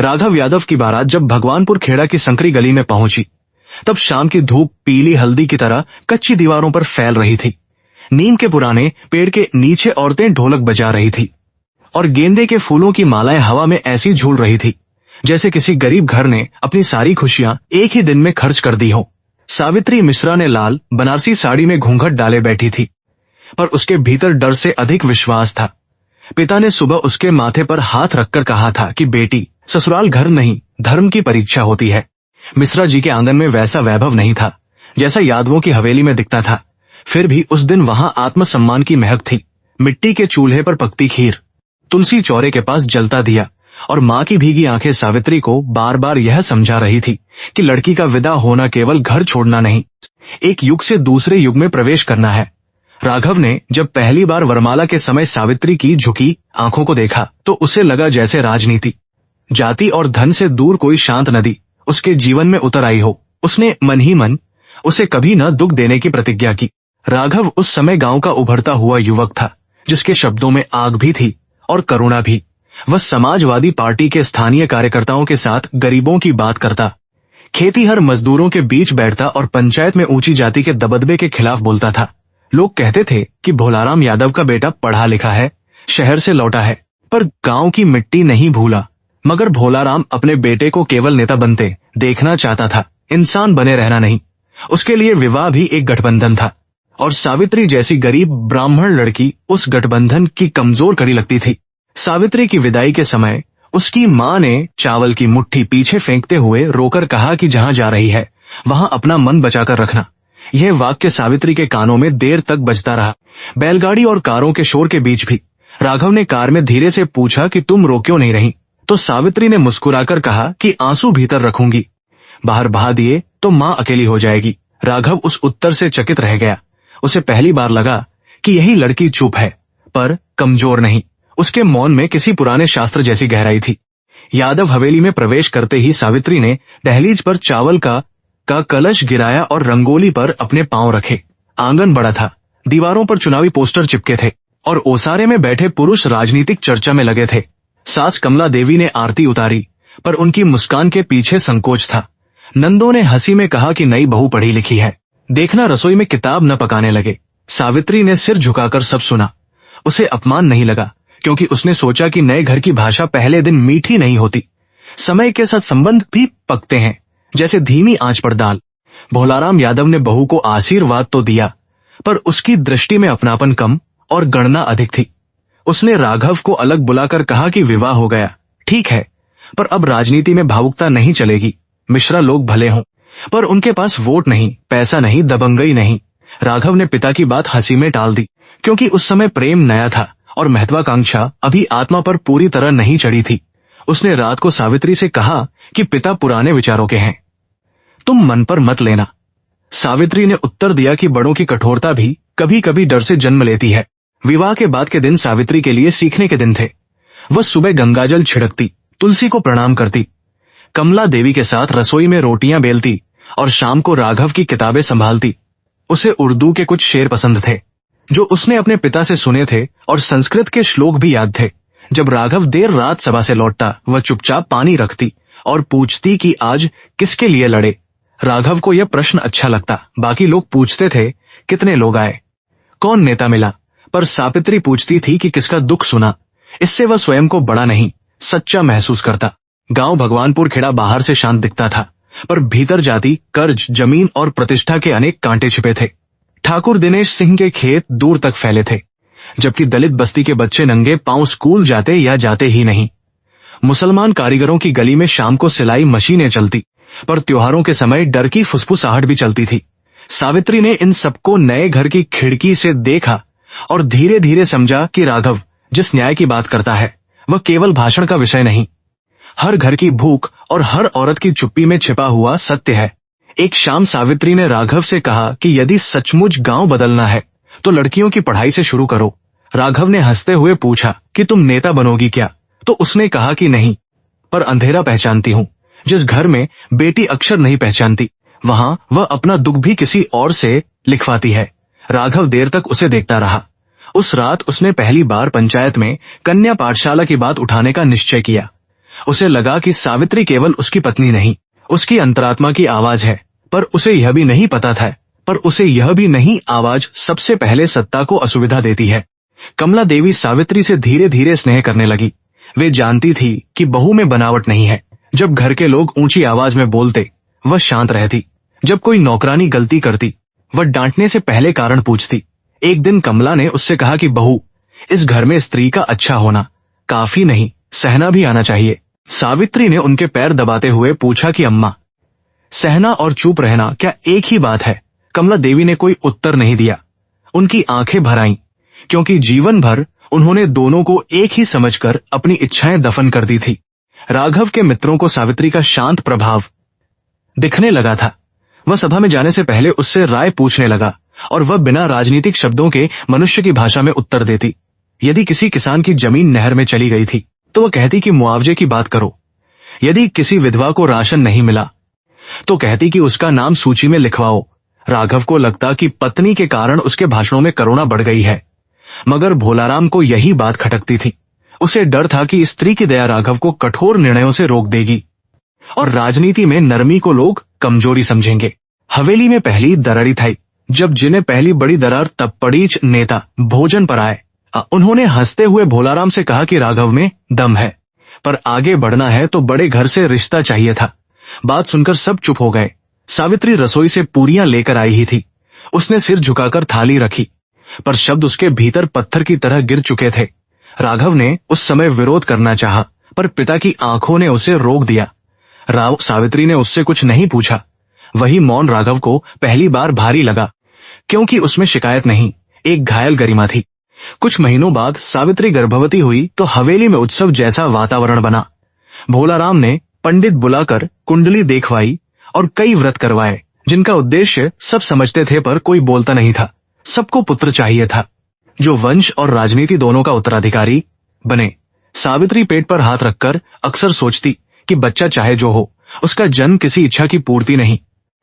राघव यादव की बारात जब भगवानपुर खेड़ा की संकरी गली में पहुंची, तब शाम की धूप पीली हल्दी की तरह कच्ची दीवारों पर फैल रही थी। नीम के पुराने पेड़ के नीचे औरतें ढोलक बजा रही थी और गेंदे के फूलों की मालाएं हवा में ऐसी झूल रही थी जैसे किसी गरीब घर ने अपनी सारी खुशियां एक ही दिन में खर्च कर दी हो। सावित्री मिश्रा ने लाल बनारसी साड़ी में घूंघट डाले बैठी थी, पर उसके भीतर डर से अधिक विश्वास था। पिता ने सुबह उसके माथे पर हाथ रखकर कहा था कि बेटी, ससुराल घर नहीं, धर्म की परीक्षा होती है। मिश्रा जी के आंगन में वैसा वैभव नहीं था जैसा यादवों की हवेली में दिखता था, फिर भी उस दिन वहां आत्मसम्मान की महक थी। मिट्टी के चूल्हे पर पकती खीर, तुलसी चौरे के पास जलता दिया और माँ की भीगी आंखें सावित्री को बार बार यह समझा रही थी कि लड़की का विदा होना केवल घर छोड़ना नहीं, एक युग से दूसरे युग में प्रवेश करना है। राघव ने जब पहली बार वरमाला के समय सावित्री की झुकी आंखों को देखा तो उसे लगा जैसे राजनीति, जाति और धन से दूर कोई शांत नदी उसके जीवन में उतर आई हो। उसने मन ही मन उसे कभी न दुख देने की प्रतिज्ञा की। राघव उस समय गांव का उभरता हुआ युवक था, जिसके शब्दों में आग भी थी और करुणा भी। वह समाजवादी पार्टी के स्थानीय कार्यकर्ताओं के साथ गरीबों की बात करता, खेतीहर मजदूरों के बीच बैठता और पंचायत में ऊंची जाति के दबदबे के खिलाफ बोलता था। लोग कहते थे कि भोलाराम यादव का बेटा पढ़ा लिखा है, शहर से लौटा है, पर गांव की मिट्टी नहीं भूला। मगर भोलाराम अपने बेटे को केवल नेता बनते देखना चाहता था, इंसान बने रहना नहीं। उसके लिए विवाह भी एक गठबंधन था और सावित्री जैसी गरीब ब्राह्मण लड़की उस गठबंधन की कमजोर कड़ी लगती थी। सावित्री की विदाई के समय उसकी माँ ने चावल की मुट्ठी पीछे फेंकते हुए रोकर कहा कि जहाँ जा रही है वहाँ अपना मन बचाकर रखना। यह वाक्य सावित्री के कानों में देर तक बजता रहा। बैलगाड़ी और कारों के शोर के बीच भी राघव ने कार में धीरे से पूछा कि तुम रो क्यों नहीं रही? तो सावित्री ने मुस्कुराकर कहा कि आंसू भीतर रखूंगी, बाहर बहा दिए तो माँ अकेली हो जाएगी। राघव उस उत्तर से चकित रह गया। उसे पहली बार लगा कि यही लड़की चुप है पर कमजोर नहीं। उसके मौन में किसी पुराने शास्त्र जैसी गहराई थी। यादव हवेली में प्रवेश करते ही सावित्री ने दहलीज पर चावल का कलश गिराया और रंगोली पर अपने पांव रखे। आंगन बड़ा था, दीवारों पर चुनावी पोस्टर चिपके थे और ओसारे में बैठे पुरुष राजनीतिक चर्चा में लगे थे। सास कमला देवी ने आरती उतारी, पर उनकी मुस्कान के पीछे संकोच था। नंदों ने हंसी में कहा कि नई बहू पढ़ी लिखी है, देखना रसोई में किताब न पकाने लगे। सावित्री ने सिर झुकाकर सब सुना। उसे अपमान नहीं लगा, क्योंकि उसने सोचा कि नए घर की भाषा पहले दिन मीठी नहीं होती, समय के साथ संबंध भी पकते हैं जैसे धीमी आंच पर दाल। भोलाराम यादव ने बहू को आशीर्वाद तो दिया, पर उसकी दृष्टि में अपनापन कम और गणना अधिक थी। उसने राघव को अलग बुलाकर कहा कि विवाह हो गया, ठीक है, पर अब राजनीति में भावुकता नहीं चलेगी। मिश्रा लोग भले हों, पर उनके पास वोट नहीं, पैसा नहीं, दबंगई नहीं। राघव ने पिता की बात हंसी में टाल दी, क्योंकि उस समय प्रेम नया था और महत्वाकांक्षा अभी आत्मा पर पूरी तरह नहीं चढ़ी थी। उसने रात को सावित्री से कहा कि पिता पुराने विचारों के हैं, तुम मन पर मत लेना। सावित्री ने उत्तर दिया कि बड़ों की कठोरता भी कभी कभी डर से जन्म लेती है। विवाह के बाद के दिन सावित्री के लिए सीखने के दिन थे। वह सुबह गंगाजल छिड़कती, तुलसी को प्रणाम करती, कमला देवी के साथ रसोई में रोटियां बेलती और शाम को राघव की किताबें संभालती। उसे उर्दू के कुछ शेर पसंद थे जो उसने अपने पिता से सुने थे और संस्कृत के श्लोक भी याद थे। जब राघव देर रात सभा से लौटता, वह चुपचाप पानी रखती और पूछती कि आज किसके लिए लड़े। राघव को यह प्रश्न अच्छा लगता। बाकी लोग पूछते थे कितने लोग आए, कौन नेता मिला, पर सावित्री पूछती थी कि किसका दुख सुना। इससे वह स्वयं को बड़ा नहीं, सच्चा महसूस करता। गांव भगवानपुर खेड़ा बाहर से शांत दिखता था, पर भीतर जाति, कर्ज, जमीन और प्रतिष्ठा के अनेक कांटे छिपे थे। ठाकुर दिनेश सिंह के खेत दूर तक फैले थे, जबकि दलित बस्ती के बच्चे नंगे पांव स्कूल जाते या जाते ही नहीं। मुसलमान कारीगरों की गली में शाम को सिलाई मशीनें चलती, पर त्योहारों के समय डर की फुसफुसाहट भी चलती थी। सावित्री ने इन सबको नए घर की खिड़की से देखा और धीरे धीरे समझा कि राघव जिस न्याय की बात करता है वह केवल भाषण का विषय नहीं, हर घर की भूख और हर औरत की चुप्पी में छिपा हुआ सत्य है। एक शाम सावित्री ने राघव से कहा कि यदि सचमुच गांव बदलना है तो लड़कियों की पढ़ाई से शुरू करो। राघव ने हंसते हुए पूछा कि तुम नेता बनोगी क्या? तो उसने कहा कि नहीं, पर अंधेरा पहचानती हूँ। जिस घर में बेटी अक्षर नहीं पहचानती, वहां वह अपना दुख भी किसी और से लिखवाती है। राघव देर तक उसे देखता रहा। उस रात उसने पहली बार पंचायत में कन्या पाठशाला की बात उठाने का निश्चय किया। उसे लगा कि सावित्री केवल उसकी पत्नी नहीं, उसकी अंतरात्मा की आवाज है। पर उसे यह भी नहीं आवाज सबसे पहले सत्ता को असुविधा देती है। कमला देवी सावित्री से धीरे धीरे स्नेह करने लगी। वे जानती थी कि बहू में बनावट नहीं है। जब घर के लोग ऊंची आवाज में बोलते, वह शांत रहती। जब कोई नौकरानी गलती करती, वह डांटने से पहले कारण पूछती। एक दिन कमला ने उससे कहा कि बहू, इस घर में स्त्री का अच्छा होना काफी नहीं, सहना भी आना चाहिए। सावित्री ने उनके पैर दबाते हुए पूछा कि अम्मा, सहना और चुप रहना क्या एक ही बात है? कमला देवी ने कोई उत्तर नहीं दिया। उनकी आंखें भर आईं, क्योंकि जीवन भर उन्होंने दोनों को एक ही समझकर अपनी इच्छाएं दफन कर दी थी। राघव के मित्रों को सावित्री का शांत प्रभाव दिखने लगा था। वह सभा में जाने से पहले उससे राय पूछने लगा और वह बिना राजनीतिक शब्दों के मनुष्य की भाषा में उत्तर देती। यदि किसी किसान की जमीन नहर में चली गई थी तो वह कहती कि मुआवजे की बात करो। यदि किसी विधवा को राशन नहीं मिला तो कहती कि उसका नाम सूची में लिखवाओ। राघव को लगता कि पत्नी के कारण उसके भाषणों में करुणा बढ़ गई है, मगर भोलाराम को यही बात खटकती थी। उसे डर था कि स्त्री की दया राघव को कठोर निर्णयों से रोक देगी और राजनीति में नरमी को लोग कमजोरी समझेंगे। हवेली में पहली दरारी थी। जब जिन्हें पहली बड़ी दरार तब पड़ी नेता भोजन पर आए। उन्होंने हंसते हुए भोलाराम से कहा कि राघव में दम है, पर आगे बढ़ना है तो बड़े घर से रिश्ता चाहिए था। बात सुनकर सब चुप हो गए। सावित्री रसोई से पूरियां लेकर आई ही थी। उसने सिर झुकाकर थाली रखी, पर शब्द उसके भीतर पत्थर की तरह गिर चुके थे। राघव ने उस समय विरोध करना चाहा, पर पिता की आंखों ने उसे रोक दिया। सावित्री ने उससे कुछ नहीं पूछा। वही मौन राघव को पहली बार भारी लगा, क्योंकि उसमें शिकायत नहीं, एक घायल गरिमा थी। कुछ महीनों बाद सावित्री गर्भवती हुई तो हवेली में उत्सव जैसा वातावरण बना। भोलाराम ने पंडित बुलाकर कुंडली देखवाई और कई व्रत करवाए, जिनका उद्देश्य सब समझते थे, पर कोई बोलता नहीं था। सबको पुत्र चाहिए था, जो वंश और राजनीति दोनों का उत्तराधिकारी बने। सावित्री पेट पर हाथ रखकर अक्सर सोचती कि बच्चा चाहे जो हो, उसका जन्म किसी इच्छा की पूर्ति नहीं,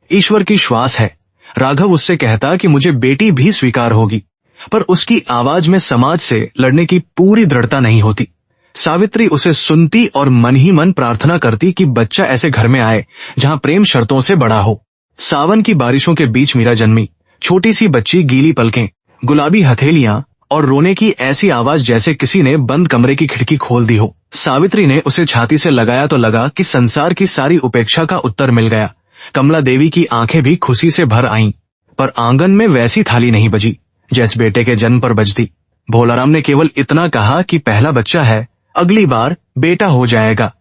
ईश्वर की श्वास है। राघव उससे कहता कि मुझे बेटी भी स्वीकार होगी, पर उसकी आवाज में समाज से लड़ने की पूरी दृढ़ता नहीं होती। सावित्री उसे सुनती और मन ही मन प्रार्थना करती कि बच्चा ऐसे घर में आए जहां प्रेम शर्तों से बड़ा हो। सावन की बारिशों के बीच मीरा जन्मी। छोटी सी बच्ची, गीली पलकें, गुलाबी हथेलियां और रोने की ऐसी आवाज जैसे किसी ने बंद कमरे की खिड़की खोल दी हो। सावित्री ने उसे छाती से लगाया तो लगा कि संसार की सारी उपेक्षा का उत्तर मिल गया। कमला देवी की आंखें भी खुशी से भर आईं, पर आंगन में वैसी थाली नहीं बजी जैसे बेटे के जन्म पर बजती। भोलाराम ने केवल इतना कहा कि पहला बच्चा है, अगली बार बेटा हो जाएगा।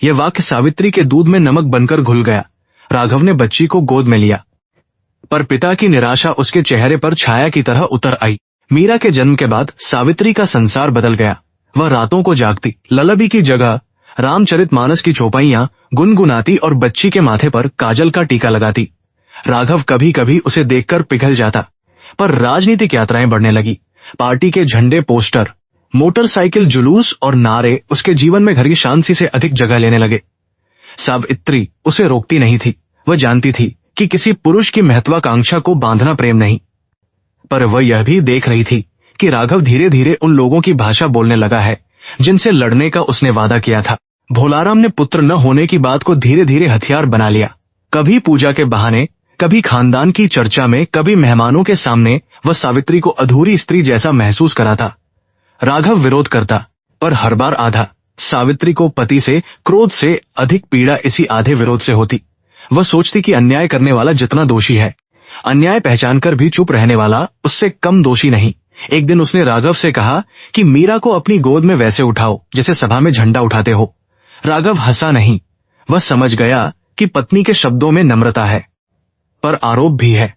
यह वाक्य सावित्री के दूध में नमक बनकर घुल गया। राघव ने बच्ची को गोद में लिया, पर पिता की निराशा उसके चेहरे पर छाया की तरह उतर आई। मीरा के जन्म के बाद सावित्री का संसार बदल गया। वह रातों को जागती, ललबी की जगह रामचरितमानस की चौपाइयां गुनगुनाती और बच्ची के माथे पर काजल का टीका लगाती। राघव कभी कभी उसे देखकर पिघल जाता, पर राजनीतिक यात्राएं बढ़ने लगी। पार्टी के झंडे, पोस्टर, मोटरसाइकिल, जुलूस और नारे उसके जीवन में घर की शांति से अधिक जगह लेने लगे। सावित्री उसे रोकती नहीं थी। वह जानती थी कि किसी पुरुष की महत्वाकांक्षा को बांधना प्रेम नहीं, पर वह यह भी देख रही थी कि राघव धीरे धीरे उन लोगों की भाषा बोलने लगा है जिनसे लड़ने का उसने वादा किया था। भोलाराम ने पुत्र न होने की बात को धीरे धीरे हथियार बना लिया। कभी पूजा के बहाने, कभी खानदान की चर्चा में, कभी मेहमानों के सामने वह सावित्री को अधूरी स्त्री जैसा महसूस कराता। राघव विरोध करता, पर हर बार आधा। सावित्री को पति से, क्रोध से अधिक पीड़ा इसी आधे विरोध से होती। वह सोचती कि अन्याय करने वाला जितना दोषी है, अन्याय पहचानकर भी चुप रहने वाला उससे कम दोषी नहीं। एक दिन उसने राघव से कहा कि मीरा को अपनी गोद में वैसे उठाओ जैसे सभा में झंडा उठाते हो। राघव हंसा नहीं। वह समझ गया कि पत्नी के शब्दों में नम्रता है, पर आरोप भी है।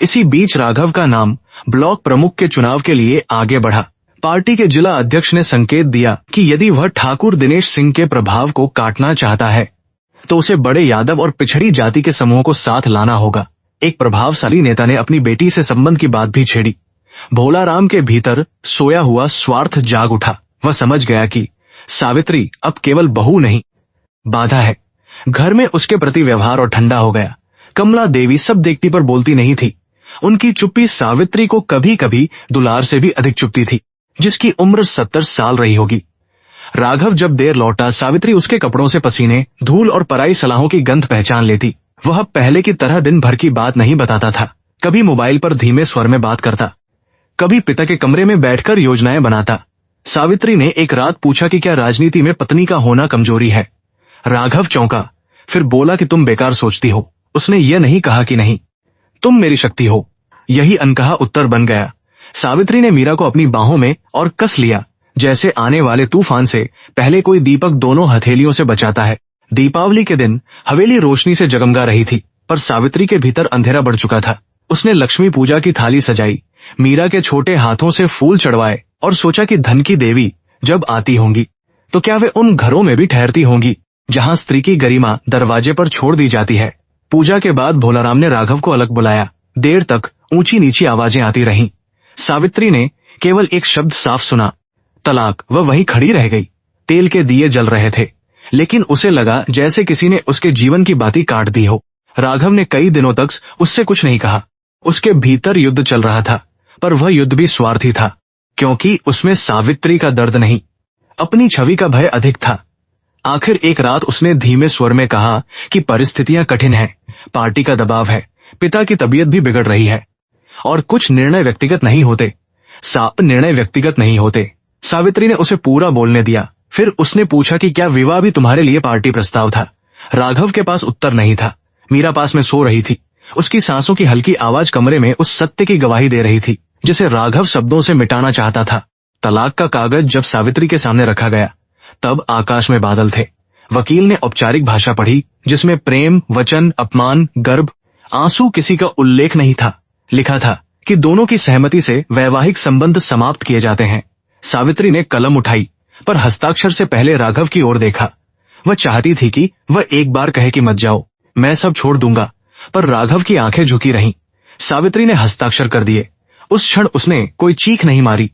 इसी बीच राघव का नाम ब्लॉक प्रमुख के चुनाव के लिए आगे बढ़ा। पार्टी के जिला अध्यक्ष ने संकेत दिया कि यदि वह ठाकुर दिनेश सिंह के प्रभाव को काटना चाहता है तो उसे बड़े यादव और पिछड़ी जाति के समूह को साथ लाना होगा। एक प्रभावशाली नेता ने अपनी बेटी से संबंध की बात भी छेड़ी। भोलाराम के भीतर सोया हुआ स्वार्थ जाग उठा। वह समझ गया कि सावित्री अब केवल बहू नहीं, बाधा है। घर में उसके प्रति व्यवहार और ठंडा हो गया। कमला देवी सब देखती पर बोलती नहीं थी। उनकी चुप्पी सावित्री को कभी कभी दुलार से भी अधिक चुपती थी, जिसकी उम्र 70 साल रही होगी। राघव जब देर लौटा, सावित्री उसके कपड़ों से पसीने, धूल और पराई सलाहों की गंध पहचान लेती। वह पहले की तरह दिन भर की बात नहीं बताता था। कभी मोबाइल पर धीमे स्वर में बात करता, कभी पिता के कमरे में बैठकर योजनाएं बनाता। सावित्री ने एक रात पूछा कि क्या राजनीति में पत्नी का होना कमजोरी है। राघव चौंका, फिर बोला कि तुम बेकार सोचती हो। उसने यह नहीं कहा कि नहीं, तुम मेरी शक्ति हो। यही अनकहा उत्तर बन गया। सावित्री ने मीरा को अपनी बाहों में और कस लिया, जैसे आने वाले तूफान से पहले कोई दीपक दोनों हथेलियों से बचाता है। दीपावली के दिन हवेली रोशनी से जगमगा रही थी, पर सावित्री के भीतर अंधेरा बढ़ चुका था। उसने लक्ष्मी पूजा की थाली सजाई, मीरा के छोटे हाथों से फूल चढ़वाए और सोचा कि धन की देवी जब आती होंगी तो क्या वे उन घरों में भी ठहरती होंगी जहां स्त्री की गरिमा दरवाजे पर छोड़ दी जाती है। पूजा के बाद भोलाराम ने राघव को अलग बुलाया। देर तक ऊंची नीची आवाजें आती रहीं। सावित्री ने केवल एक शब्द साफ सुना, तलाक। वह वहीं खड़ी रह गई। तेल के दिए जल रहे थे, लेकिन उसे लगा जैसे किसी ने उसके जीवन की बाती काट दी हो। राघव ने कई दिनों तक उससे कुछ नहीं कहा। उसके भीतर युद्ध चल रहा था, पर वह युद्ध भी स्वार्थी था, क्योंकि उसमें सावित्री का दर्द नहीं, अपनी छवि का भय अधिक था। आखिर एक रात उसने धीमे स्वर में कहा कि परिस्थितियां कठिन हैं, पार्टी का दबाव है, पिता की तबीयत भी बिगड़ रही है और कुछ निर्णय व्यक्तिगत नहीं होते। सावित्री ने उसे पूरा बोलने दिया। फिर उसने पूछा कि क्या विवाह भी तुम्हारे लिए पार्टी प्रस्ताव था। राघव के पास उत्तर नहीं था। मीरा पास में सो रही थी। उसकी सांसों की हल्की आवाज कमरे में उस सत्य की गवाही दे रही थी जिसे राघव शब्दों से मिटाना चाहता था। तलाक का कागज जब सावित्री के सामने रखा गया, तब आकाश में बादल थे। वकील ने औपचारिक भाषा पढ़ी, जिसमें प्रेम, वचन, अपमान, गर्भ, आंसू किसी का उल्लेख नहीं था। लिखा था कि दोनों की सहमति से वैवाहिक संबंध समाप्त किए जाते हैं। सावित्री ने कलम उठाई, पर हस्ताक्षर से पहले राघव की ओर देखा। वह चाहती थी कि वह एक बार कहे कि मत जाओ, मैं सब छोड़ दूंगा, पर राघव की आंखें झुकी रहीं। सावित्री ने हस्ताक्षर कर दिए। उस क्षण उसने कोई चीख नहीं मारी,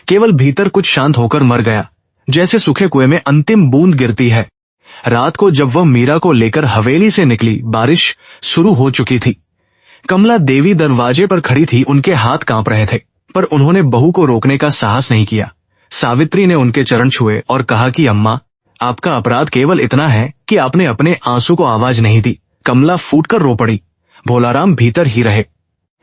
केवल भीतर कुछ शांत होकर मर गया, जैसे सूखे कुएं में अंतिम बूंद गिरती है। रात को जब वह मीरा को लेकर हवेली से निकली, बारिश शुरू हो चुकी थी। कमला देवी दरवाजे पर खड़ी थी। उनके हाथ कांप रहे थे, पर उन्होंने बहू को रोकने का साहस नहीं किया। सावित्री ने उनके चरण छुए और कहा कि अम्मा, आपका अपराध केवल इतना है कि आपने अपने आंसू को आवाज नहीं दी। कमला फूटकर रो पड़ी। भोलाराम भीतर ही रहे,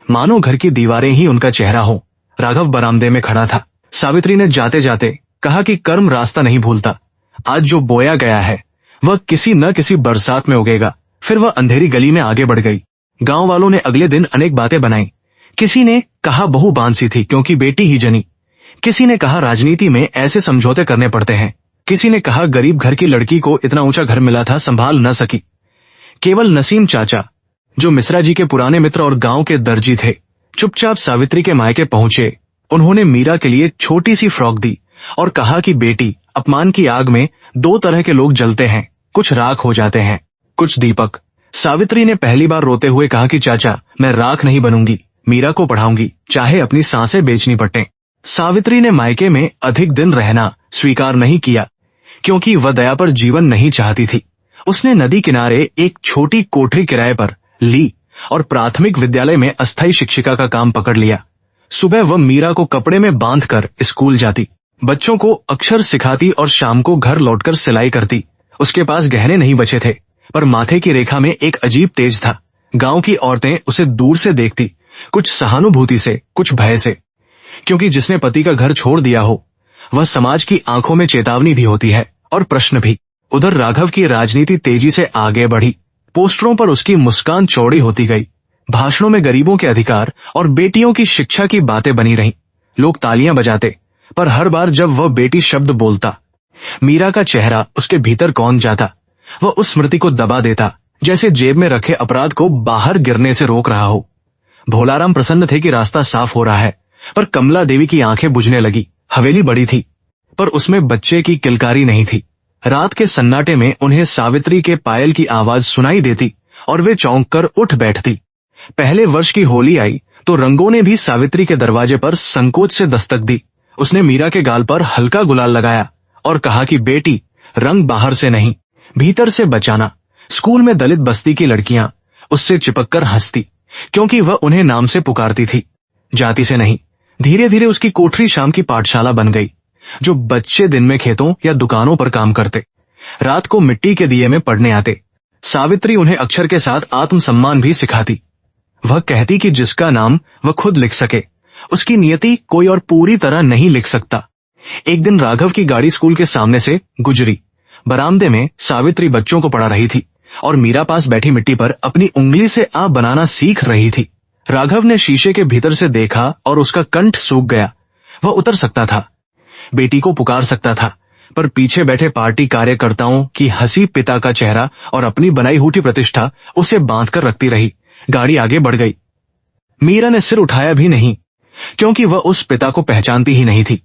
मानो घर की दीवारें ही उनका चेहरा हो। राघव बरामदे में खड़ा था। सावित्री ने जाते जाते कहा कि कर्म रास्ता नहीं भूलता। आज जो बोया गया है वह किसी न किसी बरसात में उगेगा। फिर वह अंधेरी गली में आगे बढ़ गई। गांव वालों ने अगले दिन अनेक बातें बनाई। किसी ने कहा बहू बांसी थी क्योंकि बेटी ही जनी। किसी ने कहा राजनीति में ऐसे समझौते करने पड़ते हैं। किसी ने कहा गरीब घर की लड़की को इतना ऊंचा घर मिला था, संभाल न सकी। केवल नसीम चाचा, जो मिश्रा जी के पुराने मित्र और गांव के दर्जी थे, चुपचाप सावित्री के मायके पहुंचे। उन्होंने मीरा के लिए छोटी सी फ्रॉक दी और कहा कि बेटी, अपमान की आग में दो तरह के लोग जलते हैं, कुछ राख हो जाते हैं, कुछ दीपक। सावित्री ने पहली बार रोते हुए कहा कि चाचा, मैं राख नहीं बनूंगी, मीरा को पढ़ाऊंगी, चाहे अपनी सांसें बेचनी पड़े। सावित्री ने मायके में अधिक दिन रहना स्वीकार नहीं किया, क्योंकि वह दया पर जीवन नहीं चाहती थी। उसने नदी किनारे एक छोटी कोठरी किराए पर ली और प्राथमिक विद्यालय में अस्थायी शिक्षिका का काम पकड़ लिया। सुबह वह मीरा को कपड़े में बांधकर स्कूल जाती, बच्चों को अक्षर सिखाती और शाम को घर लौटकर सिलाई करती। उसके पास गहने नहीं बचे थे, पर माथे की रेखा में एक अजीब तेज था। गांव की औरतें उसे दूर से देखती, कुछ सहानुभूति से, कुछ भय से, क्योंकि जिसने पति का घर छोड़ दिया हो, वह समाज की आंखों में चेतावनी भी होती है और प्रश्न भी। उधर राघव की राजनीति तेजी से आगे बढ़ी। पोस्टरों पर उसकी मुस्कान चौड़ी होती गई। भाषणों में गरीबों के अधिकार और बेटियों की शिक्षा की बातें बनी रहीं। लोग तालियां बजाते, पर हर बार जब वह बेटी शब्द बोलता, मीरा का चेहरा उसके भीतर कौंध जाता। वह उस स्मृति को दबा देता, जैसे जेब में रखे अपराध को बाहर गिरने से रोक रहा हो। भोलाराम प्रसन्न थे कि रास्ता साफ हो रहा है, पर कमला देवी की आंखें बुझने लगी। हवेली बड़ी थी, पर उसमें बच्चे की किलकारी नहीं थी। रात के सन्नाटे में उन्हें सावित्री के पायल की आवाज सुनाई देती और वे चौंक कर उठ बैठती। पहले वर्ष की होली आई तो रंगों ने भी सावित्री के दरवाजे पर संकोच से दस्तक दी। उसने मीरा के गाल पर हल्का गुलाल लगाया और कहा कि बेटी, रंग बाहर से नहीं, भीतर से बचाना। स्कूल में दलित बस्ती की लड़कियां उससे चिपककर हंसती, क्योंकि वह उन्हें नाम से पुकारती थी, जाति से नहीं। धीरे धीरे उसकी कोठरी शाम की पाठशाला बन गई। जो बच्चे दिन में खेतों या दुकानों पर काम करते, रात को मिट्टी के दिए में पढ़ने आते। सावित्री उन्हें अक्षर के साथ आत्मसम्मान भी सिखाती। वह कहती कि जिसका नाम वह खुद लिख सके, उसकी नियति कोई और पूरी तरह नहीं लिख सकता। एक दिन राघव की गाड़ी स्कूल के सामने से गुजरी। बरामदे में सावित्री बच्चों को पढ़ा रही थी और मीरा पास बैठी मिट्टी पर अपनी उंगली से आ बनाना सीख रही थी। राघव ने शीशे के भीतर से देखा और उसका कंठ सूख गया। वह उतर सकता था, बेटी को पुकार सकता था, पर पीछे बैठे पार्टी कार्यकर्ताओं की हंसी, पिता का चेहरा और अपनी बनाई हुई प्रतिष्ठा उसे बांध कर रखती रही। गाड़ी आगे बढ़ गई। मीरा ने सिर उठाया भी नहीं, क्योंकि वह उस पिता को पहचानती ही नहीं थी।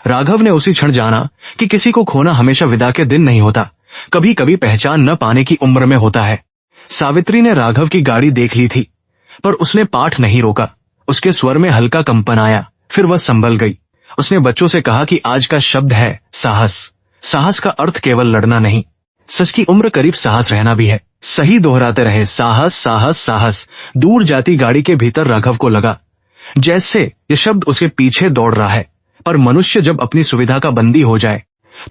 राघव ने उसी क्षण जाना कि किसी को खोना हमेशा विदा के दिन नहीं होता, कभी कभी पहचान न पाने की उम्र में होता है। सावित्री ने राघव की गाड़ी देख ली थी, पर उसने पाठ नहीं रोका। उसके स्वर में हल्का कंपन आया, फिर वह संभल गई। उसने बच्चों से कहा कि आज का शब्द है साहस। साहस का अर्थ केवल लड़ना नहीं, सच की उम्र करीब साहस रहना भी है। सही दोहराते रहे, साहस साहस साहस। दूर जाती गाड़ी के भीतर राघव को लगा जैसे ये शब्द उसके पीछे दौड़ रहा है। पर मनुष्य जब अपनी सुविधा का बंदी हो जाए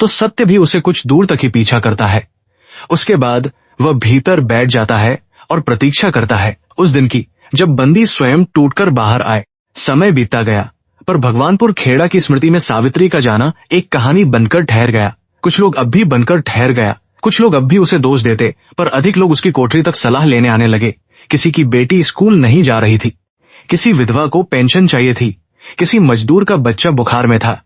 तो सत्य भी उसे कुछ दूर तक ही पीछा करता है। उसके बाद वह भीतर बैठ जाता है और प्रतीक्षा करता है उस दिन की जब बंदी स्वयं टूटकर बाहर आए। समय बीतता गया, पर भगवानपुर खेड़ा की स्मृति में सावित्री का जाना एक कहानी बनकर ठहर गया। कुछ लोग अब भी बनकर ठहर गया, कुछ लोग अब भी उसे दोष देते, पर अधिक लोग उसकी कोठरी तक सलाह लेने आने लगे। किसी की बेटी स्कूल नहीं जा रही थी, किसी विधवा को पेंशन चाहिए थी, किसी मजदूर का बच्चा बुखार में था।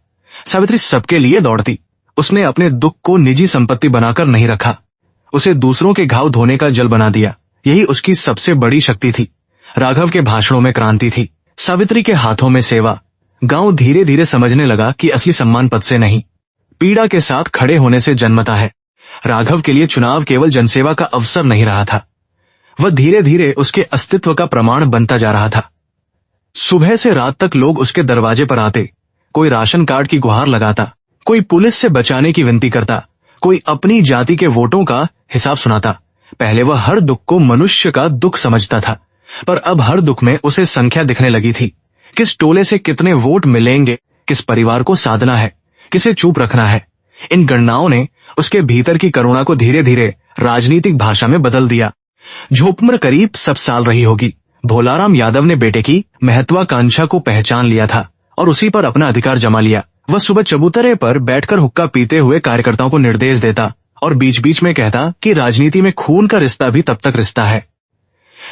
सावित्री सबके लिए दौड़ती। उसने अपने दुख को निजी संपत्ति बनाकर नहीं रखा, उसे दूसरों के घाव धोने का जल बना दिया। यही उसकी सबसे बड़ी शक्ति थी। राघव के भाषणों में क्रांति थी, सावित्री के हाथों में सेवा। गांव धीरे धीरे समझने लगा कि असली सम्मान पद से नहीं, पीड़ा के साथ खड़े होने से जन्मता है। राघव के लिए चुनाव केवल जनसेवा का अवसर नहीं रहा था, वह धीरे धीरे उसके अस्तित्व का प्रमाण बनता जा रहा था। सुबह से रात तक लोग उसके दरवाजे पर आते, कोई राशन कार्ड की गुहार लगाता, कोई पुलिस से बचाने की विनती करता, कोई अपनी जाति के वोटों का हिसाब सुनाता। पहले वह हर दुख को मनुष्य का दुख समझता था, पर अब हर दुख में उसे संख्या दिखने लगी थी। किस टोले से कितने वोट मिलेंगे, किस परिवार को साधना है, किसे चुप रखना है। इन गणनाओं ने उसके भीतर की करुणा को धीरे धीरे राजनीतिक भाषा में बदल दिया। झोपम्र करीब सब साल रही होगी। भोलाराम यादव ने बेटे की महत्वाकांक्षा को पहचान लिया था और उसी पर अपना अधिकार जमा लिया। वह सुबह चबूतरे पर बैठकर हुक्का पीते हुए कार्यकर्ताओं को निर्देश देता और बीच बीच में कहता कि राजनीति में खून का रिश्ता भी तब तक रिश्ता है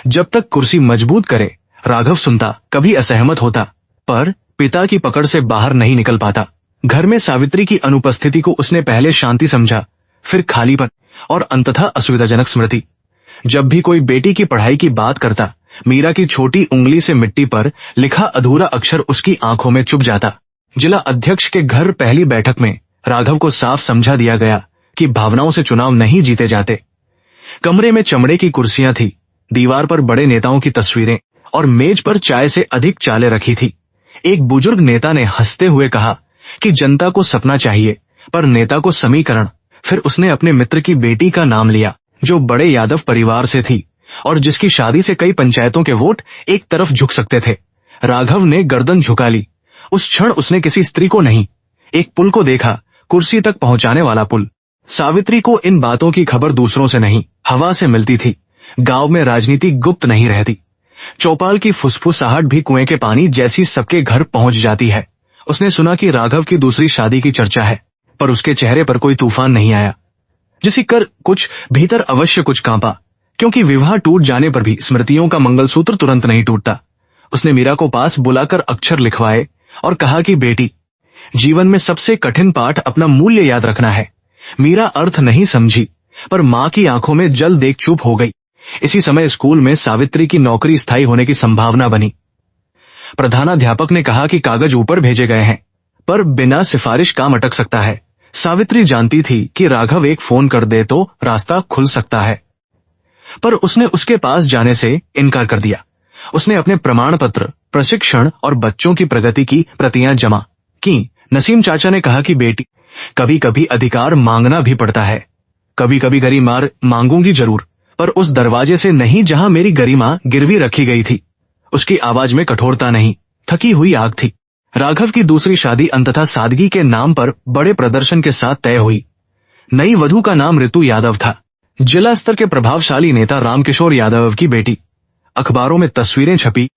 जब तक कुर्सी मजबूत करे। राघव सुनता, कभी असहमत होता, पर पिता की पकड़ से बाहर नहीं निकल पाता। घर में सावित्री की अनुपस्थिति को उसने पहले शांति समझा, फिर खालीपन और अंततः असुविधाजनक स्मृति। जब भी कोई बेटी की पढ़ाई की बात करता, मीरा की छोटी उंगली से मिट्टी पर लिखा अधूरा अक्षर उसकी आंखों में चुभ जाता। जिला अध्यक्ष के घर पहली बैठक में राघव को साफ समझा दिया गया कि भावनाओं से चुनाव नहीं जीते जाते। कमरे में चमड़े की कुर्सियां थी, दीवार पर बड़े नेताओं की तस्वीरें और मेज पर चाय से अधिक चालें रखी थी। एक बुजुर्ग नेता ने हंसते हुए कहा कि जनता को सपना चाहिए, पर नेता को समीकरण। फिर उसने अपने मित्र की बेटी का नाम लिया, जो बड़े यादव परिवार से थी और जिसकी शादी से कई पंचायतों के वोट एक तरफ झुक सकते थे। राघव ने गर्दन झुका ली। उस क्षण उसने किसी स्त्री को नहीं, एक पुल को देखा, कुर्सी तक पहुंचाने वाला पुल। सावित्री को इन बातों की खबर दूसरों से नहीं, हवा से मिलती थी। गांव में राजनीति गुप्त नहीं रहती। चौपाल की फुसफुसाहट भी कुएं के पानी जैसी सबके घर पहुंच जाती है। उसने सुना कि राघव की दूसरी शादी की चर्चा है, पर उसके चेहरे पर कोई तूफान नहीं आया। जिसे कर कुछ भीतर अवश्य कुछ कांपा, क्योंकि विवाह टूट जाने पर भी स्मृतियों का मंगलसूत्र तुरंत नहीं टूटता। उसने मीरा को पास बुलाकर अक्षर लिखवाए और कहा कि बेटी, जीवन में सबसे कठिन पाठ अपना मूल्य याद रखना है। मीरा अर्थ नहीं समझी, पर मां की आंखों में जल देख चुप हो गई। इसी समय स्कूल में सावित्री की नौकरी स्थायी होने की संभावना बनी। प्रधानाध्यापक ने कहा कि कागज ऊपर भेजे गए हैं, पर बिना सिफारिश काम अटक सकता है। सावित्री जानती थी कि राघव एक फोन कर दे तो रास्ता खुल सकता है, पर उसने उसके पास जाने से इनकार कर दिया। उसने अपने प्रमाण पत्र, प्रशिक्षण और बच्चों की प्रगति की प्रतियां जमा की। नसीम चाचा ने कहा कि बेटी, कभी कभी अधिकार मांगना भी पड़ता है। कभी कभी गरिमा मांगूंगी जरूर, पर उस दरवाजे से नहीं जहां मेरी गरिमा गिरवी रखी गई थी। उसकी आवाज में कठोरता नहीं, थकी हुई आग थी। राघव की दूसरी शादी अंततः सादगी के नाम पर बड़े प्रदर्शन के साथ तय हुई। नई वधू का नाम ऋतु यादव था, जिला स्तर के प्रभावशाली नेता रामकिशोर यादव की बेटी। अखबारों में तस्वीरें छपी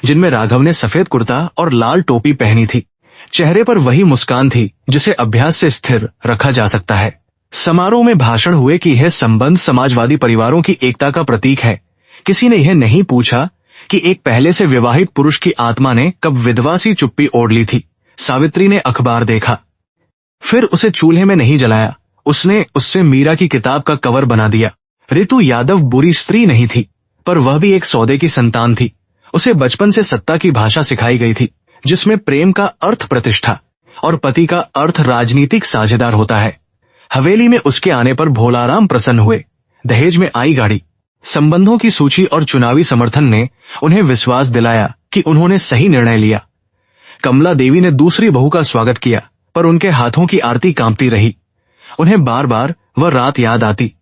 जिनमें राघव ने सफेद कुर्ता और लाल टोपी पहनी थी। चेहरे पर वही मुस्कान थी जिसे अभ्यास से स्थिर रखा जा सकता है। समारोह में भाषण हुए कि यह संबंध समाजवादी परिवारों की एकता का प्रतीक है। किसी ने यह नहीं पूछा कि एक पहले से विवाहित पुरुष की आत्मा ने कब विधवा सी चुप्पी ओढ़ ली थी। सावित्री ने अखबार देखा, फिर उसे चूल्हे में नहीं जलाया। उसने उससे मीरा की किताब का कवर बना दिया। ऋतु यादव बुरी स्त्री नहीं थी, पर वह भी एक सौदे की संतान थी। उसे बचपन से सत्ता की भाषा सिखाई गई थी, जिसमें प्रेम का अर्थ प्रतिष्ठा और पति का अर्थ राजनीतिक साझेदार होता है। हवेली में उसके आने पर भोलाराम प्रसन्न हुए। दहेज में आई गाड़ी, संबंधों की सूची और चुनावी समर्थन ने उन्हें विश्वास दिलाया कि उन्होंने सही निर्णय लिया। कमला देवी ने दूसरी बहू का स्वागत किया, पर उनके हाथों की आरती कांपती रही। उन्हें बार बार वह रात याद आती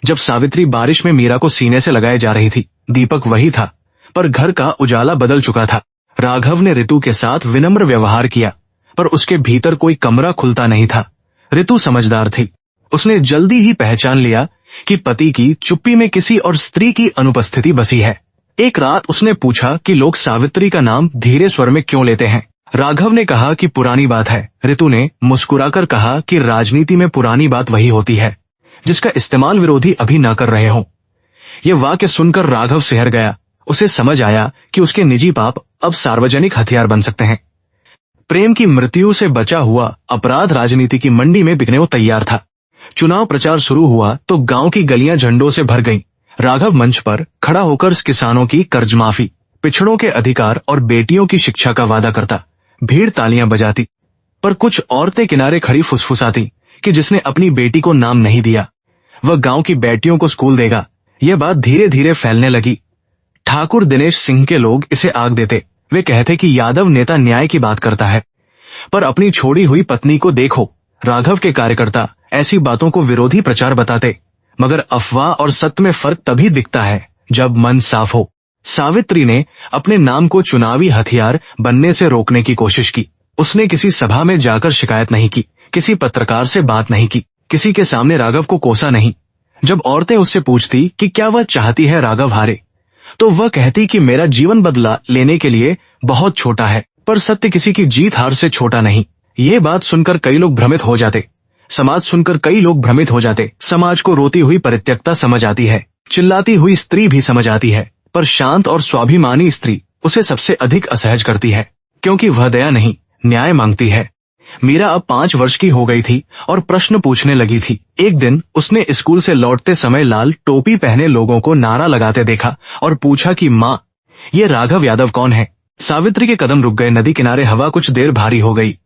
जब सावित्री बारिश में मीरा को सीने से लगाए जा रही थी। दीपक वही था, पर घर का उजाला बदल चुका था। राघव ने ऋतु के साथ विनम्र व्यवहार किया, पर उसके भीतर कोई कमरा खुलता नहीं था। ऋतु समझदार थी। उसने जल्दी ही पहचान लिया कि पति की चुप्पी में किसी और स्त्री की अनुपस्थिति बसी है। एक रात उसने पूछा कि लोग सावित्री का नाम धीरे स्वर में क्यों लेते हैं। राघव ने कहा कि पुरानी बात है। ऋतु ने मुस्कुराकर कहा कि राजनीति में पुरानी बात वही होती है जिसका इस्तेमाल विरोधी अभी न कर रहे हों। यह वाक्य सुनकर राघव सिहर गया। उसे समझ आया कि उसके निजी पाप अब सार्वजनिक हथियार बन सकते हैं। प्रेम की मृत्यु से बचा हुआ अपराध राजनीति की मंडी में बिकने को तैयार था। चुनाव प्रचार शुरू हुआ तो गांव की गलियां झंडों से भर गईं। राघव मंच पर खड़ा होकर किसानों की कर्ज माफी, पिछड़ों के अधिकार और बेटियों की शिक्षा का वादा करता। भीड़ तालियां बजाती, पर कुछ औरतें किनारे खड़ी फुसफुसाती कि जिसने अपनी बेटी को नाम नहीं दिया वह गांव की बेटियों को स्कूल देगा। यह बात धीरे धीरे फैलने लगी। ठाकुर दिनेश सिंह के लोग इसे आग देते। वे कहते कि यादव नेता न्याय की बात करता है, पर अपनी छोड़ी हुई पत्नी को देखो। राघव के कार्यकर्ता ऐसी बातों को विरोधी प्रचार बताते, मगर अफवाह और सत्य में फर्क तभी दिखता है जब मन साफ हो। सावित्री ने अपने नाम को चुनावी हथियार बनने से रोकने की कोशिश की। उसने किसी सभा में जाकर शिकायत नहीं की, किसी पत्रकार से बात नहीं की, किसी के सामने राघव को कोसा नहीं। जब औरतें उससे पूछती कि क्या वह चाहती है राघव हारे, तो वह कहती कि मेरा जीवन बदला लेने के लिए बहुत छोटा है, पर सत्य किसी की जीत हार से छोटा नहीं। ये बात सुनकर कई लोग भ्रमित हो जाते। समाज सुनकर कई लोग भ्रमित हो जाते। समाज को रोती हुई परित्यक्ता समझ आती है, चिल्लाती हुई स्त्री भी समझ आती है, पर शांत और स्वाभिमानी स्त्री उसे सबसे अधिक असहज करती है, क्योंकि वह दया नहीं, न्याय मांगती है। मीरा अब 5 वर्ष की हो गई थी और प्रश्न पूछने लगी थी। एक दिन उसने स्कूल से लौटते समय लाल टोपी पहने लोगों को नारा लगाते देखा और पूछा कि माँ, ये राघव यादव कौन है? सावित्री के कदम रुक गए। नदी किनारे हवा कुछ देर भारी हो गई।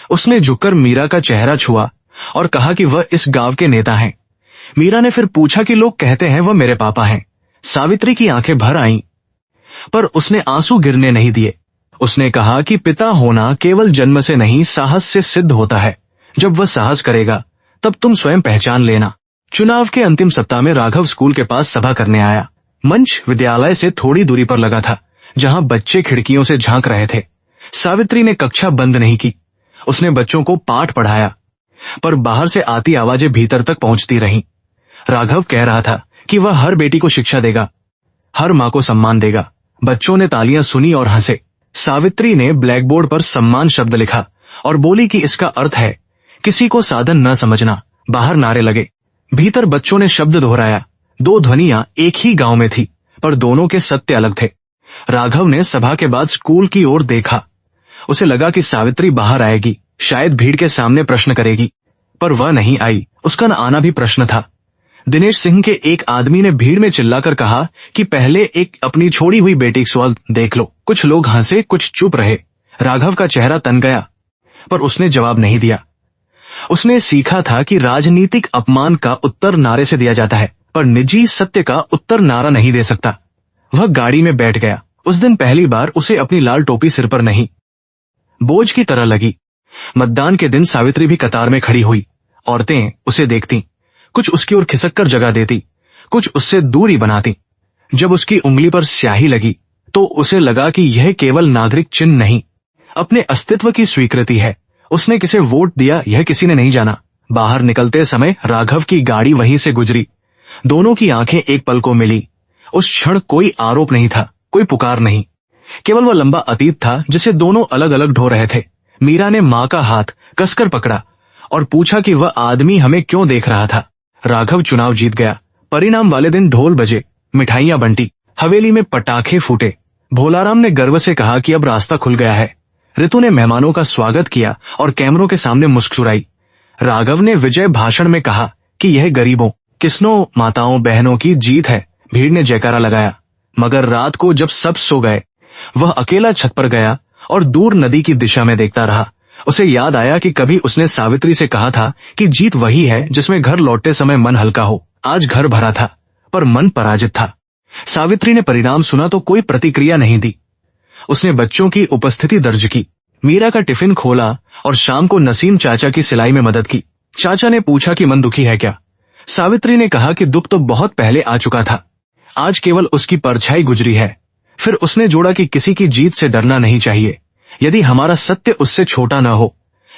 उसने झुककर मीरा का चेहरा छुआ और कहा कि वह इस गांव के नेता हैं। मीरा ने फिर पूछा कि लोग कहते हैं वह मेरे पापा हैं। सावित्री की आंखें भर आईं, पर उसने आंसू गिरने नहीं दिए। उसने कहा कि पिता होना केवल जन्म से नहीं, साहस से सिद्ध होता है। जब वह साहस करेगा तब तुम स्वयं पहचान लेना। चुनाव के अंतिम सप्ताह में राघव स्कूल के पास सभा करने आया। मंच विद्यालय से थोड़ी दूरी पर लगा था, जहां बच्चे खिड़कियों से झांक रहे थे। सावित्री ने कक्षा बंद नहीं की। उसने बच्चों को पाठ पढ़ाया, पर बाहर से आती आवाजें भीतर तक पहुंचती रहीं। राघव कह रहा था कि वह हर बेटी को शिक्षा देगा, हर माँ को सम्मान देगा। बच्चों ने तालियां सुनी और हंसे। सावित्री ने ब्लैकबोर्ड पर सम्मान शब्द लिखा और बोली कि इसका अर्थ है किसी को साधन न समझना। बाहर नारे लगे, भीतर बच्चों ने शब्द दोहराया। 2 ध्वनियां एक ही गांव में थी, पर दोनों के सत्य अलग थे। राघव ने सभा के बाद स्कूल की ओर देखा। उसे लगा कि सावित्री बाहर आएगी, शायद भीड़ के सामने प्रश्न करेगी, पर वह नहीं आई। उसका न आना भी प्रश्न था। दिनेश सिंह के एक आदमी ने भीड़ में चिल्लाकर कहा कि पहले एक अपनी छोड़ी हुई बेटी का सवाल देख लो। कुछ लोग हंसे, कुछ चुप रहे। राघव का चेहरा तन गया, पर उसने जवाब नहीं दिया। उसने सीखा था कि राजनीतिक अपमान का उत्तर नारे से दिया जाता है, पर निजी सत्य का उत्तर नारा नहीं दे सकता। वह गाड़ी में बैठ गया। उस दिन पहली बार उसे अपनी लाल टोपी सिर पर नहीं, बोझ की तरह लगी। मतदान के दिन सावित्री भी कतार में खड़ी हुई। औरतें उसे देखती, कुछ उसकी ओर खिसककर जगह देती, कुछ उससे दूरी बनाती। जब उसकी उंगली पर स्याही लगी तो उसे लगा कि यह केवल नागरिक चिन्ह नहीं, अपने अस्तित्व की स्वीकृति है। उसने किसे वोट दिया यह किसी ने नहीं जाना। बाहर निकलते समय राघव की गाड़ी वहीं से गुजरी। दोनों की आंखें एक पल को मिली। उस क्षण कोई आरोप नहीं था, कोई पुकार नहीं, केवल वह लंबा अतीत था जिसे दोनों अलग अलग ढो रहे थे। मीरा ने माँ का हाथ कसकर पकड़ा और पूछा कि वह आदमी हमें क्यों देख रहा था। राघव चुनाव जीत गया। परिणाम वाले दिन ढोल बजे, मिठाइयां बंटी, हवेली में पटाखे फूटे। भोलाराम ने गर्व से कहा कि अब रास्ता खुल गया है। ऋतु ने मेहमानों का स्वागत किया और कैमरों के सामने मुस्कुराई। राघव ने विजय भाषण में कहा कि यह गरीबों, किस्नों, माताओं, बहनों की जीत है। भीड़ ने जयकारा लगाया। मगर रात को जब सब सो गए, वह अकेला छत पर गया और दूर नदी की दिशा में देखता रहा। उसे याद आया कि कभी उसने सावित्री से कहा था कि जीत वही है जिसमें घर लौटते समय मन हल्का हो। आज घर भरा था पर मन पराजित था। सावित्री ने परिणाम सुना तो कोई प्रतिक्रिया नहीं दी। उसने बच्चों की उपस्थिति दर्ज की, मीरा का टिफिन खोला और शाम को नसीम चाचा की सिलाई में मदद की। चाचा ने पूछा कि मन दुखी है क्या। सावित्री ने कहा कि दुख तो बहुत पहले आ चुका था, आज केवल उसकी परछाई गुजरी है। फिर उसने जोड़ा कि किसी की जीत से डरना नहीं चाहिए, यदि हमारा सत्य उससे छोटा न हो।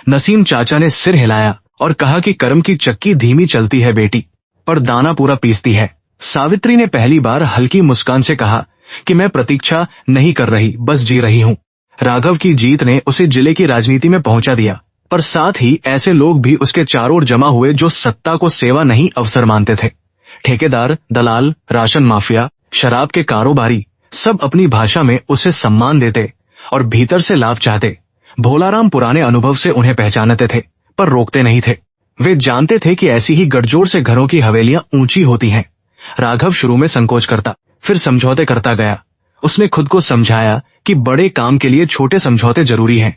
नसीम चाचा ने सिर हिलाया और कहा कि कर्म की चक्की धीमी चलती है बेटी, पर दाना पूरा पीसती है। सावित्री ने पहली बार हल्की मुस्कान से कहा कि मैं प्रतीक्षा नहीं कर रही, बस जी रही हूँ। राघव की जीत ने उसे जिले की राजनीति में पहुंचा दिया, पर साथ ही ऐसे लोग भी उसके चारों ओर जमा हुए जो सत्ता को सेवा नहीं अवसर मानते थे। ठेकेदार, दलाल, राशन माफिया, शराब के कारोबारी, सब अपनी भाषा में उसे सम्मान देते और भीतर से लाभ चाहते। भोलाराम पुराने अनुभव से उन्हें पहचानते थे पर रोकते नहीं थे। वे जानते थे कि ऐसी ही गठजोड़ से घरों की हवेलियां ऊंची होती हैं। राघव शुरू में संकोच करता, फिर समझौते करता गया। उसने खुद को समझाया कि बड़े काम के लिए छोटे समझौते जरूरी हैं।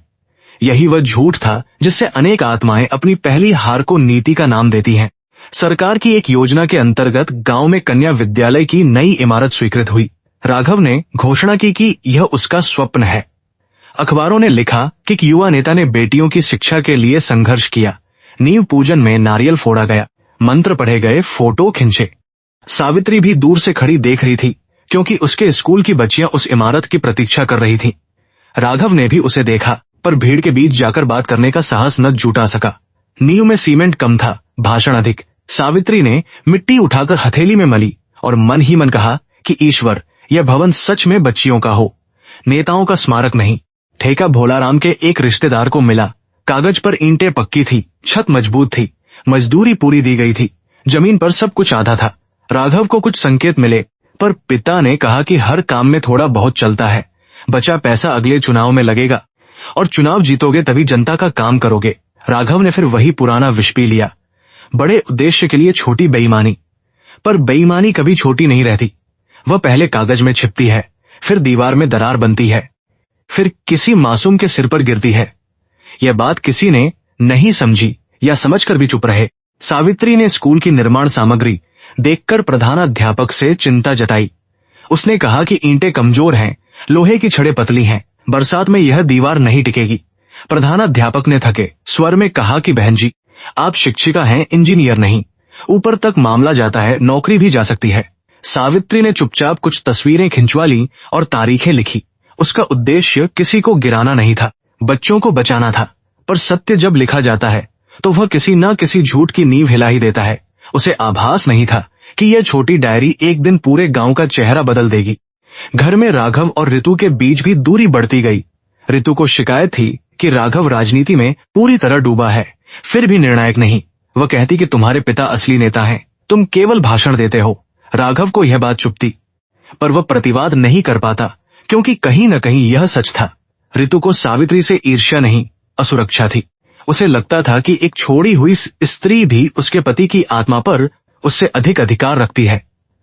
यही वह झूठ था जिससे अनेक आत्माएं अपनी पहली हार को नीति का नाम देती हैं। सरकार की एक योजना के अंतर्गत गांव में कन्या विद्यालय की नई इमारत स्वीकृत हुई। राघव ने घोषणा की कि यह उसका स्वप्न है। अखबारों ने लिखा कि एक युवा नेता ने बेटियों की शिक्षा के लिए संघर्ष किया। नींव पूजन में नारियल फोड़ा गया, मंत्र पढ़े गए, फोटो खिंचे। सावित्री भी दूर से खड़ी देख रही थी क्योंकि उसके स्कूल की बच्चियां उस इमारत की प्रतीक्षा कर रही थीं। राघव ने भी उसे देखा पर भीड़ के बीच जाकर बात करने का साहस न जुटा सका। नींव में सीमेंट कम था, भाषण अधिक। सावित्री ने मिट्टी उठाकर हथेली में मली और मन ही मन कहा कि ईश्वर, यह भवन सच में बच्चियों का हो, नेताओं का स्मारक नहीं। ठेका भोलाराम के एक रिश्तेदार को मिला। कागज पर ईंटें पक्की थी, छत मजबूत थी, मजदूरी पूरी दी गई थी, जमीन पर सब कुछ आधा था। राघव को कुछ संकेत मिले पर पिता ने कहा कि हर काम में थोड़ा बहुत चलता है, बचा पैसा अगले चुनाव में लगेगा और चुनाव जीतोगे तभी जनता का काम करोगे। राघव ने फिर वही पुराना विष पी लिया। बड़े उद्देश्य के लिए छोटी बेईमानी, पर बेईमानी कभी छोटी नहीं रहती। वह पहले कागज में छिपती है, फिर दीवार में दरार बनती है, फिर किसी मासूम के सिर पर गिरती है। यह बात किसी ने नहीं समझी या समझकर भी चुप रहे। सावित्री ने स्कूल की निर्माण सामग्री देखकर प्रधानाध्यापक से चिंता जताई। उसने कहा कि ईंटें कमजोर हैं, लोहे की छड़ें पतली हैं, बरसात में यह दीवार नहीं टिकेगी। प्रधानाध्यापक ने थके स्वर में कहा कि बहन जी, आप शिक्षिका हैं, इंजीनियर नहीं। ऊपर तक मामला जाता है, नौकरी भी जा सकती है। सावित्री ने चुपचाप कुछ तस्वीरें खिंचवा ली और तारीखें लिखी। उसका उद्देश्य किसी को गिराना नहीं था, बच्चों को बचाना था। पर सत्य जब लिखा जाता है तो वह किसी न किसी झूठ की नींव हिला ही देता है। उसे आभास नहीं था कि यह छोटी डायरी एक दिन पूरे गांव का चेहरा बदल देगी। घर में राघव और ऋतु के बीच भी दूरी बढ़ती गई। ऋतु को शिकायत थी कि राघव राजनीति में पूरी तरह डूबा है, फिर भी निर्णायक नहीं। वह कहती कि तुम्हारे पिता असली नेता हैं, तुम केवल भाषण देते हो। राघव को यह बात चुभती, पर वह प्रतिवाद नहीं कर पाता क्योंकि कहीं न कहीं यह सच था। ऋतु को सावित्री से ईर्ष्या नहीं, असुरक्षा थी। उसे लगता था कि एक छोड़ी हुई स्त्री भी उसके पति की आत्मा पर उससे अधिक अधिकार रखती है।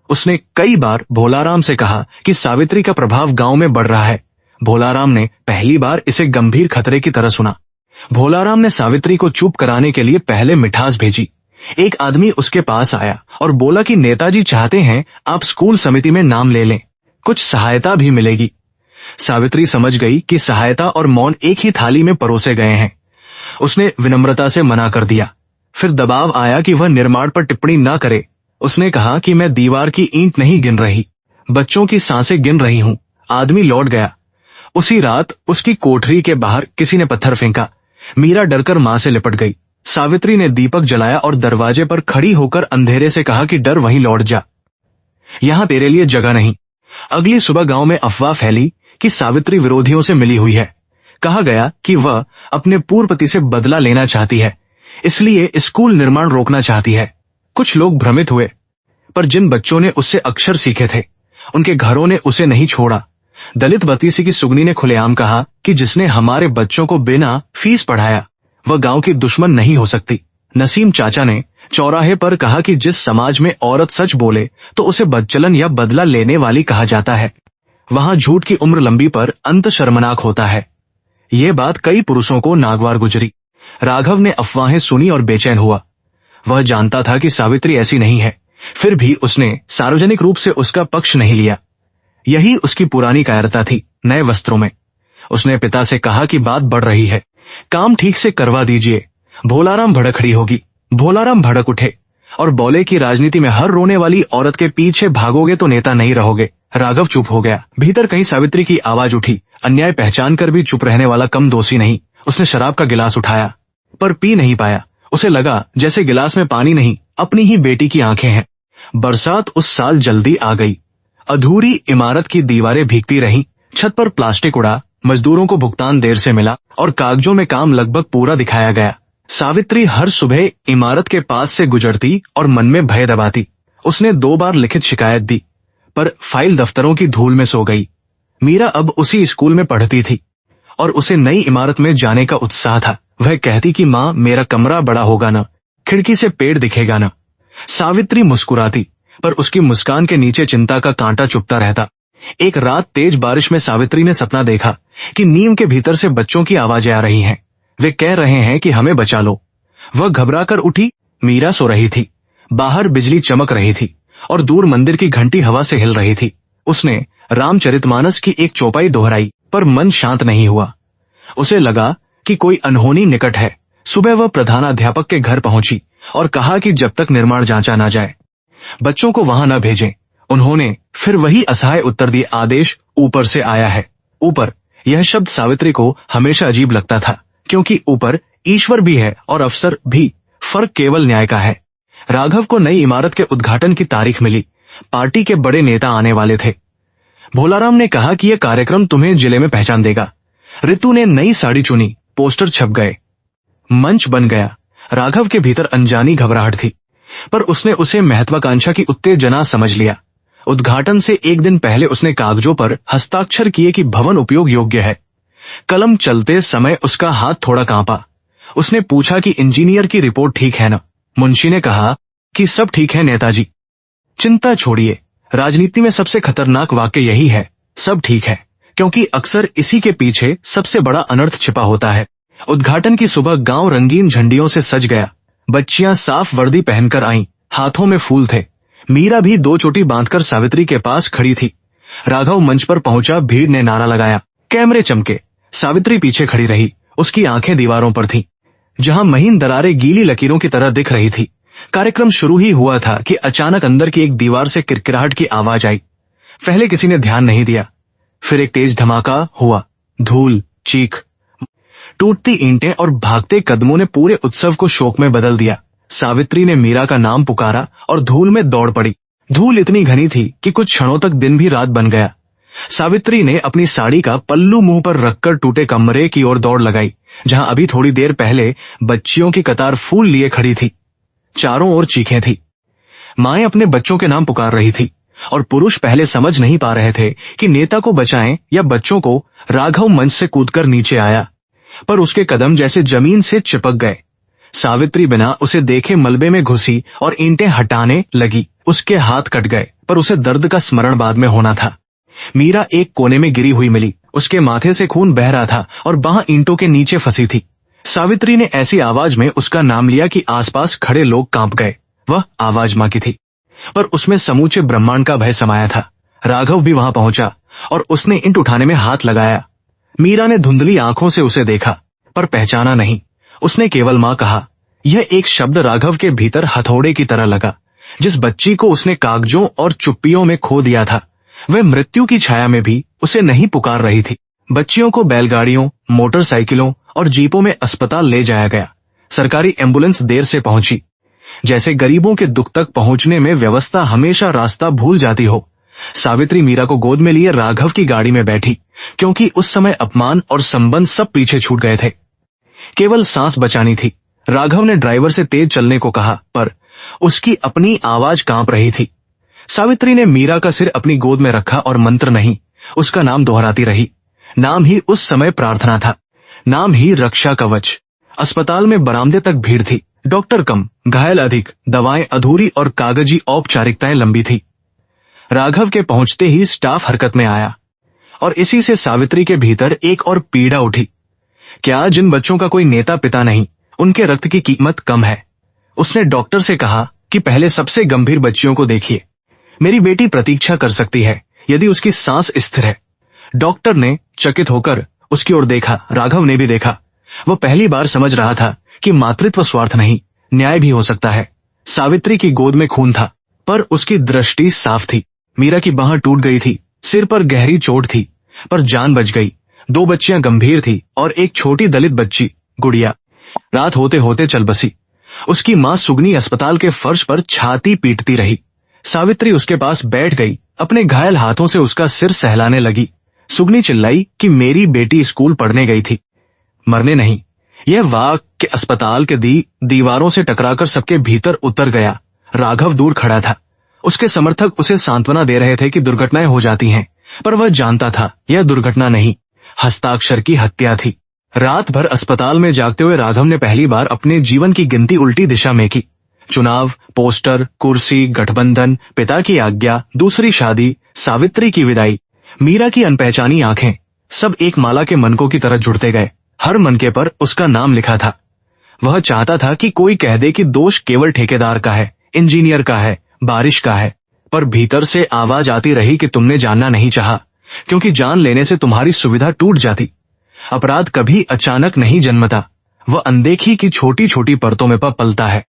उसने कई बार भोलाराम से कहा कि सावित्री का प्रभाव गांव में बढ़ रहा है। भोलाराम ने पहली बार इसे गंभीर खतरे की तरह सुना। भोलाराम ने सावित्री को चुप कराने के लिए पहले मिठास भेजी। एक आदमी उसके पास आया और बोला कि नेताजी चाहते हैं आप स्कूल समिति में नाम ले लें, कुछ सहायता भी मिलेगी। सावित्री समझ गई कि सहायता और मौन एक ही थाली में परोसे गए हैं। उसने विनम्रता से मना कर दिया। फिर दबाव आया कि वह निर्माण पर टिप्पणी न करे। उसने कहा कि मैं दीवार की ईंट नहीं गिन रही, बच्चों की सांसें गिन रही हूं। आदमी लौट गया। उसी रात उसकी कोठरी के बाहर किसी ने पत्थर फेंका। मीरा डरकर मां से लिपट गई। सावित्री ने दीपक जलाया और दरवाजे पर खड़ी होकर अंधेरे से कहा कि डर वहीं लौट जा, यहां तेरे लिए जगह नहीं। अगली सुबह गांव में अफवाह फैली कि सावित्री विरोधियों से मिली हुई है। कहा गया कि वह अपने पूर्व पति से बदला लेना चाहती है, इसलिए स्कूल निर्माण रोकना चाहती है। कुछ लोग भ्रमित हुए, पर जिन बच्चों ने उससे अक्षर सीखे थे उनके घरों ने उसे नहीं छोड़ा। दलित भतीसी की सुगनी ने खुलेआम कहा कि जिसने हमारे बच्चों को बिना फीस पढ़ाया वह गांव की दुश्मन नहीं हो सकती। नसीम चाचा ने चौराहे पर कहा कि जिस समाज में औरत सच बोले तो उसे बदचलन या बदला लेने वाली कहा जाता है, वहां झूठ की उम्र लंबी पर अंत शर्मनाक होता है। ये बात कई पुरुषों को नागवार गुजरी। राघव ने अफवाहें सुनी और बेचैन हुआ। वह जानता था कि सावित्री ऐसी नहीं है, फिर भी उसने सार्वजनिक रूप से उसका पक्ष नहीं लिया। यही उसकी पुरानी कायरता थी। नए वस्त्रों में उसने पिता से कहा कि बात बढ़ रही है, काम ठीक से करवा दीजिए। भोलाराम भड़क खड़ी होगी। भोलाराम भड़क उठे और बोले कि राजनीति में हर रोने वाली औरत के पीछे भागोगे तो नेता नहीं रहोगे। राघव चुप हो गया। भीतर कहीं सावित्री की आवाज उठी, अन्याय पहचान कर भी चुप रहने वाला कम दोषी नहीं। उसने शराब का गिलास उठाया पर पी नहीं पाया। उसे लगा जैसे गिलास में पानी नहीं, अपनी ही बेटी की आंखें हैं। बरसात उस साल जल्दी आ गई। अधूरी इमारत की दीवारें भीगती रहीं, छत पर प्लास्टिक उड़ा, मजदूरों को भुगतान देर से मिला और कागजों में काम लगभग पूरा दिखाया गया। सावित्री हर सुबह इमारत के पास से गुजरती और मन में भय दबाती। उसने 2 बार लिखित शिकायत दी, पर फाइल दफ्तरों की धूल में सो गई। मीरा अब उसी स्कूल में पढ़ती थी और उसे नई इमारत में जाने का उत्साह था। वह कहती कि माँ, मेरा कमरा बड़ा होगा न, खिड़की से पेड़ दिखेगा न। सावित्री मुस्कुराती, पर उसकी मुस्कान के नीचे चिंता का कांटा चुभता रहता। एक रात तेज बारिश में सावित्री ने सपना देखा कि नीम के भीतर से बच्चों की आवाजें आ रही हैं। वे कह रहे हैं कि हमें बचा लो। वह घबराकर उठी। मीरा सो रही थी। बाहर बिजली चमक रही थी और दूर मंदिर की घंटी हवा से हिल रही थी। उसने रामचरितमानस की एक चौपाई दोहराई, पर मन शांत नहीं हुआ। उसे लगा कि कोई अनहोनी निकट है। सुबह वह प्रधानाध्यापक के घर पहुंची और कहा कि जब तक निर्माण जांचा ना जाए बच्चों को वहां न भेजें। उन्होंने फिर वही असहाय उत्तर दिया, आदेश ऊपर से आया है। ऊपर, यह शब्द सावित्री को हमेशा अजीब लगता था, क्योंकि ऊपर ईश्वर भी है और अफसर भी, फर्क केवल न्याय का है। राघव को नई इमारत के उद्घाटन की तारीख मिली। पार्टी के बड़े नेता आने वाले थे। भोलाराम ने कहा कि यह कार्यक्रम तुम्हें जिले में पहचान देगा। ऋतु ने नई साड़ी चुनी, पोस्टर छप गए, मंच बन गया। राघव के भीतर अनजानी घबराहट थी, पर उसने उसे महत्वाकांक्षा की उत्तेजना समझ लिया। उद्घाटन से एक दिन पहले उसने कागजों पर हस्ताक्षर किए कि भवन उपयोग योग्य है। कलम चलते समय उसका हाथ थोड़ा कांपा। उसने पूछा कि इंजीनियर की रिपोर्ट ठीक है न? मुंशी ने कहा कि सब ठीक है नेताजी, चिंता छोड़िए। राजनीति में सबसे खतरनाक वाक्य यही है, सब ठीक है, क्योंकि अक्सर इसी के पीछे सबसे बड़ा अनर्थ छिपा होता है। उद्घाटन की सुबह गांव रंगीन झंडियों से सज गया। बच्चियां साफ वर्दी पहनकर आईं, हाथों में फूल थे। मीरा भी 2 चोटी बांधकर सावित्री के पास खड़ी थी। राघव मंच पर पहुंचा। भीड़ ने नारा लगाया, कैमरे चमके। सावित्री पीछे खड़ी रही। उसकी आंखें दीवारों पर थीं, जहां महीन दरारें गीली लकीरों की तरह दिख रही थी। कार्यक्रम शुरू ही हुआ था कि अचानक अंदर की एक दीवार से किरकिराहट की आवाज आई। पहले किसी ने ध्यान नहीं दिया, फिर एक तेज धमाका हुआ। धूल, चीख, टूटती ईंटें और भागते कदमों ने पूरे उत्सव को शोक में बदल दिया। सावित्री ने मीरा का नाम पुकारा और धूल में दौड़ पड़ी। धूल इतनी घनी थी कि कुछ क्षणों तक दिन भी रात बन गया। सावित्री ने अपनी साड़ी का पल्लू मुंह पर रखकर टूटे कमरे की ओर दौड़ लगाई, जहां अभी थोड़ी देर पहले बच्चियों की कतार फूल लिए खड़ी थी। चारों ओर चीखें थी। माएं अपने बच्चों के नाम पुकार रही थी और पुरुष पहले समझ नहीं पा रहे थे कि नेता को बचाएं या बच्चों को। राघव मंच से कूदकर नीचे आया, पर उसके कदम जैसे जमीन से चिपक गए। सावित्री बिना उसे देखे मलबे में घुसी और ईंटें हटाने लगी। उसके हाथ कट गए, पर उसे दर्द का स्मरण बाद में होना था। मीरा एक कोने में गिरी हुई मिली। उसके माथे से खून बह रहा था और बांह ईंटों के नीचे फंसी थी। सावित्री ने ऐसी आवाज में उसका नाम लिया कि आसपास खड़े लोग कांप गए। वह आवाज मां की थी, पर उसमें समूचे ब्रह्मांड का भय समाया था। राघव भी वहां पहुंचा और उसने ईंट उठाने में हाथ लगाया। मीरा ने धुंधली आंखों से उसे देखा, पर पहचाना नहीं। उसने केवल मां कहा। यह एक शब्द राघव के भीतर हथौड़े की तरह लगा। जिस बच्ची को उसने कागजों और चुप्पियों में खो दिया था, वह मृत्यु की छाया में भी उसे नहीं पुकार रही थी। बच्चियों को बैलगाड़ियों, मोटरसाइकिलों और जीपों में अस्पताल ले जाया गया। सरकारी एम्बुलेंस देर से पहुंची। जैसे गरीबों के दुख तक पहुंचने में व्यवस्था हमेशा रास्ता भूल जाती हो। सावित्री मीरा को गोद में लिए राघव की गाड़ी में बैठी, क्योंकि उस समय अपमान और संबंध सब पीछे छूट गए थे। केवल सांस बचानी थी। राघव ने ड्राइवर से तेज चलने को कहा, पर उसकी अपनी आवाज कांप रही थी। सावित्री ने मीरा का सिर अपनी गोद में रखा और मंत्र नहीं, उसका नाम दोहराती रही। नाम ही उस समय प्रार्थना था, नाम ही रक्षा कवच। अस्पताल में बरामदे तक भीड़ थी। डॉक्टर कम, घायल अधिक, दवाएं अधूरी और कागजी औपचारिकताएं लंबी थी। राघव के पहुंचते ही स्टाफ हरकत में आया और इसी से सावित्री के भीतर एक और पीड़ा उठी। क्या जिन बच्चों का कोई नेता पिता नहीं, उनके रक्त की कीमत कम है? उसने डॉक्टर से कहा कि पहले सबसे गंभीर बच्चियों को देखिए। मेरी बेटी प्रतीक्षा कर सकती है यदि उसकी सांस स्थिर है। डॉक्टर ने चकित होकर उसकी ओर देखा। राघव ने भी देखा। वह पहली बार समझ रहा था कि मातृत्व स्वार्थ नहीं, न्याय भी हो सकता है। सावित्री की गोद में खून था, पर उसकी दृष्टि साफ थी। मीरा की बांह टूट गई थी, सिर पर गहरी चोट थी, पर जान बच गई। 2 बच्चियां गंभीर थी और एक छोटी दलित बच्ची, गुड़िया। रात होते होते चल बसी। उसकी मां सुगनी अस्पताल के फर्श पर छाती पीटती रही। सावित्री उसके पास बैठ गई, अपने घायल हाथों से उसका सिर सहलाने लगी। सुगनी चिल्लाई कि मेरी बेटी स्कूल पढ़ने गई थी, मरने नहीं। यह वाक्य अस्पताल के दीवारों से टकराकर सबके भीतर उतर गया। राघव दूर खड़ा था। उसके समर्थक उसे सांत्वना दे रहे थे कि दुर्घटनाएं हो जाती हैं, पर वह जानता था यह दुर्घटना नहीं, हस्ताक्षर की हत्या थी। रात भर अस्पताल में जागते हुए राघव ने पहली बार अपने जीवन की गिनती उल्टी दिशा में की। चुनाव, पोस्टर, कुर्सी, गठबंधन, पिता की आज्ञा, दूसरी शादी, सावित्री की विदाई, मीरा की अनपहचानी आंखें, सब एक माला के मनकों की तरह जुड़ते गए। हर मनके पर उसका नाम लिखा था। वह चाहता था कि कोई कह दे कि दोष केवल ठेकेदार का है, इंजीनियर का है, बारिश का है, पर भीतर से आवाज आती रही कि तुमने जानना नहीं चाहा, क्योंकि जान लेने से तुम्हारी सुविधा टूट जाती। अपराध कभी अचानक नहीं जन्मता, वह अनदेखी की छोटी छोटी परतों में पलता है।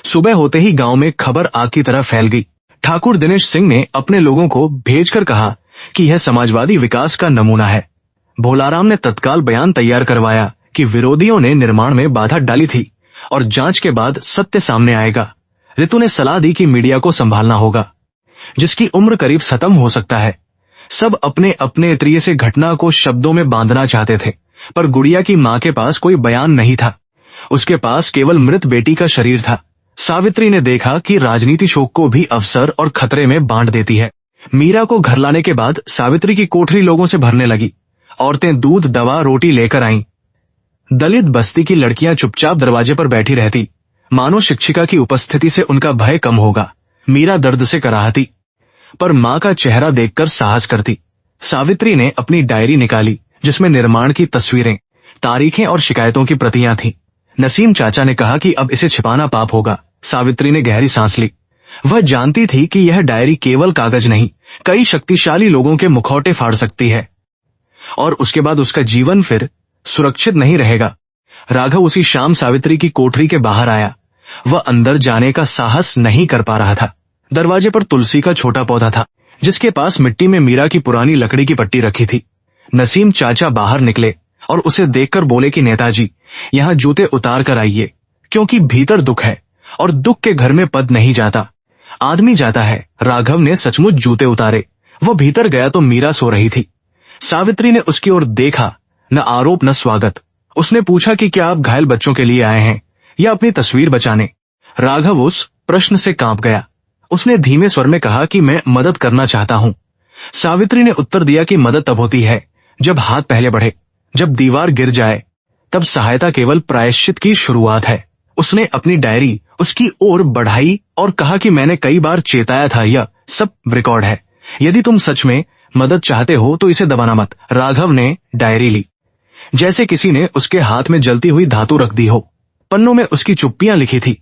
सुबह होते ही गांव में खबर आग की तरह फैल गई। ठाकुर दिनेश सिंह ने अपने लोगों को भेजकर कहा कि यह समाजवादी विकास का नमूना है। भोलाराम ने तत्काल बयान तैयार करवाया कि विरोधियों ने निर्माण में बाधा डाली थी और जांच के बाद सत्य सामने आएगा। ऋतु ने सलाह दी कि मीडिया को संभालना होगा, जिसकी उम्र करीब खत्म हो सकता है। सब अपने अपने तरीके से घटना को शब्दों में बांधना चाहते थे, पर गुड़िया की मां के पास कोई बयान नहीं था। उसके पास केवल मृत बेटी का शरीर था। सावित्री ने देखा कि राजनीति शोक को भी अवसर और खतरे में बांट देती है। मीरा को घर लाने के बाद सावित्री की कोठरी लोगों से भरने लगी। औरतें दूध, दवा, रोटी लेकर आईं। दलित बस्ती की लड़कियां चुपचाप दरवाजे पर बैठी रहती, मानो शिक्षिका की उपस्थिति से उनका भय कम होगा। मीरा दर्द से कराहती, पर मां का चेहरा देखकर साहस करती। सावित्री ने अपनी डायरी निकाली, जिसमें निर्माण की तस्वीरें, तारीखें और शिकायतों की प्रतियां थीं। नसीम चाचा ने कहा कि अब इसे छिपाना पाप होगा। सावित्री ने गहरी सांस ली। वह जानती थी कि यह डायरी केवल कागज नहीं, कई शक्तिशाली लोगों के मुखौटे फाड़ सकती है, और उसके बाद उसका जीवन फिर सुरक्षित नहीं रहेगा। राघव उसी शाम सावित्री की कोठरी के बाहर आया। वह अंदर जाने का साहस नहीं कर पा रहा था। दरवाजे पर तुलसी का छोटा पौधा था, जिसके पास मिट्टी में मीरा की पुरानी लकड़ी की पट्टी रखी थी। नसीम चाचा बाहर निकले और उसे देखकर बोले कि नेताजी, यहाँ जूते उतार कर आइए, क्योंकि भीतर दुख है और दुख के घर में पद नहीं जाता, आदमी जाता है। राघव ने सचमुच जूते उतारे। वह भीतर गया तो मीरा सो रही थी। सावित्री ने उसकी ओर देखा, न आरोप न स्वागत। उसने पूछा कि क्या आप घायल बच्चों के लिए आए हैं या अपनी तस्वीर बचाने? राघव उस प्रश्न से कांप गया। उसने धीमे स्वर में कहा कि मैं मदद करना चाहता हूं। सावित्री ने उत्तर दिया कि मदद तब होती है जब हाथ पहले बढ़े, जब दीवार गिर जाए, तब सहायता केवल प्रायश्चित की शुरुआत है। उसने अपनी डायरी उसकी ओर बढ़ाई और कहा कि मैंने कई बार चेताया था, यह सब रिकॉर्ड है। यदि तुम सच में मदद चाहते हो तो इसे दबाना मत। राघव ने डायरी ली, जैसे किसी ने उसके हाथ में जलती हुई धातु रख दी हो। पन्नों में उसकी चुप्पियां लिखी थी।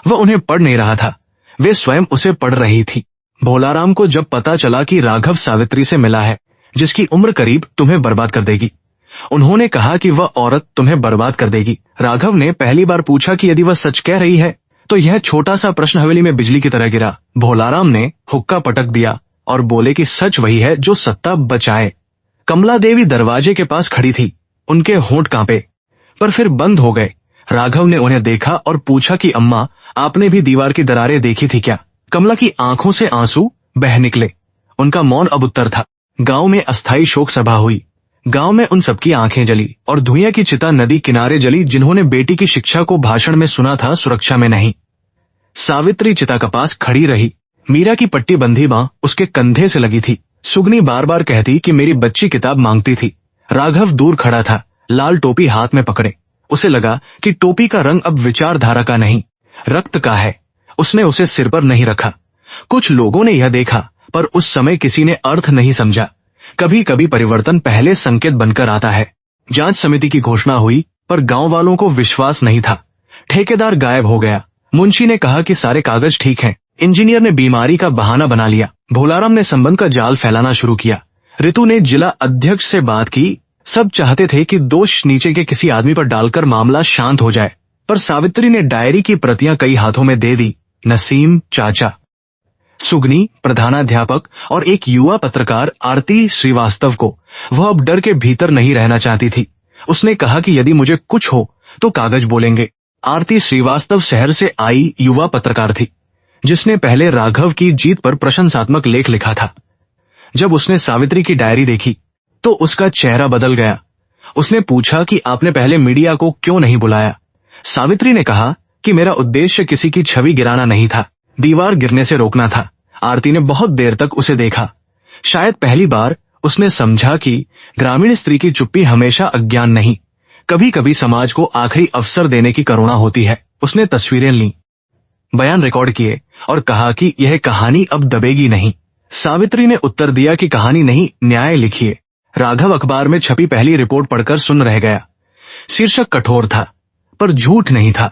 वह उन्हें पढ़ नहीं रहा था, वे स्वयं उसे पढ़ रही थी। भोलाराम को जब पता चला कि राघव सावित्री से मिला है, जिसकी उम्र करीब तुम्हें बर्बाद कर देगी, उन्होंने कहा कि वह औरत तुम्हें बर्बाद कर देगी। राघव ने पहली बार पूछा कि यदि वह सच कह रही है तो यह छोटा सा प्रश्न हवेली में बिजली की तरह गिरा। भोलाराम ने हुक्का पटक दिया और बोले कि सच वही है जो सत्ता बचाए। कमला देवी दरवाजे के पास खड़ी थी। उनके होंठ कांपे, पर फिर बंद हो गए। राघव ने उन्हें देखा और पूछा कि अम्मा, आपने भी दीवार की दरारें देखी थी क्या? कमला की आंखों से आंसू बह निकले। उनका मौन अब उत्तर था। गांव में अस्थायी शोक सभा हुई। गांव में उन सबकी आंखें जली और धुइयां की चिता नदी किनारे जली, जिन्होंने बेटी की शिक्षा को भाषण में सुना था, सुरक्षा में नहीं। सावित्री चिता के पास खड़ी रही। मीरा की पट्टी बंधी बांह उसके कंधे से लगी थी। सुगनी बार बार कहती कि मेरी बच्ची किताब मांगती थी। राघव दूर खड़ा था, लाल टोपी हाथ में पकड़े। उसे लगा कि टोपी का रंग अब विचारधारा का नहीं, रक्त का है। उसने उसे सिर पर नहीं रखा। कुछ लोगों ने यह देखा, पर उस समय किसी ने अर्थ नहीं समझा। कभी कभी परिवर्तन पहले संकेत बनकर आता है। जांच समिति की घोषणा हुई, पर गांव वालों को विश्वास नहीं था। ठेकेदार गायब हो गया। मुंशी ने कहा कि सारे कागज ठीक हैं। इंजीनियर ने बीमारी का बहाना बना लिया। भोलाराम ने संबंध का जाल फैलाना शुरू किया। ऋतु ने जिला अध्यक्ष से बात की। सब चाहते थे कि दोष नीचे के किसी आदमी पर डालकर मामला शांत हो जाए, पर सावित्री ने डायरी की प्रतियां कई हाथों में दे दी। नसीम चाचा, सुगनी प्रधानाध्यापक और एक युवा पत्रकार आरती श्रीवास्तव को वह अब डर के भीतर नहीं रहना चाहती थी। उसने कहा कि यदि मुझे कुछ हो तो कागज बोलेंगे। आरती श्रीवास्तव शहर से आई युवा पत्रकार थी, जिसने पहले राघव की जीत पर प्रशंसात्मक लेख लिखा था। जब उसने सावित्री की डायरी देखी तो उसका चेहरा बदल गया। उसने पूछा कि आपने पहले मीडिया को क्यों नहीं बुलाया? सावित्री ने कहा कि मेरा उद्देश्य किसी की छवि गिराना नहीं था, दीवार गिरने से रोकना था। आरती ने बहुत देर तक उसे देखा। शायद पहली बार उसने समझा कि ग्रामीण स्त्री की चुप्पी हमेशा अज्ञान नहीं, कभी कभी समाज को आखिरी अवसर देने की करुणा होती है। उसने तस्वीरें लीं, बयान रिकॉर्ड किए और कहा कि यह कहानी अब दबेगी नहीं। सावित्री ने उत्तर दिया कि कहानी नहीं, न्याय लिखिए। राघव अखबार में छपी पहली रिपोर्ट पढ़कर सुन रह गया। शीर्षक कठोर था, पर झूठ नहीं था।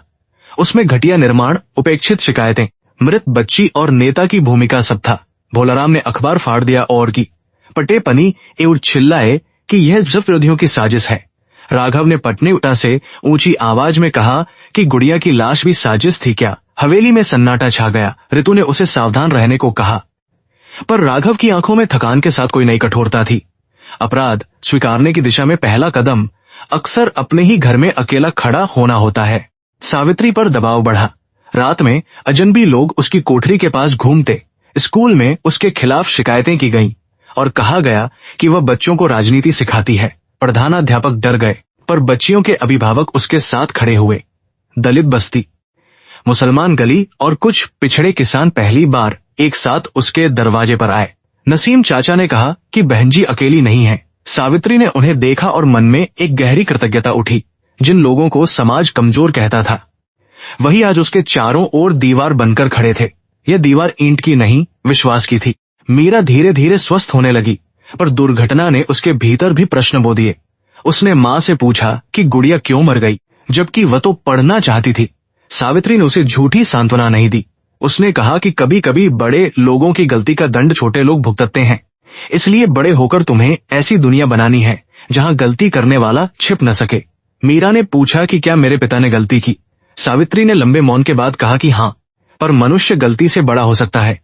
उसमें घटिया निर्माण, उपेक्षित शिकायतें, मृत बच्ची और नेता की भूमिका सब था। भोलाराम ने अखबार फाड़ दिया और की पटे पनी एवं चिल्लाए कि यह सब विरोधियों की साजिश है। राघव ने पटने उठा से ऊंची आवाज में कहा कि गुड़िया की लाश भी साजिश थी क्या? हवेली में सन्नाटा छा गया। ऋतु ने उसे सावधान रहने को कहा, पर राघव की आंखों में थकान के साथ कोई नई कठोरता थी। अपराध स्वीकारने की दिशा में पहला कदम अक्सर अपने ही घर में अकेला खड़ा होना होता है। सावित्री पर दबाव बढ़ा। रात में अजनबी लोग उसकी कोठरी के पास घूमते। स्कूल में उसके खिलाफ शिकायतें की गईं और कहा गया कि वह बच्चों को राजनीति सिखाती है। प्रधानाध्यापक डर गए, पर बच्चियों के अभिभावक उसके साथ खड़े हुए। दलित बस्ती, मुसलमान गली और कुछ पिछड़े किसान पहली बार एक साथ उसके दरवाजे पर आए। नसीम चाचा ने कहा कि बहनजी अकेली नहीं है। सावित्री ने उन्हें देखा और मन में एक गहरी कृतज्ञता उठी। जिन लोगों को समाज कमजोर कहता था, वही आज उसके चारों ओर दीवार बनकर खड़े थे। यह दीवार ईंट की नहीं, विश्वास की थी। मीरा धीरे धीरे स्वस्थ होने लगी, पर दुर्घटना ने उसके भीतर भी प्रश्न बो दिए। उसने माँ से पूछा कि गुड़िया क्यों मर गई, जबकि वह तो पढ़ना चाहती थी। सावित्री ने उसे झूठी सांत्वना नहीं दी। उसने कहा कि कभी कभी बड़े लोगों की गलती का दंड छोटे लोग भुगतते हैं, इसलिए बड़े होकर तुम्हें ऐसी दुनिया बनानी है जहां गलती करने वाला छिप न सके। मीरा ने पूछा कि क्या मेरे पिता ने गलती की? सावित्री ने लंबे मौन के बाद कहा कि हाँ, पर मनुष्य गलती से बड़ा हो सकता है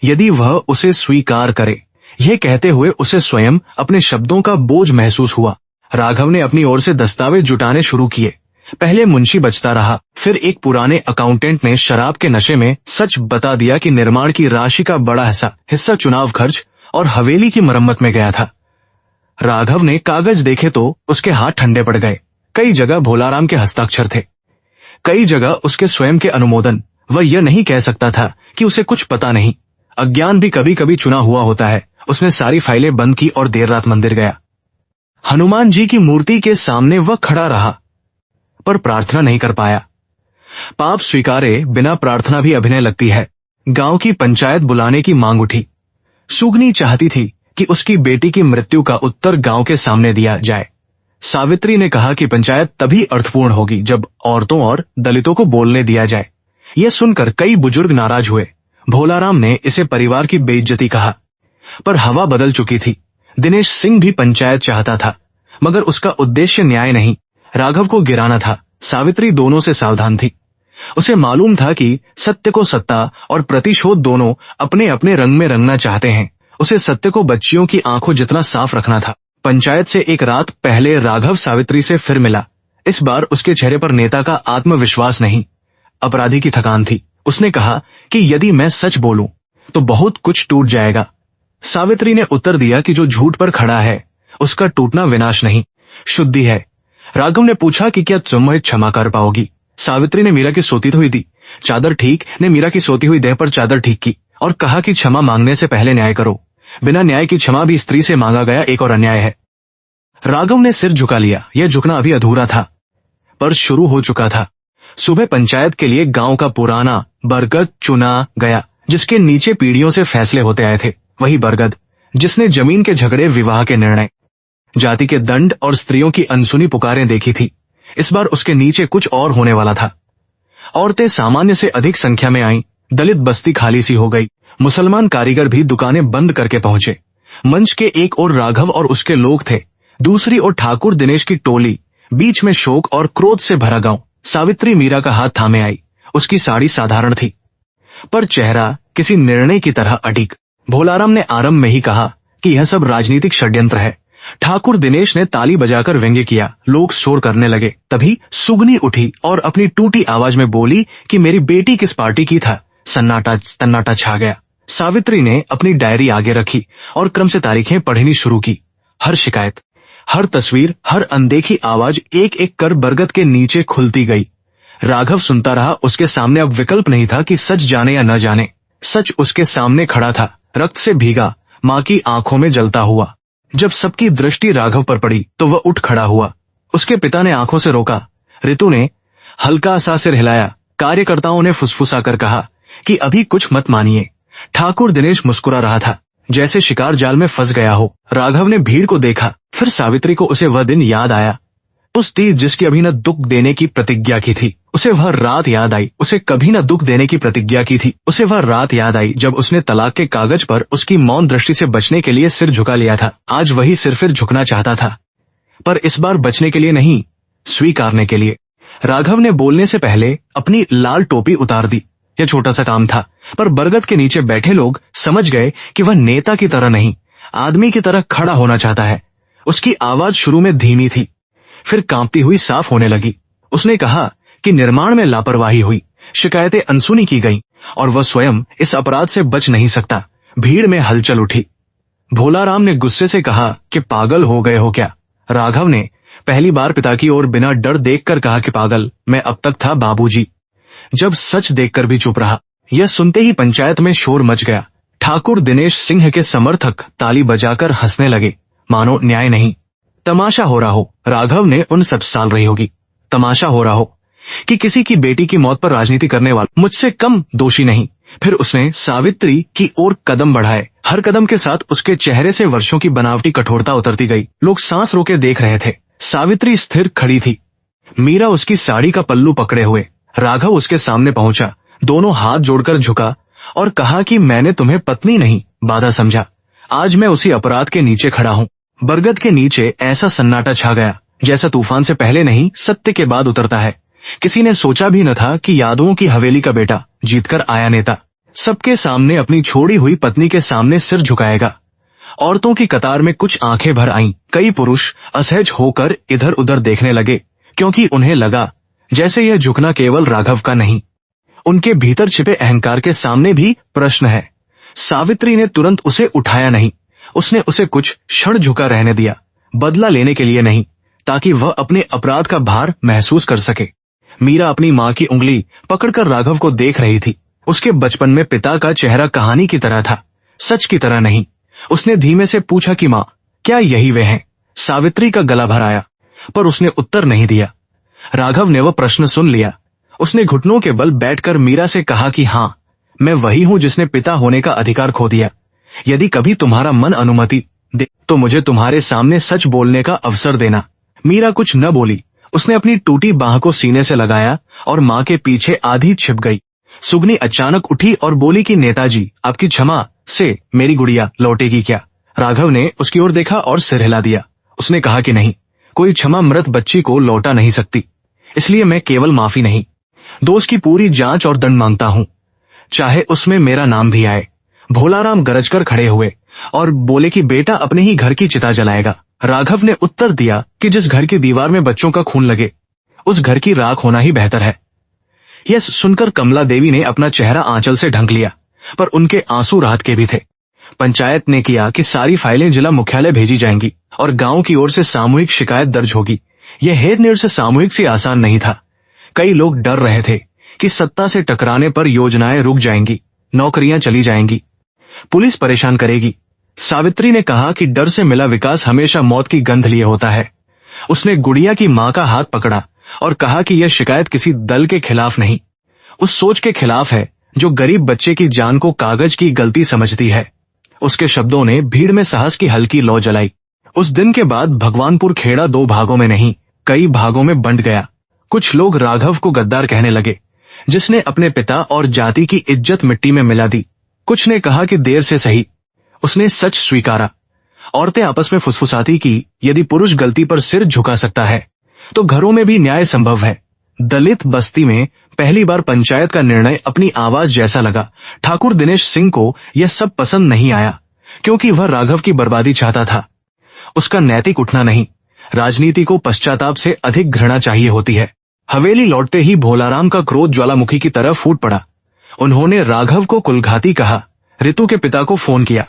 यदि वह उसे स्वीकार करे। यह कहते हुए उसे स्वयं अपने शब्दों का बोझ महसूस हुआ। राघव ने अपनी ओर से दस्तावेज जुटाने शुरू किए। पहले मुंशी बचता रहा, फिर एक पुराने अकाउंटेंट ने शराब के नशे में सच बता दिया कि निर्माण की राशि का बड़ा हिस्सा चुनाव खर्च और हवेली की मरम्मत में गया था। राघव ने कागज देखे तो उसके हाथ ठंडे पड़ गए। कई जगह भोलाराम के हस्ताक्षर थे, कई जगह उसके स्वयं के अनुमोदन। वह यह नहीं कह सकता था कि उसे कुछ पता नहीं। अज्ञान भी कभी कभी चुना हुआ होता है। उसने सारी फाइलें बंद की और देर रात मंदिर गया। हनुमान जी की मूर्ति के सामने वह खड़ा रहा, पर प्रार्थना नहीं कर पाया। पाप स्वीकारे बिना प्रार्थना भी अभिनय लगती है। गांव की पंचायत बुलाने की मांग उठी। सुगनी चाहती थी कि उसकी बेटी की मृत्यु का उत्तर गांव के सामने दिया जाए। सावित्री ने कहा कि पंचायत तभी अर्थपूर्ण होगी जब औरतों और दलितों को बोलने दिया जाए। यह सुनकर कई बुजुर्ग नाराज हुए। भोलाराम ने इसे परिवार की बेइज्जती कहा, पर हवा बदल चुकी थी। दिनेश सिंह भी पंचायत चाहता था, मगर उसका उद्देश्य न्याय नहीं, राघव को गिराना था। सावित्री दोनों से सावधान थी। उसे मालूम था कि सत्य को सत्ता और प्रतिशोध दोनों अपने अपने रंग में रंगना चाहते हैं। उसे सत्य को बच्चियों की आंखों जितना साफ रखना था, पंचायत से एक रात पहले राघव सावित्री से फिर मिला। इस बार उसके चेहरे पर नेता का आत्मविश्वास नहीं, अपराधी की थकान थी। उसने कहा कि यदि मैं सच बोलूं तो बहुत कुछ टूट जाएगा। सावित्री ने उत्तर दिया कि जो झूठ पर खड़ा है उसका टूटना विनाश नहीं, शुद्धि है। राघव ने पूछा कि क्या तुम मुझे क्षमा कर पाओगी? सावित्री ने मीरा की सोती हुई दी चादर ठीक ने मीरा की सोती हुई देह पर चादर ठीक की और कहा कि क्षमा मांगने से पहले न्याय करो। बिना न्याय की क्षमा भी स्त्री से मांगा गया एक और अन्याय है। राघव ने सिर झुका लिया। यह झुकना अभी अधूरा था पर शुरू हो चुका था। सुबह पंचायत के लिए गांव का पुराना बरगद चुना गया, जिसके नीचे पीढ़ियों से फैसले होते आए थे। वही बरगद जिसने जमीन के झगड़े, विवाह के निर्णय, जाति के दंड और स्त्रियों की अनसुनी पुकारें देखी थी। इस बार उसके नीचे कुछ और होने वाला था। औरतें सामान्य से अधिक संख्या में आईं। दलित बस्ती खाली सी हो गई। मुसलमान कारीगर भी दुकानें बंद करके पहुंचे। मंच के एक ओर राघव और उसके लोग थे, दूसरी ओर ठाकुर दिनेश की टोली, बीच में शोक और क्रोध से भरा गांव। सावित्री मीरा का हाथ थामे आई। उसकी साड़ी साधारण थी पर चेहरा किसी निर्णय की तरह अडिग। भोलाराम ने आरंभ में ही कहा कि यह सब राजनीतिक षड्यंत्र है। ठाकुर दिनेश ने ताली बजाकर व्यंग्य किया। लोग शोर करने लगे। तभी सुगनी उठी और अपनी टूटी आवाज में बोली कि मेरी बेटी किस पार्टी की था। सन्नाटा छा गया। सावित्री ने अपनी डायरी आगे रखी और क्रम से तारीखें पढ़नी शुरू की। हर शिकायत, हर तस्वीर, हर अनदेखी आवाज एक एक कर बरगद के नीचे खुलती गई। राघव सुनता रहा। उसके सामने अब विकल्प नहीं था कि सच जाने या न जाने। सच उसके सामने खड़ा था, रक्त से भीगा, मां की आंखों में जलता हुआ। जब सबकी दृष्टि राघव पर पड़ी तो वह उठ खड़ा हुआ। उसके पिता ने आंखों से रोका। रितु ने हल्का सा सिर हिलाया। कार्यकर्ताओं ने फुसफुसाकर कहा कि अभी कुछ मत मानिए। ठाकुर दिनेश मुस्कुरा रहा था, जैसे शिकार जाल में फंस गया हो। राघव ने भीड़ को देखा, फिर सावित्री को। उसे वह दिन याद आया, उस तीर जिसकी अभी न दुख देने की प्रतिज्ञा की थी। उसे वह रात याद आई। उसे कभी न दुख देने की प्रतिज्ञा की थी। उसे वह रात याद आई जब उसने तलाक के कागज पर उसकी मौन दृष्टि से बचने के लिए सिर झुका लिया था। आज वही सिर फिर झुकना चाहता था, पर इस बार बचने के लिए नहीं, स्वीकारने के लिए। राघव ने बोलने से पहले अपनी लाल टोपी उतार दी। यह छोटा सा काम था, पर बरगद के नीचे बैठे लोग समझ गए कि वह नेता की तरह नहीं, आदमी की तरह खड़ा होना चाहता है। उसकी आवाज शुरू में धीमी थी, फिर कांपती हुई साफ होने लगी। उसने कहा कि निर्माण में लापरवाही हुई, शिकायतें अनसुनी की गईं और वह स्वयं इस अपराध से बच नहीं सकता। भीड़ में हलचल उठी। भोलाराम ने गुस्से से कहा कि पागल हो गए हो क्या? राघव ने पहली बार पिता की ओर बिना डर देखकर कहा कि पागल मैं अब तक था बाबूजी, जब सच देखकर भी चुप रहा। यह सुनते ही पंचायत में शोर मच गया। ठाकुर दिनेश सिंह के समर्थक ताली बजाकर हंसने लगे, मानो न्याय नहीं, तमाशा हो रहा हो। राघव ने उन सब साल रही होगी। तमाशा हो रहा हो कि किसी की बेटी की मौत पर राजनीति करने वाला मुझसे कम दोषी नहीं। फिर उसने सावित्री की ओर कदम बढ़ाए। हर कदम के साथ उसके चेहरे से वर्षों की बनावटी कठोरता उतरती गई। लोग सांस रोके देख रहे थे। सावित्री स्थिर खड़ी थी, मीरा उसकी साड़ी का पल्लू पकड़े हुए। राघव उसके सामने पहुंचा, दोनों हाथ जोड़कर झुका और कहा कि मैंने तुम्हें पत्नी नहीं, बाधा समझा। आज मैं उसी अपराध के नीचे खड़ा हूँ। बरगद के नीचे ऐसा सन्नाटा छा गया जैसा तूफान से पहले नहीं, सत्य के बाद उतरता है। किसी ने सोचा भी न था कि यादवों की हवेली का बेटा जीतकर आया नेता सबके सामने अपनी छोड़ी हुई पत्नी के सामने सिर झुकाएगा। औरतों की कतार में कुछ आंखें भर आईं। कई पुरुष असहज होकर इधर उधर देखने लगे, क्योंकि उन्हें लगा जैसे यह झुकना केवल राघव का नहीं, उनके भीतर छिपे अहंकार के सामने भी प्रश्न है। सावित्री ने तुरंत उसे उठाया नहीं। उसने उसे कुछ क्षण झुका रहने दिया, बदला लेने के लिए नहीं, ताकि वह अपने अपराध का भार महसूस कर सके। मीरा अपनी मां की उंगली पकड़कर राघव को देख रही थी। उसके बचपन में पिता का चेहरा कहानी की तरह था, सच की तरह नहीं। उसने धीमे से पूछा कि मां, क्या यही वे हैं? सावित्री का गला भर आया, पर उसने उत्तर नहीं दिया। राघव ने वह प्रश्न सुन लिया। उसने घुटनों के बल बैठकर मीरा से कहा कि हाँ, मैं वही हूं जिसने पिता होने का अधिकार खो दिया। यदि कभी तुम्हारा मन अनुमति दे तो मुझे तुम्हारे सामने सच बोलने का अवसर देना। मीरा कुछ न बोली। उसने अपनी टूटी बाह को सीने से लगाया और मां के पीछे आधी छिप गई। सुगनी अचानक उठी और बोली कि नेताजी, आपकी क्षमा से मेरी गुड़िया लौटेगी क्या? राघव ने उसकी ओर देखा और सिर हिला दिया। उसने कहा कि नहीं, कोई क्षमा मृत बच्ची को लौटा नहीं सकती। इसलिए मैं केवल माफी नहीं, दोष की पूरी जांच और दंड मांगता हूं, चाहे उसमें मेरा नाम भी आए। भोलाराम गरजकर खड़े हुए और बोले कि बेटा अपने ही घर की चिता जलाएगा। राघव ने उत्तर दिया कि जिस घर की दीवार में बच्चों का खून लगे उस घर की राख होना ही बेहतर है। यह सुनकर कमला देवी ने अपना चेहरा आंचल से ढंक लिया, पर उनके आंसू राहत के भी थे। पंचायत ने किया कि सारी फाइलें जिला मुख्यालय भेजी जाएंगी और गांव की ओर से सामूहिक शिकायत दर्ज होगी। यह हेरनेर से सामूहिक से आसान नहीं था। कई लोग डर रहे थे कि सत्ता से टकराने पर योजनाएं रुक जाएंगी, नौकरियां चली जाएंगी, पुलिस परेशान करेगी। सावित्री ने कहा कि डर से मिला विकास हमेशा मौत की गंध लिए होता है। उसने गुड़िया की मां का हाथ पकड़ा और कहा कि यह शिकायत किसी दल के खिलाफ नहीं, उस सोच के खिलाफ है जो गरीब बच्चे की जान को कागज की गलती समझती है। उसके शब्दों ने भीड़ में साहस की हल्की लौ जलाई। उस दिन के बाद भगवानपुर खेड़ा 2 भागों में नहीं, कई भागों में बंट गया। कुछ लोग राघव को गद्दार कहने लगे, जिसने अपने पिता और जाति की इज्जत मिट्टी में मिला दी। कुछ ने कहा कि देर से सही, उसने सच स्वीकारा। औरतें आपस में फुसफुसाती कि यदि पुरुष गलती पर सिर झुका सकता है तो घरों में भी न्याय संभव है। दलित बस्ती में पहली बार पंचायत का निर्णय अपनी आवाज जैसा लगा। ठाकुर दिनेश सिंह को यह सब पसंद नहीं आया, क्योंकि वह राघव की बर्बादी चाहता था। उसका नैतिक उठना नहीं, राजनीति को पश्चाताप से अधिक घृणा चाहिए होती है। हवेली लौटते ही भोलाराम का क्रोध ज्वालामुखी की तरह फूट पड़ा। उन्होंने राघव को कुलघाती कहा, रितु के पिता को फोन किया,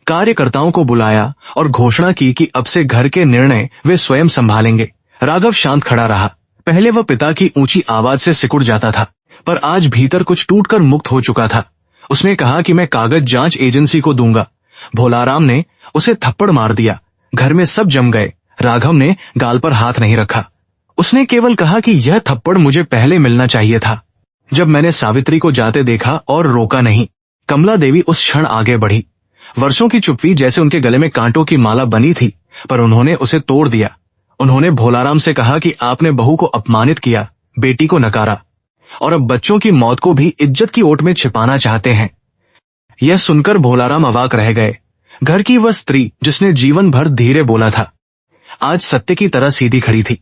कार्यकर्ताओं को बुलाया और घोषणा की कि अब से घर के निर्णय वे स्वयं संभालेंगे। राघव शांत खड़ा रहा। पहले वह पिता की ऊंची आवाज से सिकुड़ जाता था, पर आज भीतर कुछ टूटकर मुक्त हो चुका था। उसने कहा कि मैं कागज जांच एजेंसी को दूंगा। भोलाराम ने उसे थप्पड़ मार दिया। घर में सब जम गए। राघव ने गाल पर हाथ नहीं रखा। उसने केवल कहा कि यह थप्पड़ मुझे पहले मिलना चाहिए था, जब मैंने सावित्री को जाते देखा और रोका नहीं। कमला देवी उस क्षण आगे बढ़ी। वर्षों की चुप्पी जैसे उनके गले में कांटों की माला बनी थी, पर उन्होंने उसे तोड़ दिया। उन्होंने भोलाराम से कहा कि आपने बहू को अपमानित किया, बेटी को नकारा, और अब बच्चों की मौत को भी इज्जत की ओट में छिपाना चाहते हैं। यह सुनकर भोलाराम अवाक रह गए। घर की वह स्त्री जिसने जीवन भर धीरे बोला था, आज सत्य की तरह सीधी खड़ी थी।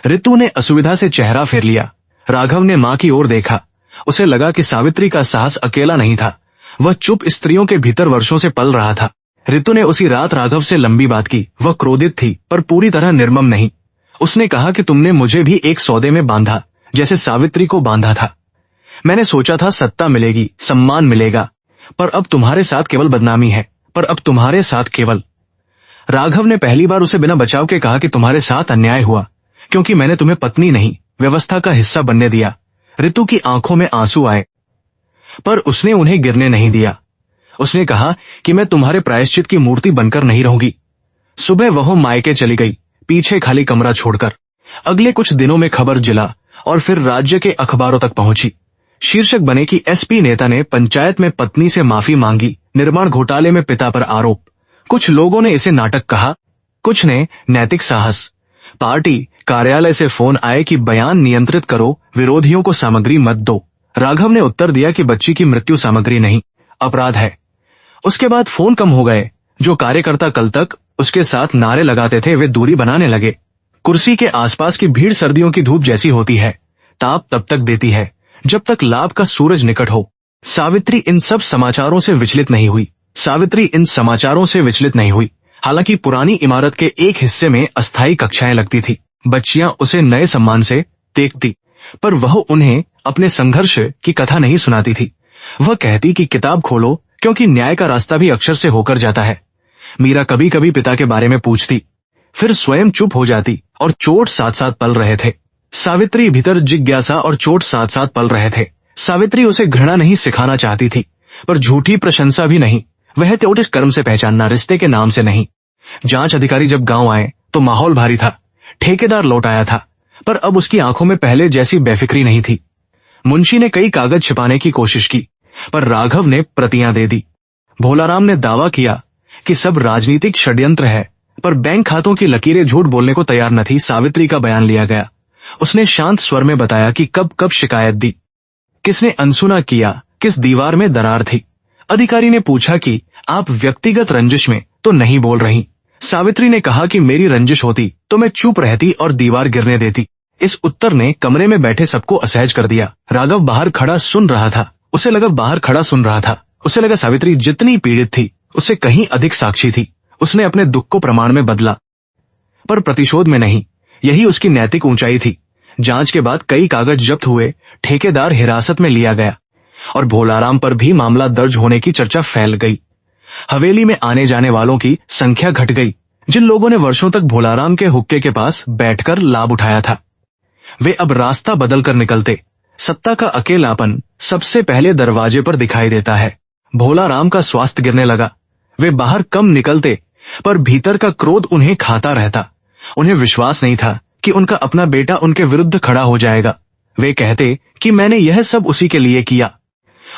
रितु ने असुविधा से चेहरा फेर लिया। राघव ने मां की ओर देखा। उसे लगा कि सावित्री का साहस अकेला नहीं था, वह चुप स्त्रियों के भीतर वर्षों से पल रहा था। रितु ने उसी रात राघव से लंबी बात की। वह क्रोधित थी, पर पूरी तरह निर्मम नहीं। उसने कहा कि तुमने मुझे भी एक सौदे में बांधा, जैसे सावित्री को बांधा था। मैंने सोचा था सत्ता मिलेगी, सम्मान मिलेगा, पर अब तुम्हारे साथ केवल बदनामी है। पर अब तुम्हारे साथ केवल। राघव ने पहली बार उसे बिना बचाव के कहा कि तुम्हारे साथ अन्याय हुआ, क्योंकि मैंने तुम्हें पत्नी नहीं, व्यवस्था का हिस्सा बनने दिया। रितु की आंखों में आंसू आए, पर उसने उन्हें गिरने नहीं दिया। उसने कहा कि मैं तुम्हारे प्रायश्चित की मूर्ति बनकर नहीं रहूंगी। सुबह वह मायके चली गई, पीछे खाली कमरा छोड़कर। अगले कुछ दिनों में खबर जिला और फिर राज्य के अखबारों तक पहुंची। शीर्षक बने कि एसपी नेता ने पंचायत में पत्नी से माफी मांगी, निर्माण घोटाले में पिता पर आरोप। कुछ लोगों ने इसे नाटक कहा, कुछ ने नैतिक साहस। पार्टी कार्यालय से फोन आए कि बयान नियंत्रित करो, विरोधियों को सामग्री मत दो। राघव ने उत्तर दिया कि बच्ची की मृत्यु सामग्री नहीं, अपराध है। उसके बाद फोन कम हो गए। जो कार्यकर्ता कल तक उसके साथ नारे लगाते थे, वे दूरी बनाने लगे। कुर्सी के आसपास की भीड़ सर्दियों की धूप जैसी होती है, ताप तब तक देती है जब तक लाभ का सूरज निकट हो। सावित्री इन सब समाचारों से विचलित नहीं हुई। हालांकि पुरानी इमारत के एक हिस्से में अस्थायी कक्षाएं लगती थी। बच्चियां उसे नए सम्मान से देखती, पर वह उन्हें अपने संघर्ष की कथा नहीं सुनाती थी। वह कहती कि किताब खोलो, क्योंकि न्याय का रास्ता भी अक्षर से होकर जाता है। मीरा कभी कभी पिता के बारे में पूछती, फिर स्वयं चुप हो जाती, और चोट साथ साथ पल रहे थे। सावित्री भीतर जिज्ञासा और चोट साथ साथ पल रहे थे। सावित्री उसे घृणा नहीं सिखाना चाहती थी, पर झूठी प्रशंसा भी नहीं। वह त्योटिस कर्म से पहचानना, रिश्ते के नाम से नहीं। जांच अधिकारी जब गांव आए तो माहौल भारी था। ठेकेदार लौट आया था, पर अब उसकी आंखों में पहले जैसी बेफिक्री नहीं थी। मुंशी ने कई कागज छिपाने की कोशिश की, पर राघव ने प्रतियां दे दी। भोलाराम ने दावा किया कि सब राजनीतिक षड्यंत्र है, पर बैंक खातों की लकीरें झूठ बोलने को तैयार न थी। सावित्री का बयान लिया गया। उसने शांत स्वर में बताया कि कब कब शिकायत दी, किसने अनसुना किया, किस दीवार में दरार थी। अधिकारी ने पूछा कि आप व्यक्तिगत रंजिश में तो नहीं बोल रही। सावित्री ने कहा कि मेरी रंजिश होती तो मैं चुप रहती और दीवार गिरने देती। इस उत्तर ने कमरे में बैठे सबको असहज कर दिया। राघव बाहर खड़ा सुन रहा था। उसे लगा सावित्री जितनी पीड़ित थी, उससे कहीं अधिक साक्षी थी। उसने अपने दुख को प्रमाण में बदला। पर प्रतिशोध में नहीं। यही उसकी नैतिक ऊंचाई थी। जांच के बाद कई कागज जब्त हुए, ठेकेदार हिरासत में लिया गया और भोलाराम पर भी मामला दर्ज होने की चर्चा फैल गई। हवेली में आने जाने वालों की संख्या घट गई। जिन लोगों ने वर्षों तक भोलाराम के हुक्के के पास बैठकर लाभ उठाया था, वे अब रास्ता बदलकर निकलते। सत्ता का अकेलापन सबसे पहले दरवाजे पर दिखाई देता है। भोलाराम का स्वास्थ्य गिरने लगा। वे बाहर कम निकलते, पर भीतर का क्रोध उन्हें खाता रहता। उन्हें विश्वास नहीं था कि उनका अपना बेटा उनके विरुद्ध खड़ा हो जाएगा। वे कहते कि मैंने यह सब उसी के लिए किया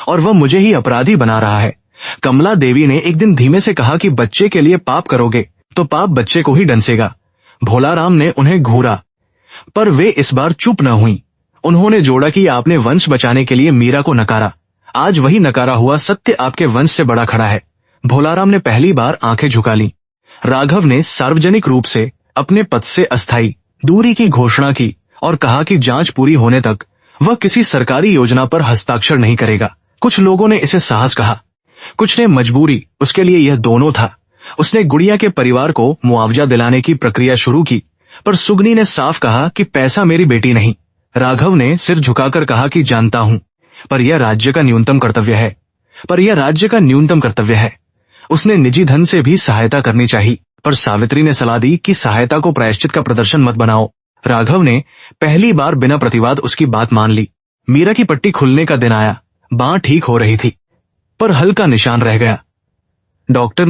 और वह मुझे ही अपराधी बना रहा है। कमला देवी ने एक दिन धीमे से कहा कि बच्चे के लिए पाप करोगे तो पाप बच्चे को ही डंसेगा। भोलाराम ने उन्हें घूरा, पर वे इस बार चुप न हुई। उन्होंने जोड़ा कि आपने वंश बचाने के लिए मीरा को नकारा। आज वही नकारा हुआ सत्य आपके वंश से बड़ा खड़ा है। भोलाराम ने पहली बार आंखें झुका ली। राघव ने सार्वजनिक रूप से अपने पद से अस्थायी दूरी की घोषणा की और कहा कि जांच पूरी होने तक वह किसी सरकारी योजना पर हस्ताक्षर नहीं करेगा। कुछ लोगों ने इसे साहस कहा, कुछ ने मजबूरी। उसके लिए यह दोनों था। उसने गुड़िया के परिवार को मुआवजा दिलाने की प्रक्रिया शुरू की, पर सुगनी ने साफ कहा कि पैसा मेरी बेटी नहीं। राघव ने सिर झुकाकर कहा कि जानता हूं, पर यह राज्य का न्यूनतम कर्तव्य है। उसने निजी धन से भी सहायता करनी चाहिए, पर सावित्री ने सलाह दी कि सहायता को प्रायश्चित का प्रदर्शन मत बनाओ। राघव ने पहली बार बिना प्रतिवाद उसकी बात मान ली। मीरा की पट्टी खुलने का दिन आया। बांह ठीक हो रही थी, पर हल्का निशान रह गया। डॉक्टर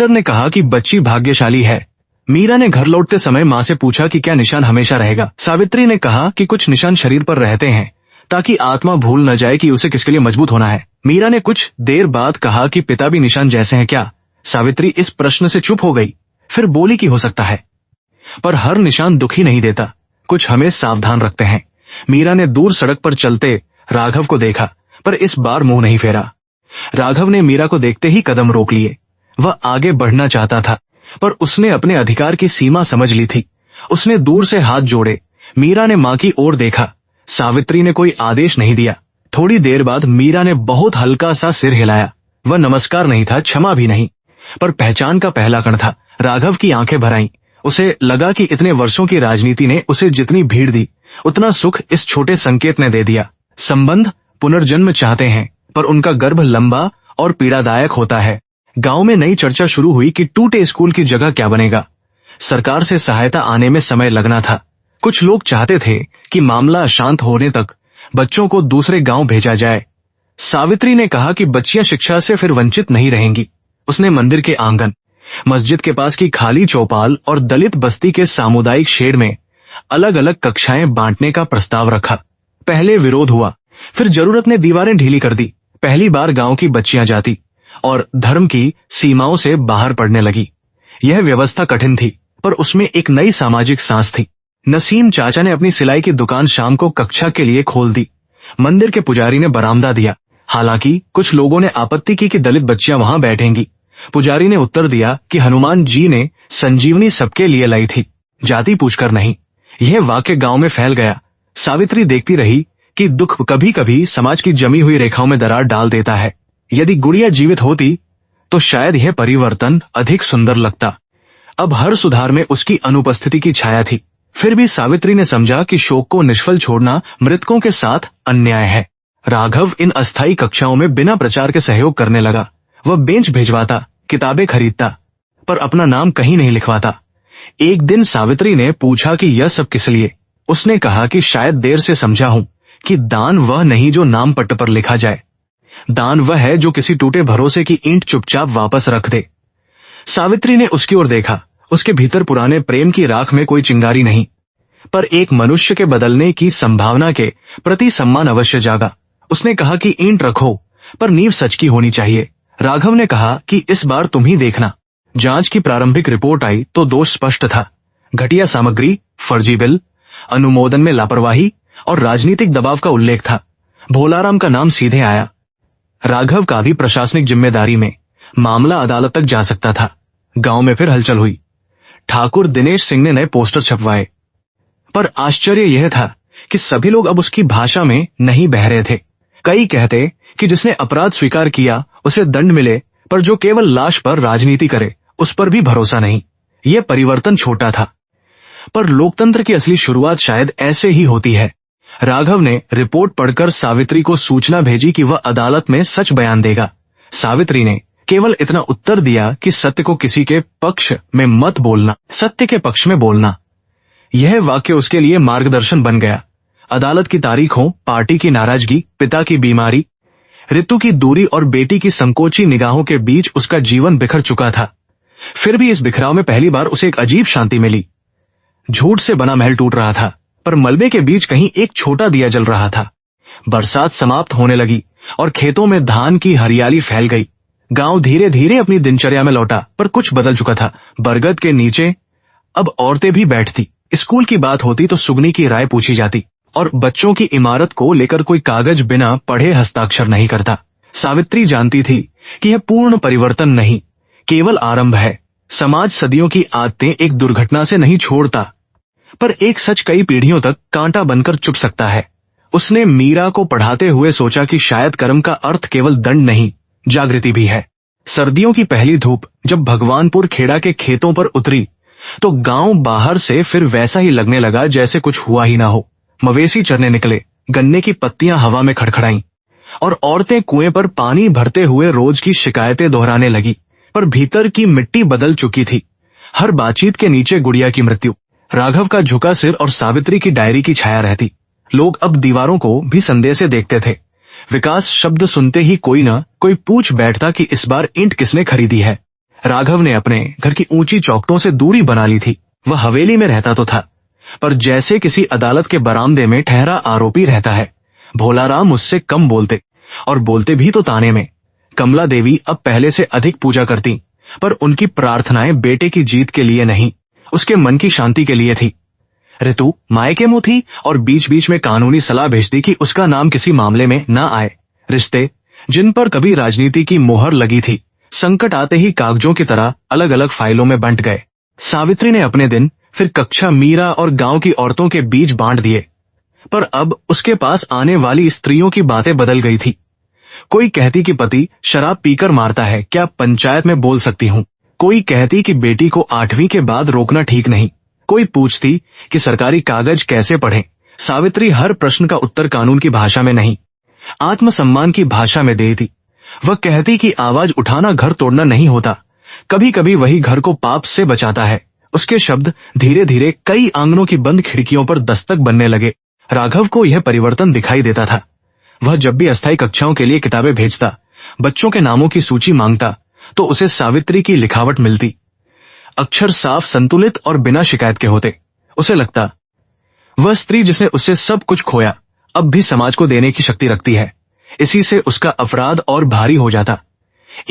ने कहा कि बच्ची भाग्यशाली है। मीरा ने घर लौटते समय माँ से पूछा कि क्या निशान हमेशा रहेगा। सावित्री ने कहा कि कुछ निशान शरीर पर रहते हैं ताकि आत्मा भूल न जाए कि उसे किसके लिए मजबूत होना है। मीरा ने कुछ देर बाद कहा कि पिता भी निशान जैसे हैं क्या? सावित्री इस प्रश्न से चुप हो गई, फिर बोली कि हो सकता है, पर हर निशान दुखी नहीं देता, कुछ हमें सावधान रखते हैं। मीरा ने दूर सड़क पर चलते राघव को देखा, पर इस बार मुंह नहीं फेरा। राघव ने मीरा को देखते ही कदम रोक लिए। वह आगे बढ़ना चाहता था, पर उसने अपने अधिकार की सीमा समझ ली थी। उसने दूर से हाथ जोड़े। मीरा ने मां की ओर देखा। सावित्री ने कोई आदेश नहीं दिया। थोड़ी देर बाद मीरा ने बहुत हल्का सा सिर हिलाया। वह नमस्कार नहीं था, क्षमा भी नहीं, पर पहचान का पहला कण था। राघव की आंखें भर आईं। उसे लगा कि इतने वर्षों की राजनीति ने उसे जितनी भीड़ दी, उतना सुख इस छोटे संकेत ने दे दिया। संबंध पुनर्जन्म चाहते हैं, पर उनका गर्भ लंबा और पीड़ादायक होता है। गांव में नई चर्चा शुरू हुई कि टूटे स्कूल की जगह क्या बनेगा। सरकार से सहायता आने में समय लगना था। कुछ लोग चाहते थे कि मामला शांत होने तक बच्चों को दूसरे गांव भेजा जाए। सावित्री ने कहा कि बच्चियां शिक्षा से फिर वंचित नहीं रहेंगी। उसने मंदिर के आंगन, मस्जिद के पास की खाली चौपाल और दलित बस्ती के सामुदायिक शेड में अलग अलग कक्षाएं बांटने का प्रस्ताव रखा। पहले विरोध हुआ, फिर जरूरत ने दीवारें ढीली कर दी। पहली बार गांव की बच्चियां जाति और धर्म की सीमाओं से बाहर पड़ने लगी। यह व्यवस्था कठिन थी, पर उसमें एक नई सामाजिक सांस थी। नसीम चाचा ने अपनी सिलाई की दुकान शाम को कक्षा के लिए खोल दी। मंदिर के पुजारी ने बरामदा दिया। हालांकि कुछ लोगों ने आपत्ति की कि दलित बच्चियां वहां बैठेंगी। पुजारी ने उत्तर दिया कि हनुमान जी ने संजीवनी सबके लिए लाई थी, जाति पूछकर नहीं। यह वाक्य गांव में फैल गया। सावित्री देखती रही कि दुख कभी कभी समाज की जमी हुई रेखाओं में दरार डाल देता है। यदि गुड़िया जीवित होती तो शायद यह परिवर्तन अधिक सुंदर लगता। अब हर सुधार में उसकी अनुपस्थिति की छाया थी। फिर भी सावित्री ने समझा कि शोक को निष्फल छोड़ना मृतकों के साथ अन्याय है। राघव इन अस्थायी कक्षाओं में बिना प्रचार के सहयोग करने लगा। वह बेंच भिजवाता, किताबें खरीदता, पर अपना नाम कहीं नहीं लिखवाता। एक दिन सावित्री ने पूछा कि यह सब किस लिए। उसने कहा कि शायद देर से समझा हूं कि दान वह नहीं जो नाम पट्ट पर लिखा जाए। दान वह है जो किसी टूटे भरोसे की ईंट चुपचाप वापस रख दे। सावित्री ने उसकी ओर देखा। उसके भीतर पुराने प्रेम की राख में कोई चिंगारी नहीं, पर एक मनुष्य के बदलने की संभावना के प्रति सम्मान अवश्य जागा। उसने कहा कि ईंट रखो, पर नींव सच की होनी चाहिए। राघव ने कहा कि इस बार तुम ही देखना। जांच की प्रारंभिक रिपोर्ट आई तो दोष स्पष्ट था। घटिया सामग्री, फर्जी बिल, अनुमोदन में लापरवाही और राजनीतिक दबाव का उल्लेख था। भोलाराम का नाम सीधे आया। राघव का भी प्रशासनिक जिम्मेदारी में मामला अदालत तक जा सकता था। गांव में फिर हलचल हुई। ठाकुर दिनेश सिंह ने नए पोस्टर छपवाए, पर आश्चर्य यह था कि सभी लोग अब उसकी भाषा में नहीं बह रहे थे। कई कहते कि जिसने अपराध स्वीकार किया उसे दंड मिले, पर जो केवल लाश पर राजनीति करे उस पर भी भरोसा नहीं। यह परिवर्तन छोटा था, पर लोकतंत्र की असली शुरुआत शायद ऐसे ही होती है। राघव ने रिपोर्ट पढ़कर सावित्री को सूचना भेजी कि वह अदालत में सच बयान देगा। सावित्री ने केवल इतना उत्तर दिया कि सत्य को किसी के पक्ष में मत बोलना, सत्य के पक्ष में बोलना। यह वाक्य उसके लिए मार्गदर्शन बन गया। अदालत की तारीखों, पार्टी की नाराजगी, पिता की बीमारी, ऋतु की दूरी और बेटी की संकोची निगाहों के बीच उसका जीवन बिखर चुका था। फिर भी इस बिखराव में पहली बार उसे एक अजीब शांति मिली। झूठ से बना महल टूट रहा था, पर मलबे के बीच कहीं एक छोटा दिया जल रहा था। बरसात समाप्त होने लगी और खेतों में धान की हरियाली फैल गई। गांव धीरे धीरे अपनी दिनचर्या में लौटा, पर कुछ बदल चुका था। बरगद के नीचे अब औरतें भी बैठती। स्कूल की बात होती तो सुगनी की राय पूछी जाती, और बच्चों की इमारत को लेकर कोई कागज बिना पढ़े हस्ताक्षर नहीं करता। सावित्री जानती थी कि यह पूर्ण परिवर्तन नहीं, केवल आरंभ है। समाज सदियों की आदतें एक दुर्घटना से नहीं छोड़ता, पर एक सच कई पीढ़ियों तक कांटा बनकर चुप सकता है। उसने मीरा को पढ़ाते हुए सोचा कि शायद कर्म का अर्थ केवल दंड नहीं, जागृति भी है। सर्दियों की पहली धूप जब भगवानपुर खेड़ा के खेतों पर उतरी तो गांव बाहर से फिर वैसा ही लगने लगा जैसे कुछ हुआ ही ना हो। मवेशी चरने निकले, गन्ने की पत्तियां हवा में खड़खड़ाईं और औरतें कुएं पर पानी भरते हुए रोज की शिकायतें दोहराने लगी। पर भीतर की मिट्टी बदल चुकी थी। हर बातचीत के नीचे गुड़िया की मृत्यु, राघव का झुका सिर और सावित्री की डायरी की छाया रहती। लोग अब दीवारों को भी संदेह से देखते थे। विकास शब्द सुनते ही कोई न कोई पूछ बैठता कि इस बार ईंट किसने खरीदी है। राघव ने अपने घर की ऊंची चौखटों से दूरी बना ली थी। वह हवेली में रहता तो था, पर जैसे किसी अदालत के बरामदे में ठहरा आरोपी रहता है। भोलाराम उससे कम बोलते, और बोलते भी तो ताने में। कमला देवी अब पहले से अधिक पूजा करती, पर उनकी प्रार्थनाएं बेटे की जीत के लिए नहीं, उसके मन की शांति के लिए थी। ऋतु मायके में थी और बीच बीच में कानूनी सलाह भेजती कि उसका नाम किसी मामले में न आए। रिश्ते जिन पर कभी राजनीति की मोहर लगी थी, संकट आते ही कागजों की तरह अलग अलग फाइलों में बंट गए। सावित्री ने अपने दिन फिर कक्षा मीरा और गांव की औरतों के बीच बांट दिए, पर अब उसके पास आने वाली स्त्रियों की बातें बदल गई थी। कोई कहती कि पति शराब पीकर मारता है, क्या पंचायत में बोल सकती हूँ। कोई कहती कि बेटी को 8वीं के बाद रोकना ठीक नहीं। कोई पूछती कि सरकारी कागज कैसे पढ़ें। सावित्री हर प्रश्न का उत्तर कानून की भाषा में नहीं, आत्मसम्मान की भाषा में देती। वह कहती कि आवाज उठाना घर तोड़ना नहीं होता, कभी कभी वही घर को पाप से बचाता है। उसके शब्द धीरे धीरे कई आंगनों की बंद खिड़कियों पर दस्तक बनने लगे। राघव को यह परिवर्तन दिखाई देता था। वह जब भी अस्थायी कक्षाओं के लिए किताबें भेजता, बच्चों के नामों की सूची मांगता, तो उसे सावित्री की लिखावट मिलती। अक्षर साफ, संतुलित और बिना शिकायत के होते। उसे लगता वह स्त्री जिसने उससे सब कुछ खोया अब भी समाज को देने की शक्ति रखती है। इसी से उसका अपराध और भारी हो जाता।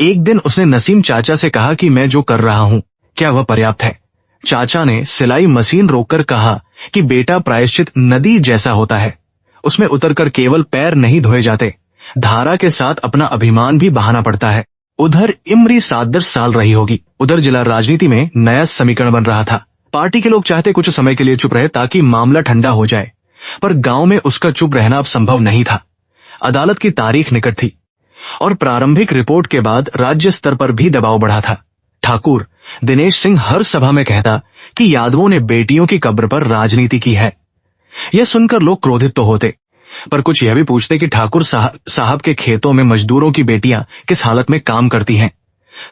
एक दिन उसने नसीम चाचा से कहा कि मैं जो कर रहा हूँ क्या वह पर्याप्त है। चाचा ने सिलाई मशीन रोककर कहा कि बेटा, प्रायश्चित नदी जैसा होता है, उसमें उतरकर केवल पैर नहीं धोए जाते, धारा के साथ अपना अभिमान भी बहाना पड़ता है। उधर इमरी 7-10 साल रही होगी। उधर जिला राजनीति में नया समीकरण बन रहा था। पार्टी के लोग चाहते कुछ समय के लिए चुप रहे ताकि मामला ठंडा हो जाए, पर गांव में उसका चुप रहना अब संभव नहीं था। अदालत की तारीख निकट थी और प्रारंभिक रिपोर्ट के बाद राज्य स्तर पर भी दबाव बढ़ा था। ठाकुर दिनेश सिंह हर सभा में कहता कि यादवों ने बेटियों की कब्र पर राजनीति की है। यह सुनकर लोग क्रोधित तो होते, पर कुछ यह भी पूछते कि ठाकुर साहब के खेतों में मजदूरों की बेटियां किस हालत में काम करती हैं।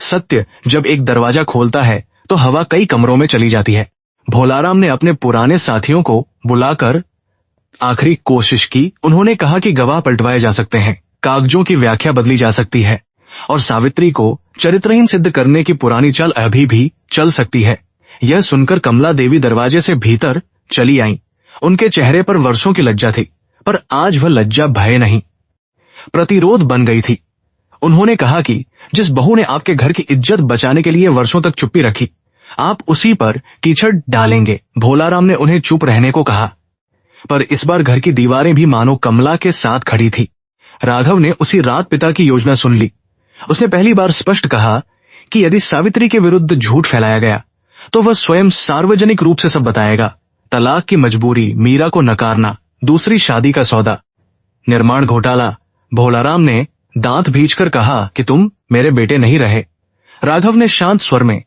सत्य जब एक दरवाजा खोलता है तो हवा कई कमरों में चली जाती है। भोलाराम ने अपने पुराने साथियों को बुलाकर आखिरी कोशिश की। उन्होंने कहा कि गवाह पलटवाए जा सकते हैं, कागजों की व्याख्या बदली जा सकती है और सावित्री को चरित्रहीन सिद्ध करने की पुरानी चाल अभी भी चल सकती है। यह सुनकर कमला देवी दरवाजे से भीतर चली आईं। उनके चेहरे पर वर्षों की लज्जा थी, पर आज वह लज्जा भय नहीं, प्रतिरोध बन गई थी। उन्होंने कहा कि जिस बहू ने आपके घर की इज्जत बचाने के लिए वर्षों तक चुप्पी रखी, आप उसी पर कीचड़ डालेंगे। भोलाराम ने उन्हें चुप रहने को कहा, पर इस बार घर की दीवारें भी मानो कमला के साथ खड़ी थी। राघव ने उसी रात पिता की योजना सुन ली। उसने पहली बार स्पष्ट कहा कि यदि सावित्री के विरुद्ध झूठ फैलाया गया तो वह स्वयं सार्वजनिक रूप से सब बताएगा। तलाक की मजबूरी, मीरा को नकारना, दूसरी शादी का सौदा, निर्माण घोटाला। भोलाराम ने दांत भींचकर कहा कि तुम मेरे बेटे नहीं रहे। राघव ने शांत स्वर में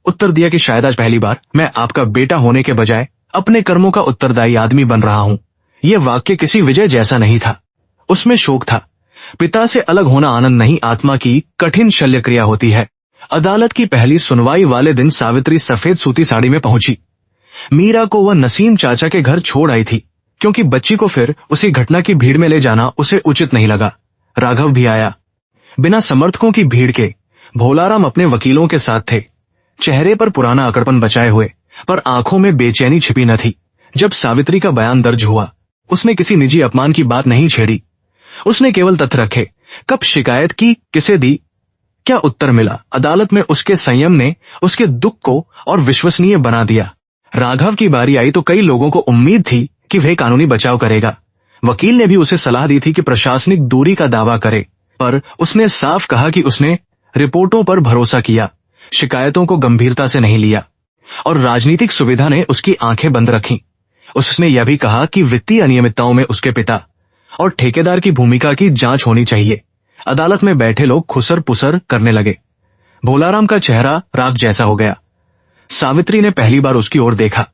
उत्तर दिया कि शायद आज पहली बार मैं आपका बेटा होने के बजाय अपने कर्मों का उत्तरदायी आदमी बन रहा हूं। यह वाक्य किसी विजय जैसा नहीं था, उसमें शोक था। पिता से अलग होना आनंद नहीं, आत्मा की कठिन शल्य क्रिया होती है। अदालत की पहली सुनवाई वाले दिन सावित्री सफेद सूती साड़ी में पहुंची। मीरा को वह नसीम चाचा के घर छोड़ आई थी, क्योंकि बच्ची को फिर उसी घटना की भीड़ में ले जाना उसे उचित नहीं लगा। राघव भी आया। बिना समर्थकों की भीड़ के भोलाराम अपने वकीलों के साथ थे, चेहरे पर पुराना अकड़पन बचाए हुए, पर आंखों में बेचैनी छिपी न थी। जब सावित्री का बयान दर्ज हुआ, उसने किसी निजी अपमान की बात नहीं छेड़ी। उसने केवल तथ्य रखे, कब शिकायत की, किसे दी, क्या उत्तर मिला। अदालत में उसके संयम ने उसके दुख को और विश्वसनीय बना दिया। राघव की बारी आई तो कई लोगों को उम्मीद थी कि वह कानूनी बचाव करेगा। वकील ने भी उसे सलाह दी थी कि प्रशासनिक दूरी का दावा करे, पर उसने साफ कहा कि उसने रिपोर्टों पर भरोसा किया, शिकायतों को गंभीरता से नहीं लिया, और राजनीतिक सुविधा ने उसकी आंखें बंद रखीं। उसने यह भी कहा कि वित्तीय अनियमितताओं में उसके पिता और ठेकेदार की भूमिका की जांच होनी चाहिए। अदालत में बैठे लोग खुसर पुसर करने लगे। भोलाराम का चेहरा राख जैसा हो गया। सावित्री ने पहली बार उसकी ओर देखा।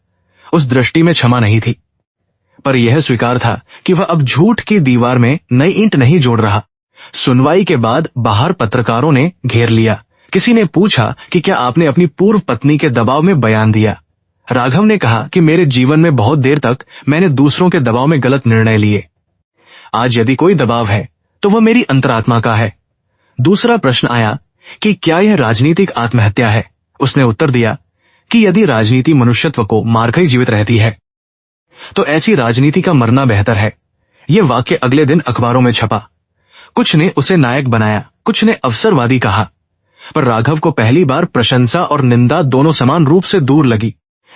उस दृष्टि में क्षमा नहीं थी, पर यह स्वीकार था कि वह अब झूठ की दीवार में नई ईंट नहीं जोड़ रहा। सुनवाई के बाद बाहर पत्रकारों ने घेर लिया। किसी ने पूछा कि क्या आपने अपनी पूर्व पत्नी के दबाव में बयान दिया। राघव ने कहा कि मेरे जीवन में बहुत देर तक मैंने दूसरों के दबाव में गलत निर्णय लिए। आज यदि कोई दबाव है तो वह मेरी अंतरात्मा का है। दूसरा प्रश्न आया कि क्या यह राजनीतिक आत्महत्या है। उसने उत्तर दिया कि यदि राजनीति मनुष्यत्व को मारकर ही जीवित रहती है तो ऐसी राजनीति का मरना बेहतर है। यह वाक्य अगले दिन अखबारों में छपा। कुछ ने उसे नायक बनाया, कुछ ने अवसरवादी कहा, पर राघव को पहली बार प्रशंसा और निंदा दोनों समान रूप से दूर लगी।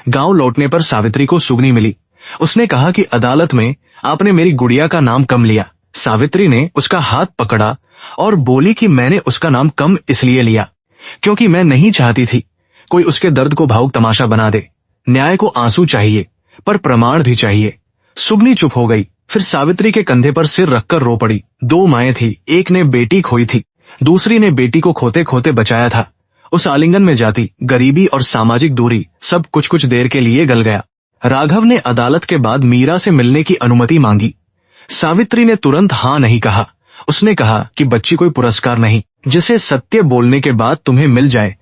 गांव लौटने पर सावित्री को सुगनी मिली। उसने कहा कि अदालत में आपने मेरी गुड़िया का नाम कम लिया। सावित्री ने उसका हाथ पकड़ा और बोली कि मैंने उसका नाम कम इसलिए लिया क्योंकि मैं नहीं चाहती थी कोई उसके दर्द को भावुक तमाशा बना दे। न्याय को आंसू चाहिए, पर प्रमाण भी चाहिए। सुगनी चुप हो गई, फिर सावित्री के कंधे पर सिर रखकर रो पड़ी। दो माएं थी, एक ने बेटी खोई थी, दूसरी ने बेटी को खोते खोते बचाया था। उस आलिंगन में जाती गरीबी और सामाजिक दूरी सब कुछ देर के लिए गल गया। राघव ने अदालत के बाद मीरा से मिलने की अनुमति मांगी। सावित्री ने तुरंत हाँ नहीं कहा। उसने कहा कि बच्ची कोई पुरस्कार नहीं जिसे सत्य बोलने के बाद तुम्हें मिल जाए,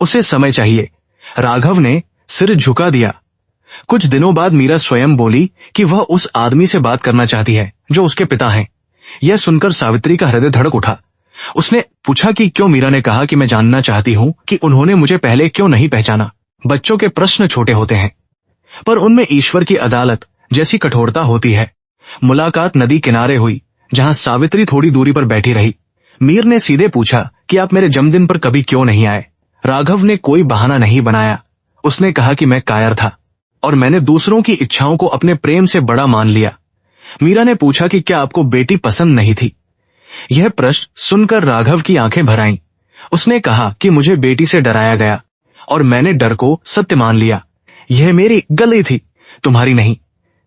उसे समय चाहिए। राघव ने सिर झुका दिया। कुछ दिनों बाद मीरा स्वयं बोली कि वह उस आदमी से बात करना चाहती है जो उसके पिता हैं। यह सुनकर सावित्री का हृदय धड़क उठा। उसने पूछा कि क्यों। मीरा ने कहा कि मैं जानना चाहती हूँ कि उन्होंने मुझे पहले क्यों नहीं पहचाना। बच्चों के प्रश्न छोटे होते हैं, पर उनमें ईश्वर की अदालत जैसी कठोरता होती है। मुलाकात नदी किनारे हुई, जहां सावित्री थोड़ी दूरी पर बैठी रही। मीर ने सीधे पूछा कि आप मेरे जन्मदिन पर कभी क्यों नहीं आए। राघव ने कोई बहाना नहीं बनाया। उसने कहा कि मैं कायर था और मैंने दूसरों की इच्छाओं को अपने प्रेम से बड़ा मान लिया। मीरा ने पूछा कि क्या आपको बेटी पसंद नहीं थी। यह प्रश्न सुनकर राघव की आंखें भर आईं। उसने कहा कि मुझे बेटी से डराया गया और मैंने डर को सत्य मान लिया। यह मेरी गलती थी, तुम्हारी नहीं।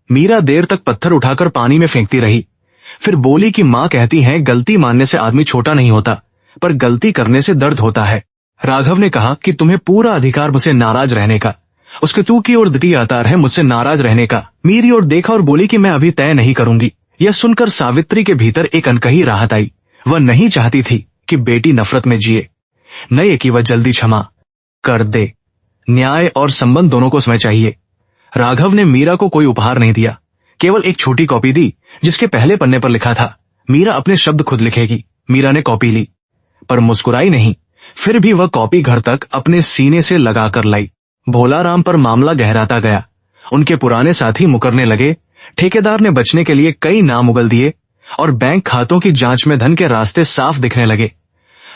मीरा देर तक पत्थर उठाकर पानी में फेंकती रही, फिर बोली कि माँ कहती हैं गलती मानने से आदमी छोटा नहीं होता, पर गलती करने से दर्द होता है। राघव ने कहा कि तुम्हें पूरा अधिकार मुझसे नाराज रहने का। उसके तू की ओर द्वितीय आधार है मुझसे नाराज रहने का। मीरी ओर देखा और बोली कि मैं अभी तय नहीं करूंगी। यह सुनकर सावित्री के भीतर एक अनकही राहत आई। वह नहीं चाहती थी कि बेटी नफरत में जिए, नहीं कि वह जल्दी क्षमा कर दे। न्याय और संबंध दोनों को समय चाहिए। राघव ने मीरा को कोई उपहार नहीं दिया, केवल एक छोटी कॉपी दी जिसके पहले पन्ने पर लिखा था, मीरा अपने शब्द खुद लिखेगी। मीरा ने कॉपी ली, पर मुस्कुराई नहीं। फिर भी वह कॉपी घर तक अपने सीने से लगाकर लाई। भोलाराम पर मामला गहराता गया। उनके पुराने साथी मुकरने लगे। ठेकेदार ने बचने के लिए कई नाम उगल दिए और बैंक खातों की जांच में धन के रास्ते साफ दिखने लगे।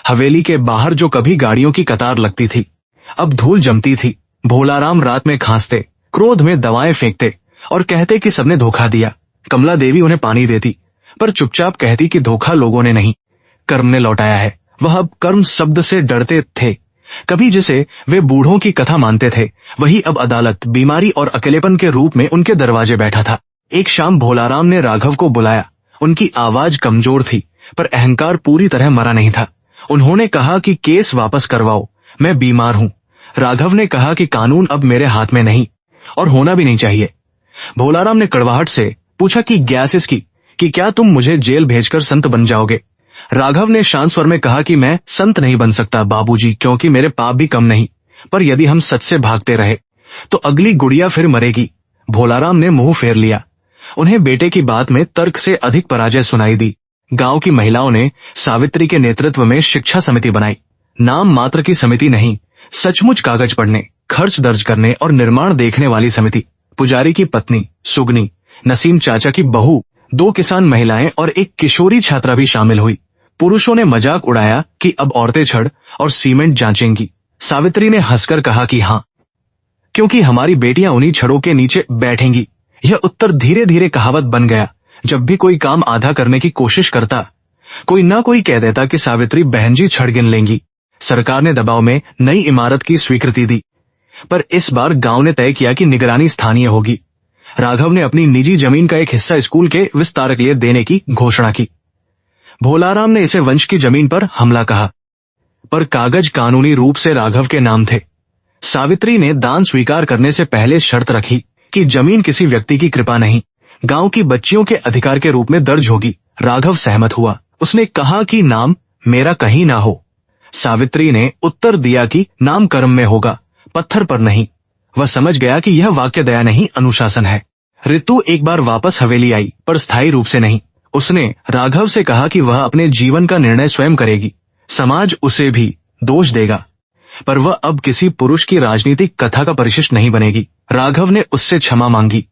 हवेली के बाहर जो कभी गाड़ियों की कतार लगती थी, अब धूल जमती थी। भोलाराम रात में खांसते, क्रोध में दवाएं फेंकते और कहते कि सबने धोखा दिया। कमला देवी उन्हें पानी देती, पर चुपचाप कहती कि धोखा लोगों ने नहीं, कर्म ने लौटाया है। वह अब कर्म शब्द से डरते थे। कभी जिसे वे बूढ़ों की कथा मानते थे, वही अब अदालत, बीमारी और अकेलेपन के रूप में उनके दरवाजे बैठा था। एक शाम भोलाराम ने राघव को बुलाया। उनकी आवाज कमजोर थी, पर अहंकार पूरी तरह मरा नहीं था। उन्होंने कहा कि केस वापस करवाओ, मैं बीमार हूँ। राघव ने कहा कि कानून अब मेरे हाथ में नहीं और होना भी नहीं चाहिए। भोलाराम ने कड़वाहट से पूछा कि गैस इसकी कि क्या तुम मुझे जेल भेजकर संत बन जाओगे। राघव ने शांत स्वर में कहा कि मैं संत नहीं बन सकता बाबूजी, क्योंकि मेरे पाप भी कम नहीं, पर यदि हम सच से भागते रहे तो अगली गुड़िया फिर मरेगी। भोलाराम ने मुंह फेर लिया। उन्हें बेटे की बात में तर्क से अधिक पराजय सुनाई दी। गांव की महिलाओं ने सावित्री के नेतृत्व में शिक्षा समिति बनाई। नाम मात्र की समिति नहीं, सचमुच कागज पढ़ने, खर्च दर्ज करने और निर्माण देखने वाली समिति। पुजारी की पत्नी सुगनी, नसीम चाचा की बहू, 2 किसान महिलाएं और एक किशोरी छात्रा भी शामिल हुई। पुरुषों ने मजाक उड़ाया कि अब औरतें छड़ और सीमेंट जांचेंगी। सावित्री ने हंसकर कहा कि हाँ, क्योंकि हमारी बेटियां उन्हीं छड़ों के नीचे बैठेंगी। यह उत्तर धीरे धीरे कहावत बन गया। जब भी कोई काम आधा करने की कोशिश करता, कोई ना कोई कह देता कि सावित्री बहन जी छड़ गिन लेंगी। सरकार ने दबाव में नई इमारत की स्वीकृति दी, पर इस बार गांव ने तय किया कि निगरानी स्थानीय होगी। राघव ने अपनी निजी जमीन का एक हिस्सा स्कूल के विस्तार के लिए देने की घोषणा की। भोलाराम ने इसे वंश की जमीन पर हमला कहा, पर कागज कानूनी रूप से राघव के नाम थे। सावित्री ने दान स्वीकार करने से पहले शर्त रखी कि जमीन किसी व्यक्ति की कृपा नहीं, गांव की बच्चियों के अधिकार के रूप में दर्ज होगी। राघव सहमत हुआ। उसने कहा कि नाम मेरा कहीं ना हो। सावित्री ने उत्तर दिया कि नाम कर्म में होगा, पत्थर पर नहीं। वह समझ गया कि यह वाक्य दया नहीं, अनुशासन है। ऋतु एक बार वापस हवेली आई, पर स्थायी रूप से नहीं। उसने राघव से कहा कि वह अपने जीवन का निर्णय स्वयं करेगी। समाज उसे भी दोष देगा, पर वह अब किसी पुरुष की राजनीतिक कथा का परिशिष्ट नहीं बनेगी। राघव ने उससे क्षमा मांगी।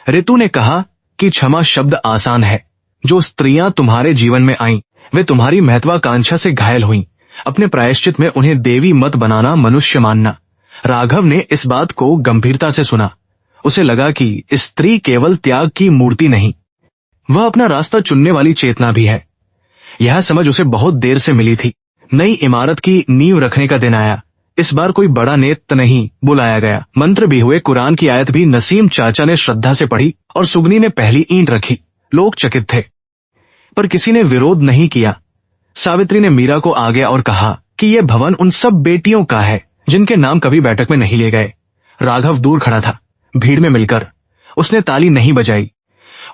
ऋतु ने कहा कि क्षमा शब्द आसान है। जो स्त्रियां तुम्हारे जीवन में आईं, वे तुम्हारी महत्वाकांक्षा से घायल हुईं। अपने प्रायश्चित में उन्हें देवी मत बनाना, मनुष्य मानना। राघव ने इस बात को गंभीरता से सुना। उसे लगा कि स्त्री केवल त्याग की मूर्ति नहीं, वह अपना रास्ता चुनने वाली चेतना भी है। यह समझ उसे बहुत देर से मिली थी। नई इमारत की नींव रखने का दिन आया। इस बार कोई बड़ा नेता नहीं बुलाया गया। मंत्र भी हुए। कुरान की आयत भी नसीम चाचा ने श्रद्धा से पढ़ी और सुगनी ने पहली ईंट रखी। लोग चकित थे, पर किसी ने विरोध नहीं किया। सावित्री ने मीरा को आगे और कहा कि यह भवन उन सब बेटियों का है जिनके नाम कभी बैठक में नहीं लिए गए। राघव दूर खड़ा था, भीड़ में मिलकर। उसने ताली नहीं बजाई।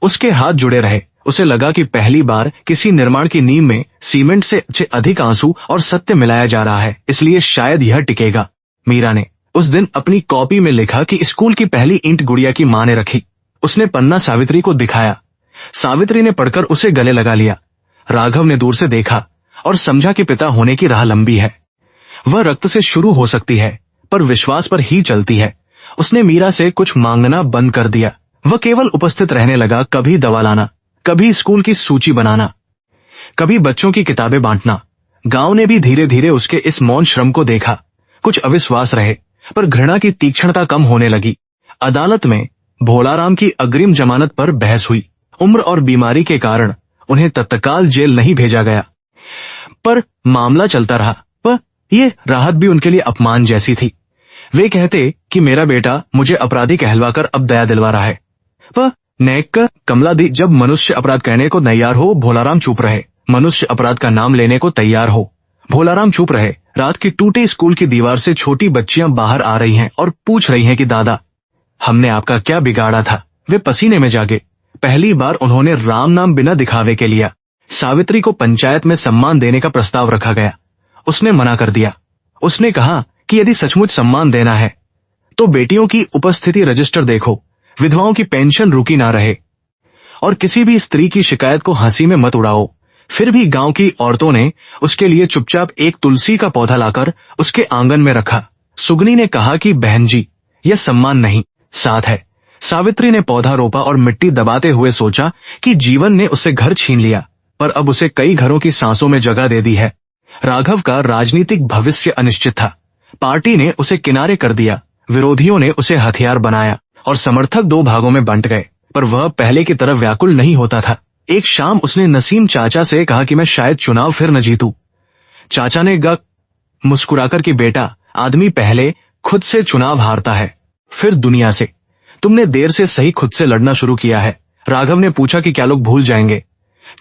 उसके हाथ जुड़े रहे। उसे लगा कि पहली बार किसी निर्माण की नींव में सीमेंट से अधिक आंसू और सत्य मिलाया जा रहा है, इसलिए शायद यह टिकेगा। मीरा ने उस दिन अपनी कॉपी में लिखा कि स्कूल की पहली ईंट गुड़िया की मां ने रखी। उसने पन्ना सावित्री को दिखाया। सावित्री ने पढ़कर उसे गले लगा लिया। राघव ने दूर से देखा और समझा कि पिता होने की राह लंबी है। वह रक्त से शुरू हो सकती है, पर विश्वास पर ही चलती है। उसने मीरा से कुछ मांगना बंद कर दिया। वह केवल उपस्थित रहने लगा। कभी दवा लाना, कभी स्कूल की सूची बनाना, कभी बच्चों की किताबें बांटना। गांव ने भी धीरे धीरे उसके इस मौन श्रम को देखा। कुछ अविश्वास रहे, पर घृणा की तीक्ष्णता कम होने लगी। अदालत में भोलाराम की अग्रिम जमानत पर बहस हुई। उम्र और बीमारी के कारण उन्हें तत्काल जेल नहीं भेजा गया, पर मामला चलता रहा। पर यह राहत भी उनके लिए अपमान जैसी थी। वे कहते कि मेरा बेटा मुझे अपराधी कहलवाकर अब दया दिलवा रहा है। वह नेक कमला दी। जब मनुष्य अपराध करने को तैयार हो, भोलाराम चुप रहे। मनुष्य अपराध का नाम लेने को तैयार हो, भोलाराम चुप रहे। रात की टूटे स्कूल की दीवार से छोटी बच्चियां बाहर आ रही हैं और पूछ रही हैं कि दादा, हमने आपका क्या बिगाड़ा था। वे पसीने में जागे। पहली बार उन्होंने राम नाम बिना दिखावे के लिया। सावित्री को पंचायत में सम्मान देने का प्रस्ताव रखा गया। उसने मना कर दिया। उसने कहा कि यदि सचमुच सम्मान देना है तो बेटियों की उपस्थिति रजिस्टर देखो, विधवाओं की पेंशन रुकी ना रहे, और किसी भी स्त्री की शिकायत को हंसी में मत उड़ाओ। फिर भी गांव की औरतों ने उसके लिए चुपचाप एक तुलसी का पौधा लाकर उसके आंगन में रखा। सुगनी ने कहा कि बहन जी, यह सम्मान नहीं, साथ है। सावित्री ने पौधा रोपा और मिट्टी दबाते हुए सोचा कि जीवन ने उससे घर छीन लिया, पर अब उसे कई घरों की सांसों में जगह दे दी है। राघव का राजनीतिक भविष्य अनिश्चित था। पार्टी ने उसे किनारे कर दिया, विरोधियों ने उसे हथियार बनाया और समर्थक 2 भागों में बंट गए, पर वह पहले की तरह व्याकुल नहीं होता था। एक शाम उसने नसीम चाचा से कहा कि मैं शायद चुनाव फिर न जीतूं। चाचा ने मुस्कुराकर कि बेटा, आदमी पहले खुद से चुनाव हारता है, फिर दुनिया से। तुमने देर से सही खुद से लड़ना शुरू किया है। राघव ने पूछा कि क्या लोग भूल जाएंगे।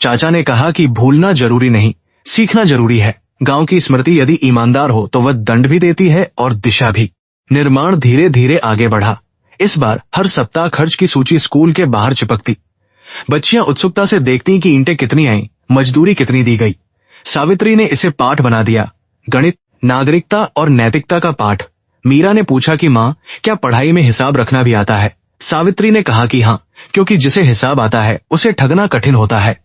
चाचा ने कहा कि भूलना जरूरी नहीं, सीखना जरूरी है। गांव की स्मृति यदि ईमानदार हो तो वह दंड भी देती है और दिशा भी। निर्माण धीरे धीरे आगे बढ़ा। इस बार हर सप्ताह खर्च की सूची स्कूल के बाहर चिपकती। बच्चियां उत्सुकता से देखती कि ईंटें कितनी आईं, मजदूरी कितनी दी गई। सावित्री ने इसे पाठ बना दिया, गणित, नागरिकता और नैतिकता का पाठ। मीरा ने पूछा कि माँ, क्या पढ़ाई में हिसाब रखना भी आता है? सावित्री ने कहा कि हाँ, क्योंकि जिसे हिसाब आता है उसे ठगना कठिन होता है।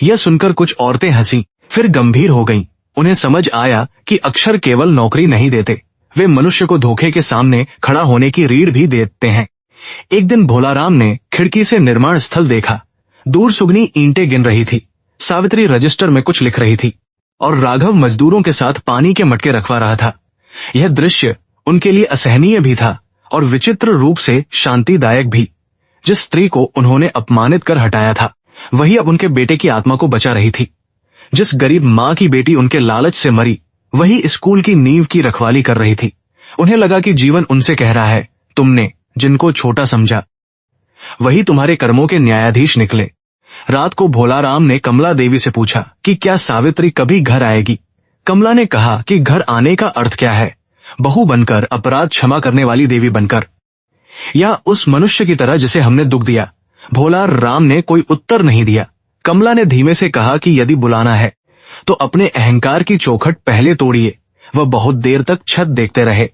यह सुनकर कुछ औरतें हंसी, फिर गंभीर हो गईं। उन्हें समझ आया कि अक्षर केवल नौकरी नहीं देते, वे मनुष्य को धोखे के सामने खड़ा होने की रीढ़ भी देते हैं। एक दिन भोलाराम ने खिड़की से निर्माण स्थल देखा। दूर सुगनी ईंटें गिन रही थी, सावित्री रजिस्टर में कुछ लिख रही थी और राघव मजदूरों के साथ पानी के मटके रखवा रहा था। यह दृश्य उनके लिए असहनीय भी था और विचित्र रूप से शांतिदायक भी। जिस स्त्री को उन्होंने अपमानित कर हटाया था, वही अब उनके बेटे की आत्मा को बचा रही थी। जिस गरीब माँ की बेटी उनके लालच से मरी, वही स्कूल की नींव की रखवाली कर रही थी। उन्हें लगा कि जीवन उनसे कह रहा है, तुमने जिनको छोटा समझा, वही तुम्हारे कर्मों के न्यायाधीश निकले। रात को भोलाराम ने कमला देवी से पूछा कि क्या सावित्री कभी घर आएगी। कमला ने कहा कि घर आने का अर्थ क्या है, बहू बनकर, अपराध क्षमा करने वाली देवी बनकर, या उस मनुष्य की तरह जिसे हमने दुख दिया। भोलाराम ने कोई उत्तर नहीं दिया। कमला ने धीमे से कहा कि यदि बुलाना है तो अपने अहंकार की चौखट पहले तोड़िए। वह बहुत देर तक छत देखते रहे।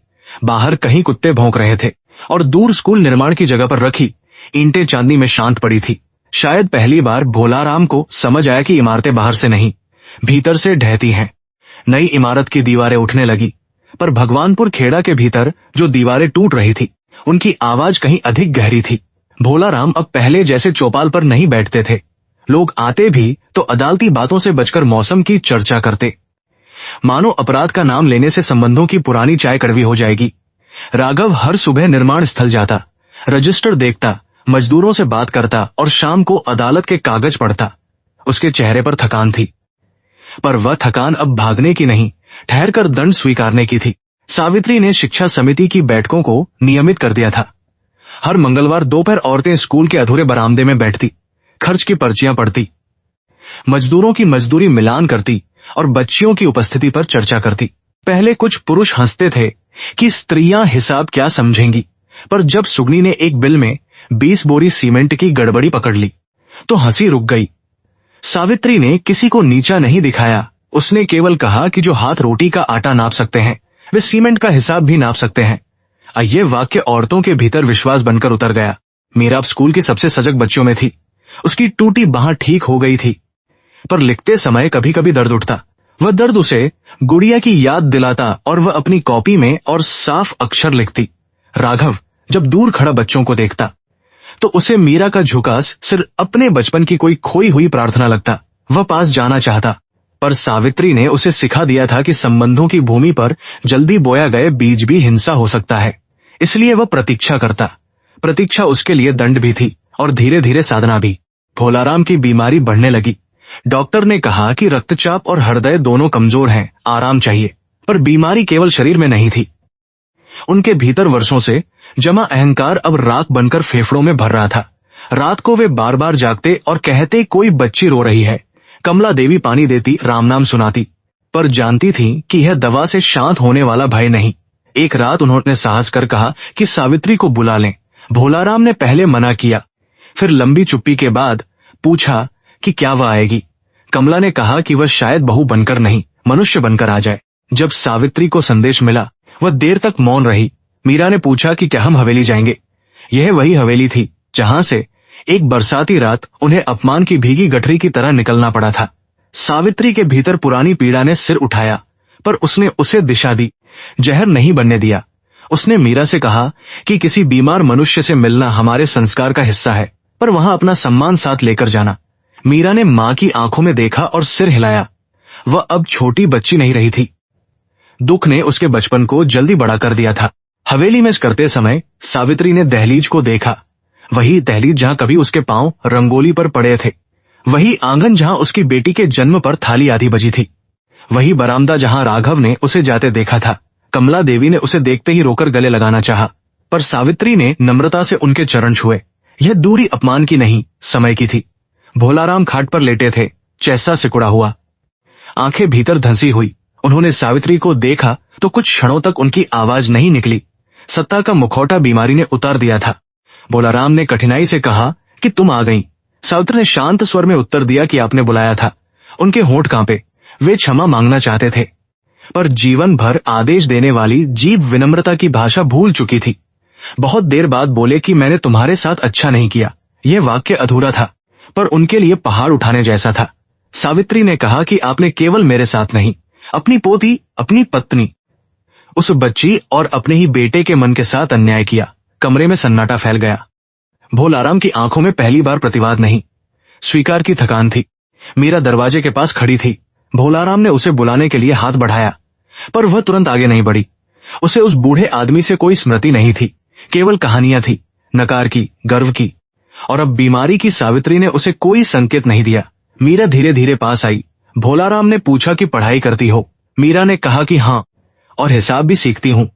बाहर कहीं कुत्ते भौंक रहे थे और दूर स्कूल निर्माण की जगह पर रखी ईंटें चांदनी में शांत पड़ी थी। शायद पहली बार भोलाराम को समझ आया कि इमारतें बाहर से नहीं, भीतर से ढहती हैं। नई इमारत की दीवारें उठने लगी, पर भगवानपुर खेड़ा के भीतर जो दीवारें टूट रही थी, उनकी आवाज कहीं अधिक गहरी थी। भोलाराम अब पहले जैसे चौपाल पर नहीं बैठते थे। लोग आते भी तो अदालती बातों से बचकर मौसम की चर्चा करते, मानो अपराध का नाम लेने से संबंधों की पुरानी चाय कड़वी हो जाएगी। राघव हर सुबह निर्माण स्थल जाता, रजिस्टर देखता, मजदूरों से बात करता और शाम को अदालत के कागज पढ़ता। उसके चेहरे पर थकान थी, पर वह थकान अब भागने की नहीं, ठहरकर दंड स्वीकारने की थी। सावित्री ने शिक्षा समिति की बैठकों को नियमित कर दिया था। हर मंगलवार दोपहर औरतें स्कूल के अधूरे बरामदे में बैठती, खर्च की पर्चियां पढ़ती, मजदूरों की मजदूरी मिलान करती और बच्चियों की उपस्थिति पर चर्चा करती। पहले कुछ पुरुष हंसते थे कि स्त्रियां हिसाब क्या समझेंगी, पर जब सुगनी ने एक बिल में 20 बोरी सीमेंट की गड़बड़ी पकड़ ली तो हंसी रुक गई। सावित्री ने किसी को नीचा नहीं दिखाया। उसने केवल कहा कि जो हाथ रोटी का आटा नाप सकते हैं, वे सीमेंट का हिसाब भी नाप सकते हैं। ये वाक्य औरतों के भीतर विश्वास बनकर उतर गया। मीरा अब स्कूल की सबसे सजग बच्चियों में थी। उसकी टूटी बांह ठीक हो गई थी, पर लिखते समय कभी कभी दर्द उठता। वह दर्द उसे गुड़िया की याद दिलाता और वह अपनी कॉपी में और साफ अक्षर लिखती। राघव जब दूर खड़ा बच्चों को देखता तो उसे मीरा का झुकास सिर्फ अपने बचपन की कोई खोई हुई प्रार्थना लगता। वह पास जाना चाहता, पर सावित्री ने उसे सिखा दिया था कि संबंधों की भूमि पर जल्दी बोया गए बीज भी हिंसा हो सकता है। इसलिए वह प्रतीक्षा करता। प्रतीक्षा उसके लिए दंड भी थी और धीरे धीरे साधना भी। भोलाराम की बीमारी बढ़ने लगी। डॉक्टर ने कहा कि रक्तचाप और हृदय दोनों कमजोर हैं, आराम चाहिए। पर बीमारी केवल शरीर में नहीं थी, उनके भीतर वर्षों से जमा अहंकार अब राख बनकर फेफड़ों में भर रहा था। रात को वे बार बार जागते और कहते, कोई बच्ची रो रही है। कमला देवी पानी देती, राम नाम सुनाती, पर जानती थी कि यह दवा से शांत होने वाला भय नहीं। एक रात उन्होंने साहस कर कहा कि सावित्री को बुला लें। भोलाराम ने पहले मना किया, फिर लंबी चुप्पी के बाद पूछा कि क्या वह आएगी। कमला ने कहा कि वह शायद बहू बनकर नहीं, मनुष्य बनकर आ जाए। जब सावित्री को संदेश मिला, वह देर तक मौन रही। मीरा ने पूछा कि क्या हम हवेली जाएंगे। यह वही हवेली थी जहां से एक बरसाती रात उन्हें अपमान की भीगी गठरी की तरह निकलना पड़ा था। सावित्री के भीतर पुरानी पीड़ा ने सिर उठाया, पर उसने उसे दिशा दी, जहर नहीं बनने दिया। उसने मीरा से कहा कि किसी बीमार मनुष्य से मिलना हमारे संस्कार का हिस्सा है, पर वहां अपना सम्मान साथ लेकर जाना। मीरा ने मां की आंखों में देखा और सिर हिलाया। वह अब छोटी बच्ची नहीं रही थी। दुख ने उसके बचपन को जल्दी बड़ा कर दिया था। हवेली में करते समय सावित्री ने दहलीज को देखा, वही दहलीज जहां कभी उसके पांव रंगोली पर पड़े थे, वही आंगन जहां उसकी बेटी के जन्म पर थाली आधी बजी थी, वही बरामदा जहां राघव ने उसे जाते देखा था। कमला देवी ने उसे देखते ही रोकर गले लगाना चाहा, पर सावित्री ने नम्रता से उनके चरण छुए। यह दूरी अपमान की नहीं, समय की थी। भोलाराम खाट पर लेटे थे, चैसा सिकुड़ा हुआ, आंखें भीतर धंसी हुई। उन्होंने सावित्री को देखा तो कुछ क्षणों तक उनकी आवाज नहीं निकली। सत्ता का मुखौटा बीमारी ने उतार दिया था। भोलाराम ने कठिनाई से कहा कि तुम आ गई। सावित्री ने शांत स्वर में उत्तर दिया कि आपने बुलाया था। उनके होंठ कांपे। वे क्षमा मांगना चाहते थे, पर जीवन भर आदेश देने वाली जीभ विनम्रता की भाषा भूल चुकी थी। बहुत देर बाद बोले कि मैंने तुम्हारे साथ अच्छा नहीं किया। यह वाक्य अधूरा था, पर उनके लिए पहाड़ उठाने जैसा था। सावित्री ने कहा कि आपने केवल मेरे साथ नहीं, अपनी पोती, अपनी पत्नी, उस बच्ची और अपने ही बेटे के मन के साथ अन्याय किया। कमरे में सन्नाटा फैल गया। भोलाराम की आंखों में पहली बार प्रतिवाद नहीं, स्वीकार की थकान थी। मीरा दरवाजे के पास खड़ी थी। भोलाराम ने उसे बुलाने के लिए हाथ बढ़ाया, पर वह तुरंत आगे नहीं बढ़ी। उसे उस बूढ़े आदमी से कोई स्मृति नहीं थी, केवल कहानियां थी, नकार की, गर्व की। और अब बीमारी की सावित्री ने उसे कोई संकेत नहीं दिया। मीरा धीरे धीरे पास आई। भोलाराम ने पूछा कि पढ़ाई करती हो? मीरा ने कहा कि हाँ, और हिसाब भी सीखती हूँ,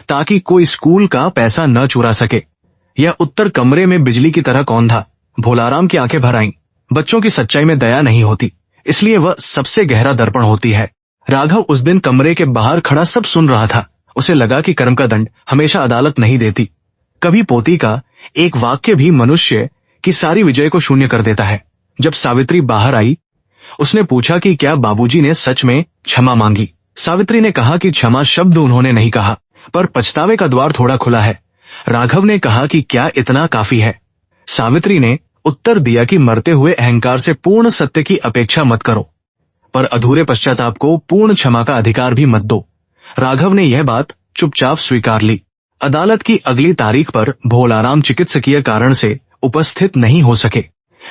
ताकि कोई स्कूल का पैसा न चुरा सके। यह उत्तर कमरे में बिजली की तरह कौन था? भोलाराम की आंखें भर आईं। बच्चों की सच्चाई में दया नहीं होती, इसलिए वह सबसे गहरा दर्पण होती है। राघव उस दिन कमरे के बाहर खड़ा सब सुन रहा था। उसे लगा कि कर्म का दंड हमेशा अदालत नहीं देती। कभी पोती का एक वाक्य भी मनुष्य की सारी विजय को शून्य कर देता है। जब सावित्री बाहर आई, उसने पूछा कि क्या बाबूजी ने सच में क्षमा मांगी? सावित्री ने कहा कि क्षमा शब्द उन्होंने नहीं कहा, पर पछतावे का द्वार थोड़ा खुला है। राघव ने कहा कि क्या इतना काफी है? सावित्री ने उत्तर दिया कि मरते हुए अहंकार से पूर्ण सत्य की अपेक्षा मत करो, पर अधूरे पश्चाताप को पूर्ण क्षमा का अधिकार भी मत दो। राघव ने यह बात चुपचाप स्वीकार ली। अदालत की अगली तारीख पर भोलाराम चिकित्सकीय कारण से उपस्थित नहीं हो सके,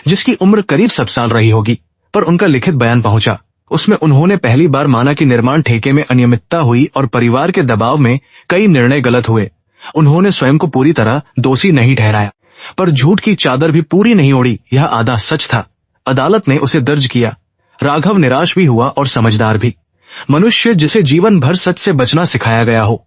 जिसकी उम्र करीब 7 साल रही होगी, पर उनका लिखित बयान पहुंचा। उसमें उन्होंने पहली बार माना कि निर्माण ठेके में अनियमितता हुई और परिवार के दबाव में कई निर्णय गलत हुए। उन्होंने स्वयं को पूरी तरह दोषी नहीं ठहराया, पर झूठ की चादर भी पूरी नहीं ओढ़ी, यह आधा सच था। अदालत ने उसे दर्ज किया। राघव निराश भी हुआ और समझदार भी। मनुष्य जिसे जीवन भर सच से बचना सिखाया गया हो,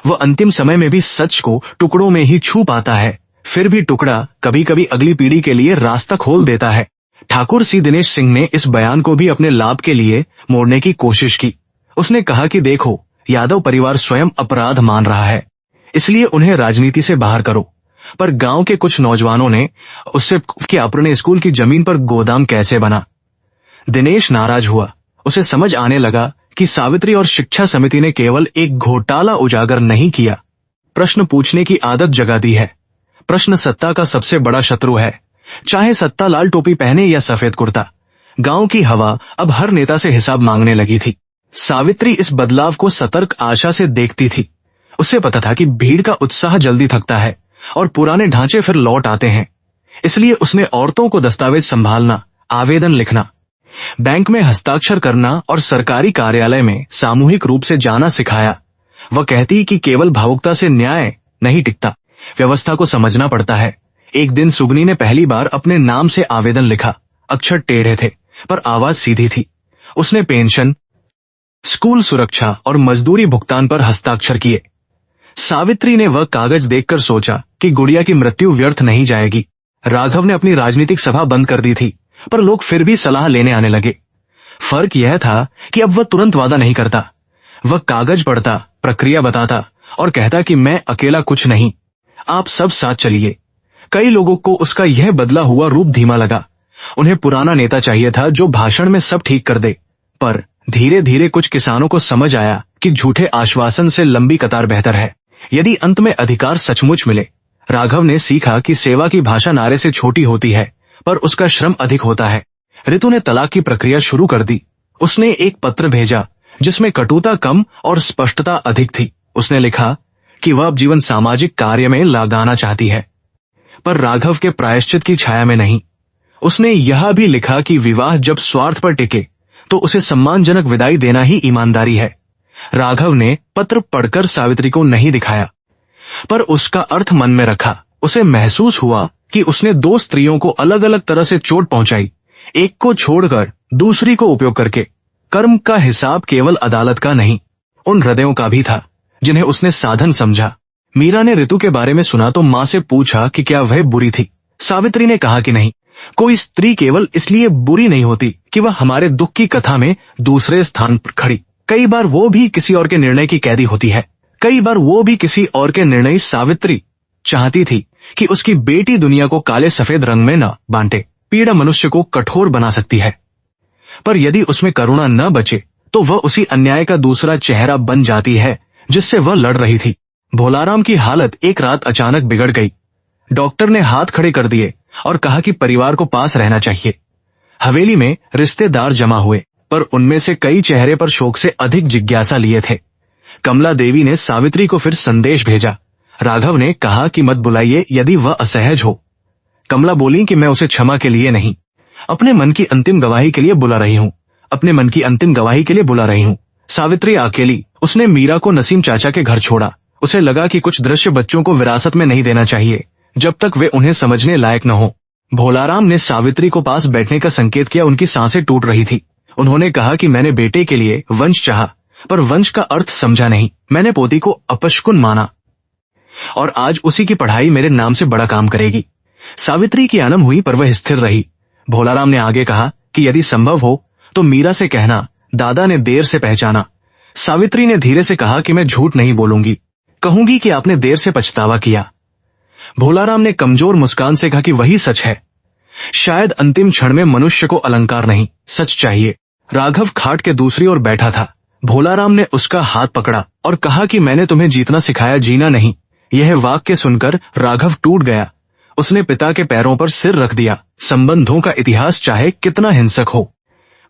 वह अंतिम समय में भी सच को टुकड़ों में ही छू पाता है। फिर भी टुकड़ा कभी कभी अगली पीढ़ी के लिए रास्ता खोल देता है। ठाकुर सी दिनेश सिंह ने इस बयान को भी अपने लाभ के लिए मोड़ने की कोशिश की। उसने कहा कि देखो, यादव परिवार स्वयं अपराध मान रहा है, इसलिए उन्हें राजनीति से बाहर करो। पर गांव के कुछ नौजवानों ने उससे कि अपने स्कूल की जमीन पर गोदाम कैसे बना। दिनेश नाराज हुआ। उसे समझ आने लगा कि सावित्री और शिक्षा समिति ने केवल एक घोटाला उजागर नहीं किया, प्रश्न पूछने की आदत जगा दी है। प्रश्न सत्ता का सबसे बड़ा शत्रु है, चाहे सत्ता लाल टोपी पहने या सफेद कुर्ता। गांव की हवा अब हर नेता से हिसाब मांगने लगी थी। सावित्री इस बदलाव को सतर्क आशा से देखती थी। उसे पता था कि भीड़ का उत्साह जल्दी थकता है और पुराने ढांचे फिर लौट आते हैं। इसलिए उसने औरतों को दस्तावेज संभालना, आवेदन लिखना, बैंक में हस्ताक्षर करना और सरकारी कार्यालय में सामूहिक रूप से जाना सिखाया। वह कहती कि केवल भावुकता से न्याय नहीं टिकता, व्यवस्था को समझना पड़ता है। एक दिन सुगनी ने पहली बार अपने नाम से आवेदन लिखा। अक्षर टेढ़े थे, पर आवाज सीधी थी। उसने पेंशन, स्कूल सुरक्षा और मजदूरी भुगतान पर हस्ताक्षर किए। सावित्री ने वह कागज देखकर सोचा कि गुड़िया की मृत्यु व्यर्थ नहीं जाएगी। राघव ने अपनी राजनीतिक सभा बंद कर दी थी, पर लोग फिर भी सलाह लेने आने लगे। फर्क यह था कि अब वह तुरंत वादा नहीं करता। वह कागज पढ़ता, प्रक्रिया बताता और कहता कि मैं अकेला कुछ नहीं, आप सब साथ चलिए। कई लोगों को उसका यह बदला हुआ रूप धीमा लगा। उन्हें पुराना नेता चाहिए था जो भाषण में सब ठीक कर दे, पर धीरे धीरे कुछ किसानों को समझ आया कि झूठे आश्वासन से लंबी कतार बेहतर है, यदि अंत में अधिकार सचमुच मिले। राघव ने सीखा कि सेवा की भाषा नारे से छोटी होती है, पर उसका श्रम अधिक होता है। ऋतु ने तलाक की प्रक्रिया शुरू कर दी। उसने एक पत्र भेजा जिसमें कटुता कम और स्पष्टता अधिक थी। उसने लिखा कि वह अब जीवन सामाजिक कार्य में लगाना चाहती है, पर राघव के प्रायश्चित की छाया में नहीं। उसने यह भी लिखा कि विवाह जब स्वार्थ पर टिके तो उसे सम्मानजनक विदाई देना ही ईमानदारी है। राघव ने पत्र पढ़कर सावित्री को नहीं दिखाया, पर उसका अर्थ मन में रखा। उसे महसूस हुआ कि उसने 2 स्त्रियों को अलग अलग तरह से चोट पहुंचाई, एक को छोड़कर दूसरी को उपयोग करके। कर्म का हिसाब केवल अदालत का नहीं, उन हृदयों का भी था जिन्हें उसने साधन समझा। मीरा ने ऋतु के बारे में सुना तो मां से पूछा कि क्या वह बुरी थी। सावित्री ने कहा कि नहीं, कोई स्त्री केवल इसलिए बुरी नहीं होती कि वह हमारे दुख की कथा में दूसरे स्थान पर खड़ी। कई बार वो भी किसी और के निर्णय की कैदी होती है। कई बार वो भी किसी और के निर्णय। सावित्री चाहती थी कि उसकी बेटी दुनिया को काले सफेद रंग में न बांटे। पीड़ा मनुष्य को कठोर बना सकती है, पर यदि उसमें करुणा न बचे तो वह उसी अन्याय का दूसरा चेहरा बन जाती है जिससे वह लड़ रही थी। भोलाराम की हालत एक रात अचानक बिगड़ गई। डॉक्टर ने हाथ खड़े कर दिए और कहा कि परिवार को पास रहना चाहिए। हवेली में रिश्तेदार जमा हुए, पर उनमें से कई चेहरे पर शोक से अधिक जिज्ञासा लिए थे। कमला देवी ने सावित्री को फिर संदेश भेजा। राघव ने कहा कि मत बुलाइए यदि वह असहज हो। कमला बोली कि मैं उसे क्षमा के लिए नहीं, अपने मन की अंतिम गवाही के लिए बुला रही हूँ, अपने मन की अंतिम गवाही के लिए बुला रही हूँ। सावित्री अकेली। उसने मीरा को नसीम चाचा के घर छोड़ा। उसे लगा कि कुछ दृश्य बच्चों को विरासत में नहीं देना चाहिए जब तक वे उन्हें समझने लायक न हो। भोलाराम ने सावित्री को पास बैठने का संकेत किया। उनकी सांसें टूट रही थी। उन्होंने कहा कि मैंने बेटे के लिए वंश चाहा, पर वंश का अर्थ समझा नहीं। मैंने पोती को अपशकुन माना और आज उसी की पढ़ाई मेरे नाम से बड़ा काम करेगी। सावित्री की अनम हुई, पर वह स्थिर रही। भोलाराम ने आगे कहा कि यदि संभव हो तो मीरा से कहना दादा ने देर से पहचाना। सावित्री ने धीरे से कहा कि मैं झूठ नहीं बोलूंगी, कहूंगी कि आपने देर से पछतावा किया। भोलाराम ने कमजोर मुस्कान से कहा कि वही सच है। शायद अंतिम क्षण में मनुष्य को अलंकार नहीं, सच चाहिए। राघव खाट के दूसरी ओर बैठा था। भोलाराम ने उसका हाथ पकड़ा और कहा कि मैंने तुम्हें जीतना सिखाया, जीना नहीं। यह वाक्य सुनकर राघव टूट गया। उसने पिता के पैरों पर सिर रख दिया। संबंधों का इतिहास चाहे कितना हिंसक हो,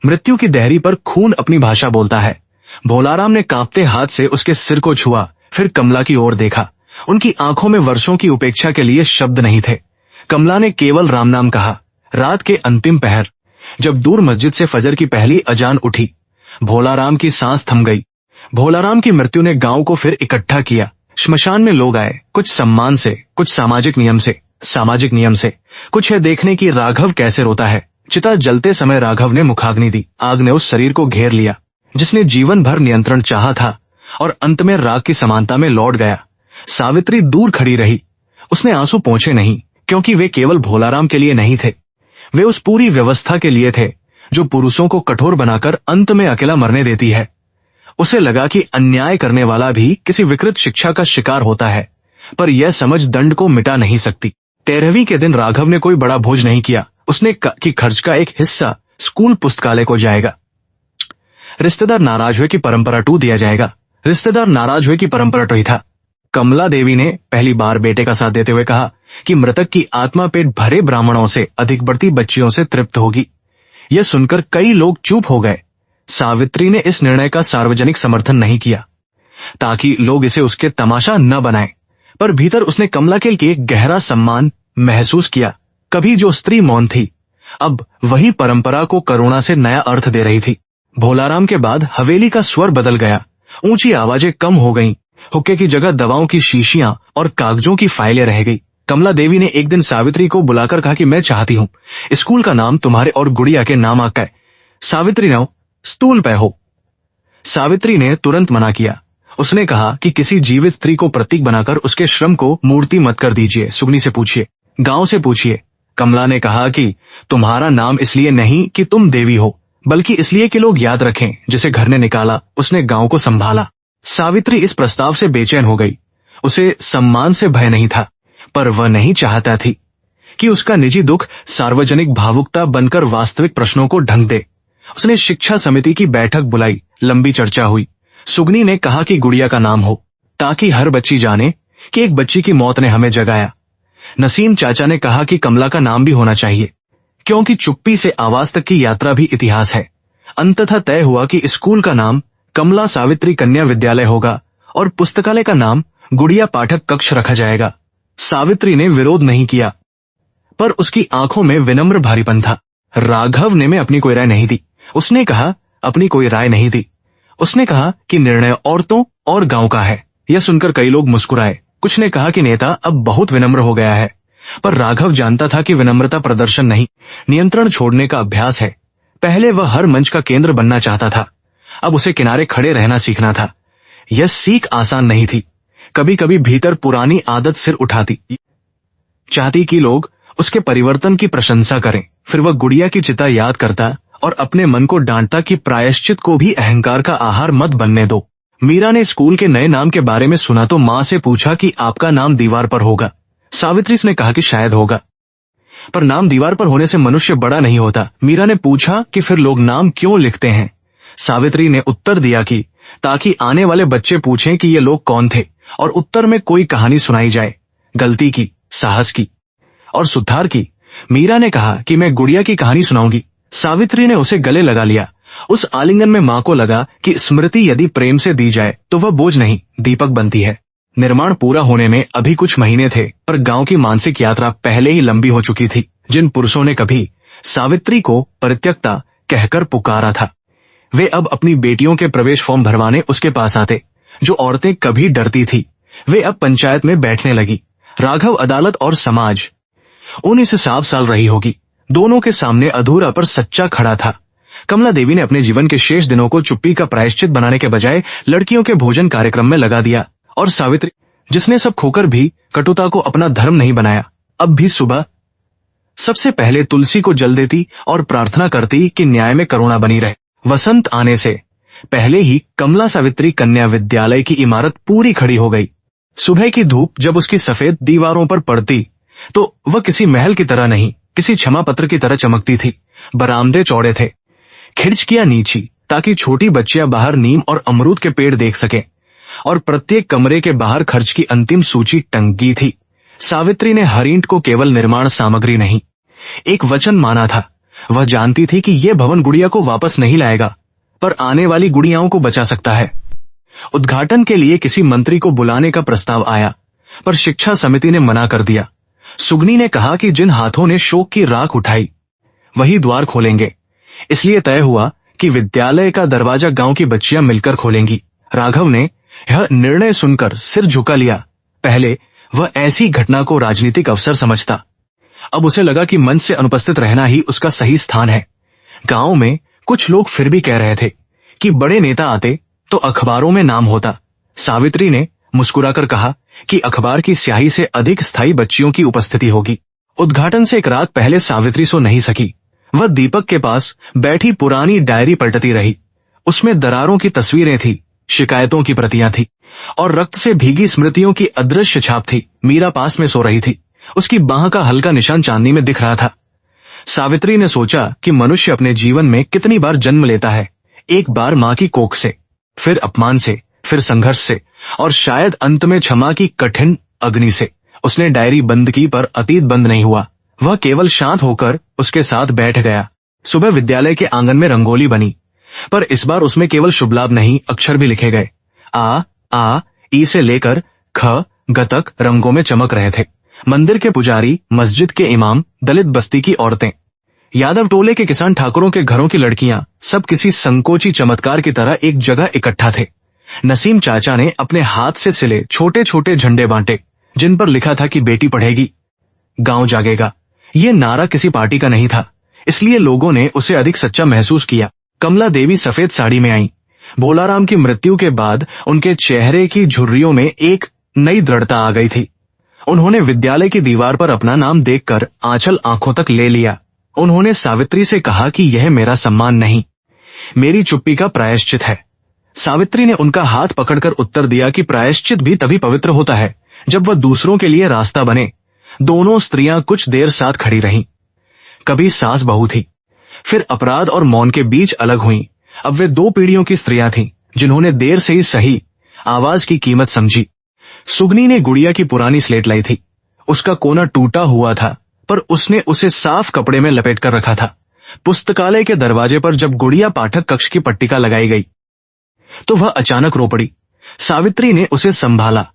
मृत्यु की देहरी पर खून अपनी भाषा बोलता है। भोलाराम ने कांपते हाथ से उसके सिर को छुआ, फिर कमला की ओर देखा। उनकी आंखों में वर्षों की उपेक्षा के लिए शब्द नहीं थे। कमला ने केवल राम नाम कहा। रात के अंतिम पहर, जब दूर मस्जिद से फजर की पहली अजान उठी, भोलाराम की सांस थम गई। भोलाराम की मृत्यु ने गांव को फिर इकट्ठा किया। श्मशान में लोग आए, कुछ सम्मान से, कुछ सामाजिक नियम से, कुछ है देखने की राघव कैसे रोता है। चिता जलते समय राघव ने मुखाग्नि दी। आग ने उस शरीर को घेर लिया जिसने जीवन भर नियंत्रण चाहा था और अंत में राग की समानता में लौट गया। सावित्री दूर खड़ी रही। उसने आंसू पोंछे नहीं, क्योंकि वे केवल भोलाराम के लिए नहीं थे, वे उस पूरी व्यवस्था के लिए थे जो पुरुषों को कठोर बनाकर अंत में अकेला मरने देती है। उसे लगा कि अन्याय करने वाला भी किसी विकृत शिक्षा का शिकार होता है, पर यह समझ दंड को मिटा नहीं सकती। 13वीं के दिन राघव ने कोई बड़ा भोज नहीं किया। उसने कहा कि खर्च का एक हिस्सा स्कूल पुस्तकालय को जाएगा। रिश्तेदार नाराज हुए कि परंपरा टू दिया जाएगा। रिश्तेदार नाराज हुए कि परंपरा टू ही था। कमला देवी ने पहली बार बेटे का साथ देते हुए कहा कि मृतक की आत्मा पेट भरे ब्राह्मणों से अधिक बढ़ती बच्चियों से तृप्त होगी। यह सुनकर कई लोग चुप हो गए। सावित्री ने इस निर्णय का सार्वजनिक समर्थन नहीं किया ताकि लोग इसे उसके तमाशा न बनाएं, पर भीतर उसने कमला के लिए गहरा सम्मान महसूस किया। कभी जो स्त्री मौन थी, अब वही परंपरा को करुणा से नया अर्थ दे रही थी। भोलाराम के बाद हवेली का स्वर बदल गया। ऊंची आवाजें कम हो गईं। हुक्के की जगह दवाओं की शीशियां और कागजों की फाइलें रह गई। कमला देवी ने एक दिन सावित्री को बुलाकर कहा कि मैं चाहती हूँ स्कूल का नाम तुम्हारे और गुड़िया के नाम आका है। सावित्री ने स्टूल पे हो। सावित्री ने तुरंत मना किया। उसने कहा कि किसी जीवित स्त्री को प्रतीक बनाकर उसके श्रम को मूर्ति मत कर दीजिए। सुगनी से पूछिए, गांव से पूछिए। कमला ने कहा कि तुम्हारा नाम इसलिए नहीं कि तुम देवी हो, बल्कि इसलिए कि लोग याद रखें जिसे घर ने निकाला उसने गांव को संभाला। सावित्री इस प्रस्ताव से बेचैन हो गई। उसे सम्मान से भय नहीं था, पर वह नहीं चाहता थी कि उसका निजी दुख सार्वजनिक भावुकता बनकर वास्तविक प्रश्नों को ढंग दे। उसने शिक्षा समिति की बैठक बुलाई। लंबी चर्चा हुई। सुगनी ने कहा कि गुड़िया का नाम हो ताकि हर बच्ची जाने कि एक बच्ची की मौत ने हमें जगाया। नसीम चाचा ने कहा कि कमला का नाम भी होना चाहिए, क्योंकि चुप्पी से आवाज तक की यात्रा भी इतिहास है। अंततः तय हुआ कि स्कूल का नाम कमला सावित्री कन्या विद्यालय होगा और पुस्तकालय का नाम गुड़िया पाठक कक्ष रखा जाएगा। सावित्री ने विरोध नहीं किया, पर उसकी आंखों में विनम्र भारीपन था। राघव ने में अपनी कोई राय नहीं दी। उसने कहा अपनी कोई राय नहीं दी। उसने कहा कि निर्णय औरतों और गांव का है। यह सुनकर कई लोग मुस्कुराए। कुछ ने कहा कि नेता अब बहुत विनम्र हो गया है, पर राघव जानता था कि विनम्रता प्रदर्शन नहीं, नियंत्रण छोड़ने का अभ्यास है। पहले वह हर मंच का केंद्र बनना चाहता था, अब उसे किनारे खड़े रहना सीखना था। यह सीख आसान नहीं थी। कभी कभी भीतर पुरानी आदत सिर उठाती, चाहती कि लोग उसके परिवर्तन की प्रशंसा करें। फिर वह गुड़िया की चिता याद करता और अपने मन को डांटता कि प्रायश्चित को भी अहंकार का आहार मत बनने दो। मीरा ने स्कूल के नए नाम के बारे में सुना तो माँ से पूछा कि आपका नाम दीवार पर होगा। सावित्री ने कहा कि शायद होगा, पर नाम दीवार पर होने से मनुष्य बड़ा नहीं होता। मीरा ने पूछा कि फिर लोग नाम क्यों लिखते हैं। सावित्री ने उत्तर दिया कि ताकि आने वाले बच्चे पूछें कि ये लोग कौन थे और उत्तर में कोई कहानी सुनाई जाए, गलती की, साहस की और सुधार की। मीरा ने कहा कि मैं गुड़िया की कहानी सुनाऊंगी। सावित्री ने उसे गले लगा लिया। उस आलिंगन में माँ को लगा कि स्मृति यदि प्रेम से दी जाए तो वह बोझ नहीं, दीपक बनती है। निर्माण पूरा होने में अभी कुछ महीने थे, पर गांव की मानसिक यात्रा पहले ही लंबी हो चुकी थी। जिन पुरुषों ने कभी सावित्री को परित्यक्ता कहकर पुकारा था, वे अब अपनी बेटियों के प्रवेश फॉर्म भरवाने उसके पास आते। जो औरतें कभी डरती थी, वे अब पंचायत में बैठने लगी। राघव अदालत और समाज 19 साल रही होगी। दोनों के सामने अधूरा पर सच्चा खड़ा था। कमला देवी ने अपने जीवन के शेष दिनों को चुप्पी का प्रायश्चित बनाने के बजाय लड़कियों के भोजन कार्यक्रम में लगा दिया। और सावित्री, जिसने सब खोकर भी कटुता को अपना धर्म नहीं बनाया, अब भी सुबह सबसे पहले तुलसी को जल देती और प्रार्थना करती कि न्याय में करुणा बनी रहे। वसंत आने से पहले ही कमला सावित्री कन्या विद्यालय की इमारत पूरी खड़ी हो गई। सुबह की धूप जब उसकी सफेद दीवारों पर पड़ती तो वह किसी महल की तरह नहीं, किसी क्षमा पत्र की तरह चमकती थी। बरामदे चौड़े थे, खिड़कियां नीची, ताकि छोटी बच्चियां बाहर नीम और अमरूद के पेड़ देख सकें, और प्रत्येक कमरे के बाहर खर्च की अंतिम सूची टंगी थी। सावित्री ने हर ईंट को केवल निर्माण सामग्री नहीं, एक वचन माना था। वह जानती थी कि यह भवन गुड़िया को वापस नहीं लाएगा, पर आने वाली गुड़ियाओं को बचा सकता है। उद्घाटन के लिए किसी मंत्री को बुलाने का प्रस्ताव आया, पर शिक्षा समिति ने मना कर दिया। सुगनी ने कहा कि जिन हाथों ने शोक की राख उठाई वही द्वार खोलेंगे। इसलिए तय हुआ कि विद्यालय का दरवाजा गांव की बच्चियां मिलकर खोलेंगी। राघव ने यह निर्णय सुनकर सिर झुका लिया। पहले वह ऐसी घटना को राजनीतिक अवसर समझता, अब उसे लगा कि मंच से अनुपस्थित रहना ही उसका सही स्थान है। गांव में कुछ लोग फिर भी कह रहे थे कि बड़े नेता आते तो अखबारों में नाम होता। सावित्री ने मुस्कुराकर कहा कि अखबार की स्याही से अधिक स्थायी बच्चियों की उपस्थिति होगी। उद्घाटन से एक रात पहले सावित्री सो नहीं सकी। वह दीपक के पास बैठी पुरानी डायरी पलटती रही। उसमें दरारों की तस्वीरें थी, शिकायतों की प्रतियां थी और रक्त से भीगी स्मृतियों की अदृश्य छाप थी। मीरा पास में सो रही थी। उसकी बाह का हल्का निशान चांदनी में दिख रहा था। सावित्री ने सोचा कि मनुष्य अपने जीवन में कितनी बार जन्म लेता है, एक बार मां की कोख से, फिर अपमान से, फिर संघर्ष से और शायद अंत में क्षमा की कठिन अग्नि से। उसने डायरी बंद की, पर अतीत बंद नहीं हुआ। वह केवल शांत होकर उसके साथ बैठ गया। सुबह विद्यालय के आंगन में रंगोली बनी, पर इस बार उसमें केवल शुभ लाभ नहीं, अक्षर भी लिखे गए। आ ई से लेकर ख ग तक रंगों में चमक रहे थे। मंदिर के पुजारी, मस्जिद के इमाम, दलित बस्ती की औरतें, यादव टोले के किसान, ठाकुरों के घरों की लड़कियां, सब किसी संकोची चमत्कार की तरह एक जगह इकट्ठा थे। नसीम चाचा ने अपने हाथ से सिले छोटे छोटे झंडे बांटे, जिन पर लिखा था कि बेटी पढ़ेगी, गांव जागेगा। ये नारा किसी पार्टी का नहीं था, इसलिए लोगों ने उसे अधिक सच्चा महसूस किया। कमला देवी सफेद साड़ी में आई। भोलाराम की मृत्यु के बाद उनके चेहरे की झुर्रियों में एक नई दृढ़ता आ गई थी। उन्होंने विद्यालय की दीवार पर अपना नाम देखकर आंचल आंखों तक ले लिया। उन्होंने सावित्री से कहा कि यह मेरा सम्मान नहीं, मेरी चुप्पी का प्रायश्चित है। सावित्री ने उनका हाथ पकड़कर उत्तर दिया कि प्रायश्चित भी तभी पवित्र होता है जब वह दूसरों के लिए रास्ता बने। दोनों स्त्रियां कुछ देर साथ खड़ी रहीं। कभी सास बहू थी, फिर अपराध और मौन के बीच अलग हुईं। अब वे 2 पीढ़ियों की स्त्रियां थीं, जिन्होंने देर से ही सही आवाज की कीमत समझी। सुगनी ने गुड़िया की पुरानी स्लेट लाई थी। उसका कोना टूटा हुआ था, पर उसने उसे साफ कपड़े में लपेट कर रखा था। पुस्तकालय के दरवाजे पर जब गुड़िया पाठक कक्ष की पट्टिका लगाई गई तो वह अचानक रो पड़ी। सावित्री ने उसे संभाला।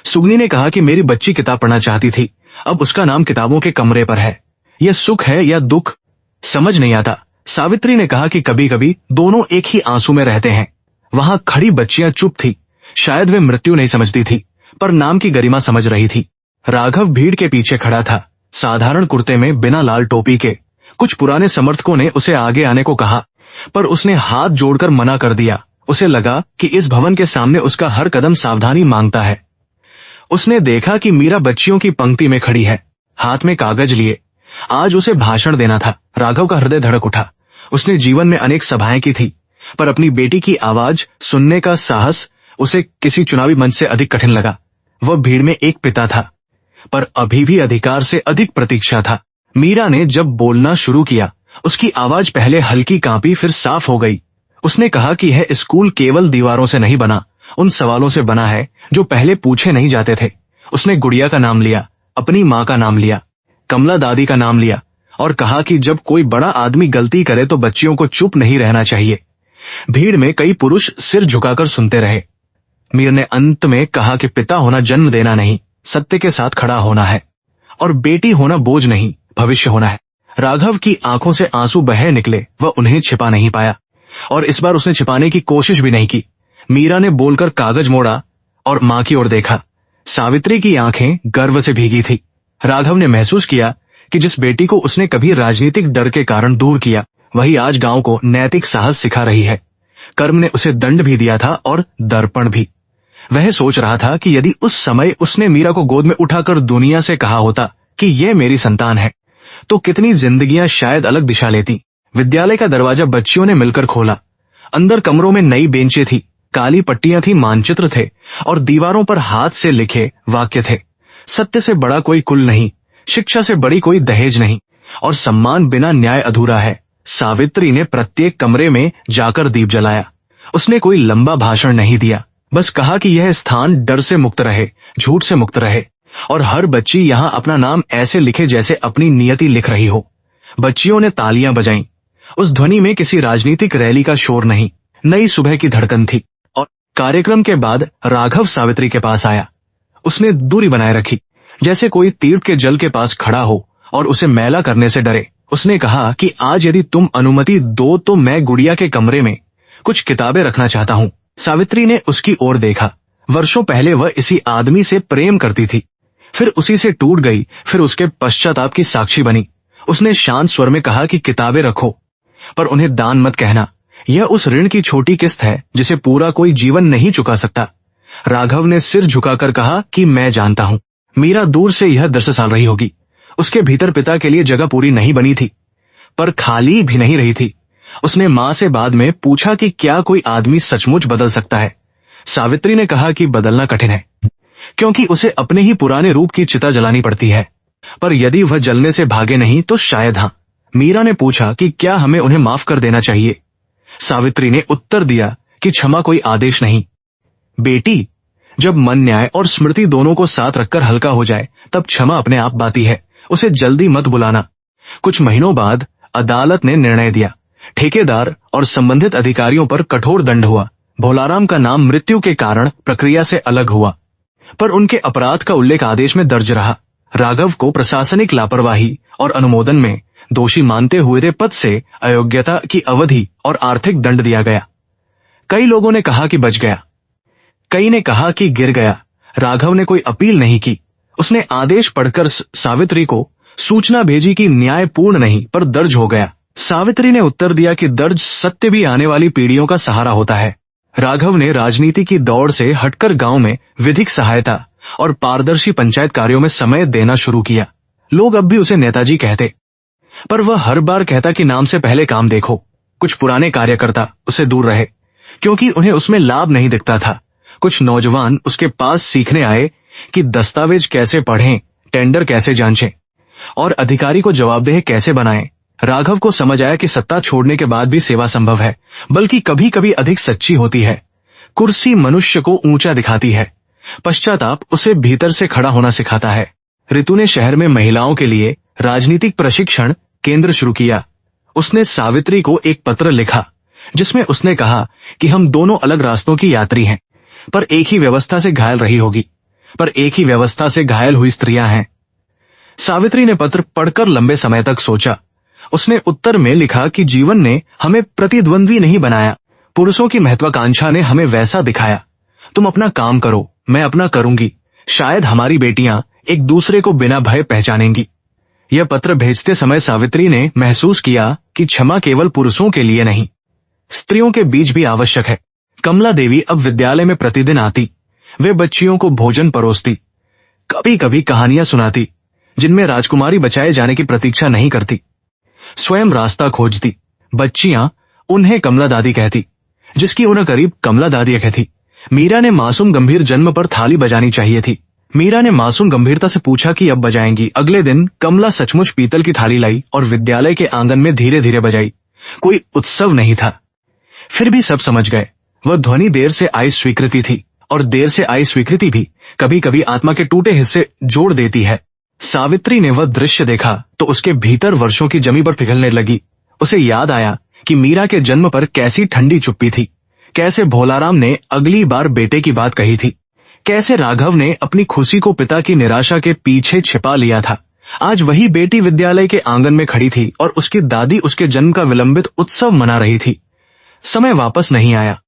सुगनी ने कहा कि मेरी बच्ची किताब पढ़ना चाहती थी, अब उसका नाम किताबों के कमरे पर है। यह सुख है या दुख, समझ नहीं आता। सावित्री ने कहा कि कभी कभी दोनों एक ही आंसू में रहते हैं। वहां खड़ी बच्चियां चुप थी। शायद वे मृत्यु नहीं समझती थी, पर नाम की गरिमा समझ रही थी। राघव भीड़ के पीछे खड़ा था, साधारण कुर्ते में, बिना लाल टोपी के। कुछ पुराने समर्थकों ने उसे आगे आने को कहा, पर उसने हाथ जोड़कर मना कर दिया। उसे लगा कि इस भवन के सामने उसका हर कदम सावधानी मांगता है। उसने देखा कि मीरा बच्चियों की पंक्ति में खड़ी है, हाथ में कागज लिए। आज उसे भाषण देना था। राघव का हृदय धड़क उठा। उसने जीवन में अनेक सभाएं की थी, पर अपनी बेटी की आवाज सुनने का साहस उसे किसी चुनावी मंच से अधिक कठिन लगा। वह भीड़ में एक पिता था, पर अभी भी अधिकार से अधिक प्रतीक्षा था। मीरा ने जब बोलना शुरू किया, उसकी आवाज पहले हल्की कांपी, फिर साफ हो गई। उसने कहा कि यह स्कूल केवल दीवारों से नहीं बना, उन सवालों से बना है जो पहले पूछे नहीं जाते थे। उसने गुड़िया का नाम लिया, अपनी माँ का नाम लिया, कमला दादी का नाम लिया और कहा कि जब कोई बड़ा आदमी गलती करे तो बच्चियों को चुप नहीं रहना चाहिए। भीड़ में कई पुरुष सिर झुकाकर सुनते रहे। मीर ने अंत में कहा कि पिता होना जन्म देना नहीं, सत्य के साथ खड़ा होना है, और बेटी होना बोझ नहीं, भविष्य होना है। राघव की आंखों से आंसू बहे निकले। वह उन्हें छिपा नहीं पाया और इस बार उसने छिपाने की कोशिश भी नहीं की। मीरा ने बोलकर कागज मोड़ा और मां की ओर देखा। सावित्री की आंखें गर्व से भीगी थी। राघव ने महसूस किया कि जिस बेटी को उसने कभी राजनीतिक डर के कारण दूर किया, वही आज गांव को नैतिक साहस सिखा रही है। कर्म ने उसे दंड भी दिया था और दर्पण भी। वह सोच रहा था कि यदि उस समय उसने मीरा को गोद में उठाकर दुनिया से कहा होता कि यह मेरी संतान है, तो कितनी जिंदगियां शायद अलग दिशा लेती। विद्यालय का दरवाजा बच्चियों ने मिलकर खोला। अंदर कमरों में नई बेंचें थी, काली पट्टियां थी, मानचित्र थे और दीवारों पर हाथ से लिखे वाक्य थे। सत्य से बड़ा कोई कुल नहीं, शिक्षा से बड़ी कोई दहेज नहीं, और सम्मान बिना न्याय अधूरा है। सावित्री ने प्रत्येक कमरे में जाकर दीप जलाया। उसने कोई लंबा भाषण नहीं दिया, बस कहा कि यह स्थान डर से मुक्त रहे, झूठ से मुक्त रहे, और हर बच्ची यहाँ अपना नाम ऐसे लिखे जैसे अपनी नियति लिख रही हो। बच्चियों ने तालियां बजाईं। उस ध्वनि में किसी राजनीतिक रैली का शोर नहीं, नई सुबह की धड़कन थी। और कार्यक्रम के बाद राघव सावित्री के पास आया। उसने दूरी बनाए रखी, जैसे कोई तीर्थ के जल के पास खड़ा हो और उसे मैला करने से डरे। उसने कहा कि आज यदि तुम अनुमति दो तो मैं गुड़िया के कमरे में कुछ किताबें रखना चाहता हूँ। सावित्री ने उसकी ओर देखा। वर्षों पहले वह इसी आदमी से प्रेम करती थी, फिर उसी से टूट गई, फिर उसके पश्चाताप की साक्षी बनी। उसने शांत स्वर में कहा कि किताबें रखो, पर उन्हें दान मत कहना। यह उस ऋण की छोटी किस्त है जिसे पूरा कोई जीवन नहीं चुका सकता। राघव ने सिर झुकाकर कहा कि मैं जानता हूँ। मीरा दूर से यह दृश्य साल रही होगी। उसके भीतर पिता के लिए जगह पूरी नहीं बनी थी, पर खाली भी नहीं रही थी। उसने माँ से बाद में पूछा कि क्या कोई आदमी सचमुच बदल सकता है। सावित्री ने कहा कि बदलना कठिन है, क्योंकि उसे अपने ही पुराने रूप की चिता जलानी पड़ती है, पर यदि वह जलने से भागे नहीं तो शायद हाँ। मीरा ने पूछा कि क्या हमें उन्हें माफ कर देना चाहिए। सावित्री ने उत्तर दिया कि क्षमा कोई आदेश नहीं बेटी, जब मन न्याय और स्मृति दोनों को साथ रखकर हल्का हो जाए तब क्षमा अपने आप बाती है। उसे जल्दी मत बुलाना। कुछ महीनों बाद अदालत ने निर्णय दिया। ठेकेदार और संबंधित अधिकारियों पर कठोर दंड हुआ। भोलाराम का नाम मृत्यु के कारण प्रक्रिया से अलग हुआ, पर उनके अपराध का उल्लेख आदेश में दर्ज रहा। राघव को प्रशासनिक लापरवाही और अनुमोदन में दोषी मानते हुए पद से अयोग्यता की अवधि और आर्थिक दंड दिया गया। कई लोगों ने कहा कि बच गया, कई ने कहा कि गिर गया। राघव ने कोई अपील नहीं की। उसने आदेश पढ़कर सावित्री को सूचना भेजी कि न्याय पूर्ण नहीं पर दर्ज हो गया। सावित्री ने उत्तर दिया कि दर्ज सत्य भी आने वाली पीढ़ियों का सहारा होता है। राघव ने राजनीति की दौड़ से हटकर गांव में विधिक सहायता और पारदर्शी पंचायत कार्यों में समय देना शुरू किया। लोग अब भी उसे नेताजी कहते, पर वह हर बार कहता कि नाम से पहले काम देखो। कुछ पुराने कार्यकर्ता उससे दूर रहे, क्योंकि उन्हें उसमें लाभ नहीं दिखता था। कुछ नौजवान उसके पास सीखने आए कि दस्तावेज कैसे पढ़ें, टेंडर कैसे जांचें और अधिकारी को जवाबदेह कैसे बनाएं। राघव को समझ आया कि सत्ता छोड़ने के बाद भी सेवा संभव है, बल्कि कभी कभी अधिक सच्ची होती है। कुर्सी मनुष्य को ऊंचा दिखाती है, पश्चाताप उसे भीतर से खड़ा होना सिखाता है। ऋतु ने शहर में महिलाओं के लिए राजनीतिक प्रशिक्षण केंद्र शुरू किया। उसने सावित्री को एक पत्र लिखा जिसमें उसने कहा कि हम दोनों अलग रास्तों की यात्री हैं, पर एक ही व्यवस्था से घायल रही होगी, पर एक ही व्यवस्था से घायल हुई स्त्रियां हैं। सावित्री ने पत्र पढ़कर लंबे समय तक सोचा। उसने उत्तर में लिखा कि जीवन ने हमें प्रतिद्वंद्वी नहीं बनाया, पुरुषों की महत्वाकांक्षा ने हमें वैसा दिखाया। तुम अपना काम करो, मैं अपना करूंगी। शायद हमारी बेटियां एक दूसरे को बिना भय पहचानेंगी। यह पत्र भेजते समय सावित्री ने महसूस किया कि क्षमा केवल पुरुषों के लिए नहीं, स्त्रियों के बीच भी आवश्यक है। कमला देवी अब विद्यालय में प्रतिदिन आती। वे बच्चियों को भोजन परोसती, कभी कभी कहानियां सुनाती जिनमें राजकुमारी बचाए जाने की प्रतीक्षा नहीं करती। स्वयं रास्ता खोजती। बच्चियां उन्हें कमला दादी कहती, जिसकी उन्हें करीब कमला दादी कहती। मीरा ने मासूम गंभीर जन्म पर थाली बजानी चाहिए थी। मीरा ने मासूम गंभीरता से पूछा कि अब बजाएंगी। अगले दिन कमला सचमुच पीतल की थाली लाई और विद्यालय के आंगन में धीरे धीरे बजाई। कोई उत्सव नहीं था, फिर भी सब समझ गए। वह ध्वनि देर से आई स्वीकृति थी, और देर से आई स्वीकृति भी कभी कभी आत्मा के टूटे हिस्से जोड़ देती है। सावित्री ने वह दृश्य देखा तो उसके भीतर वर्षों की जमी पर पिघलने लगी। उसे याद आया कि मीरा के जन्म पर कैसी ठंडी चुप्पी थी, कैसे भोलाराम ने अगली बार बेटे की बात कही थी, कैसे राघव ने अपनी खुशी को पिता की निराशा के पीछे छिपा लिया था। आज वही बेटी विद्यालय के आंगन में खड़ी थी और उसकी दादी उसके जन्म का विलंबित उत्सव मना रही थी। समय वापस नहीं आया,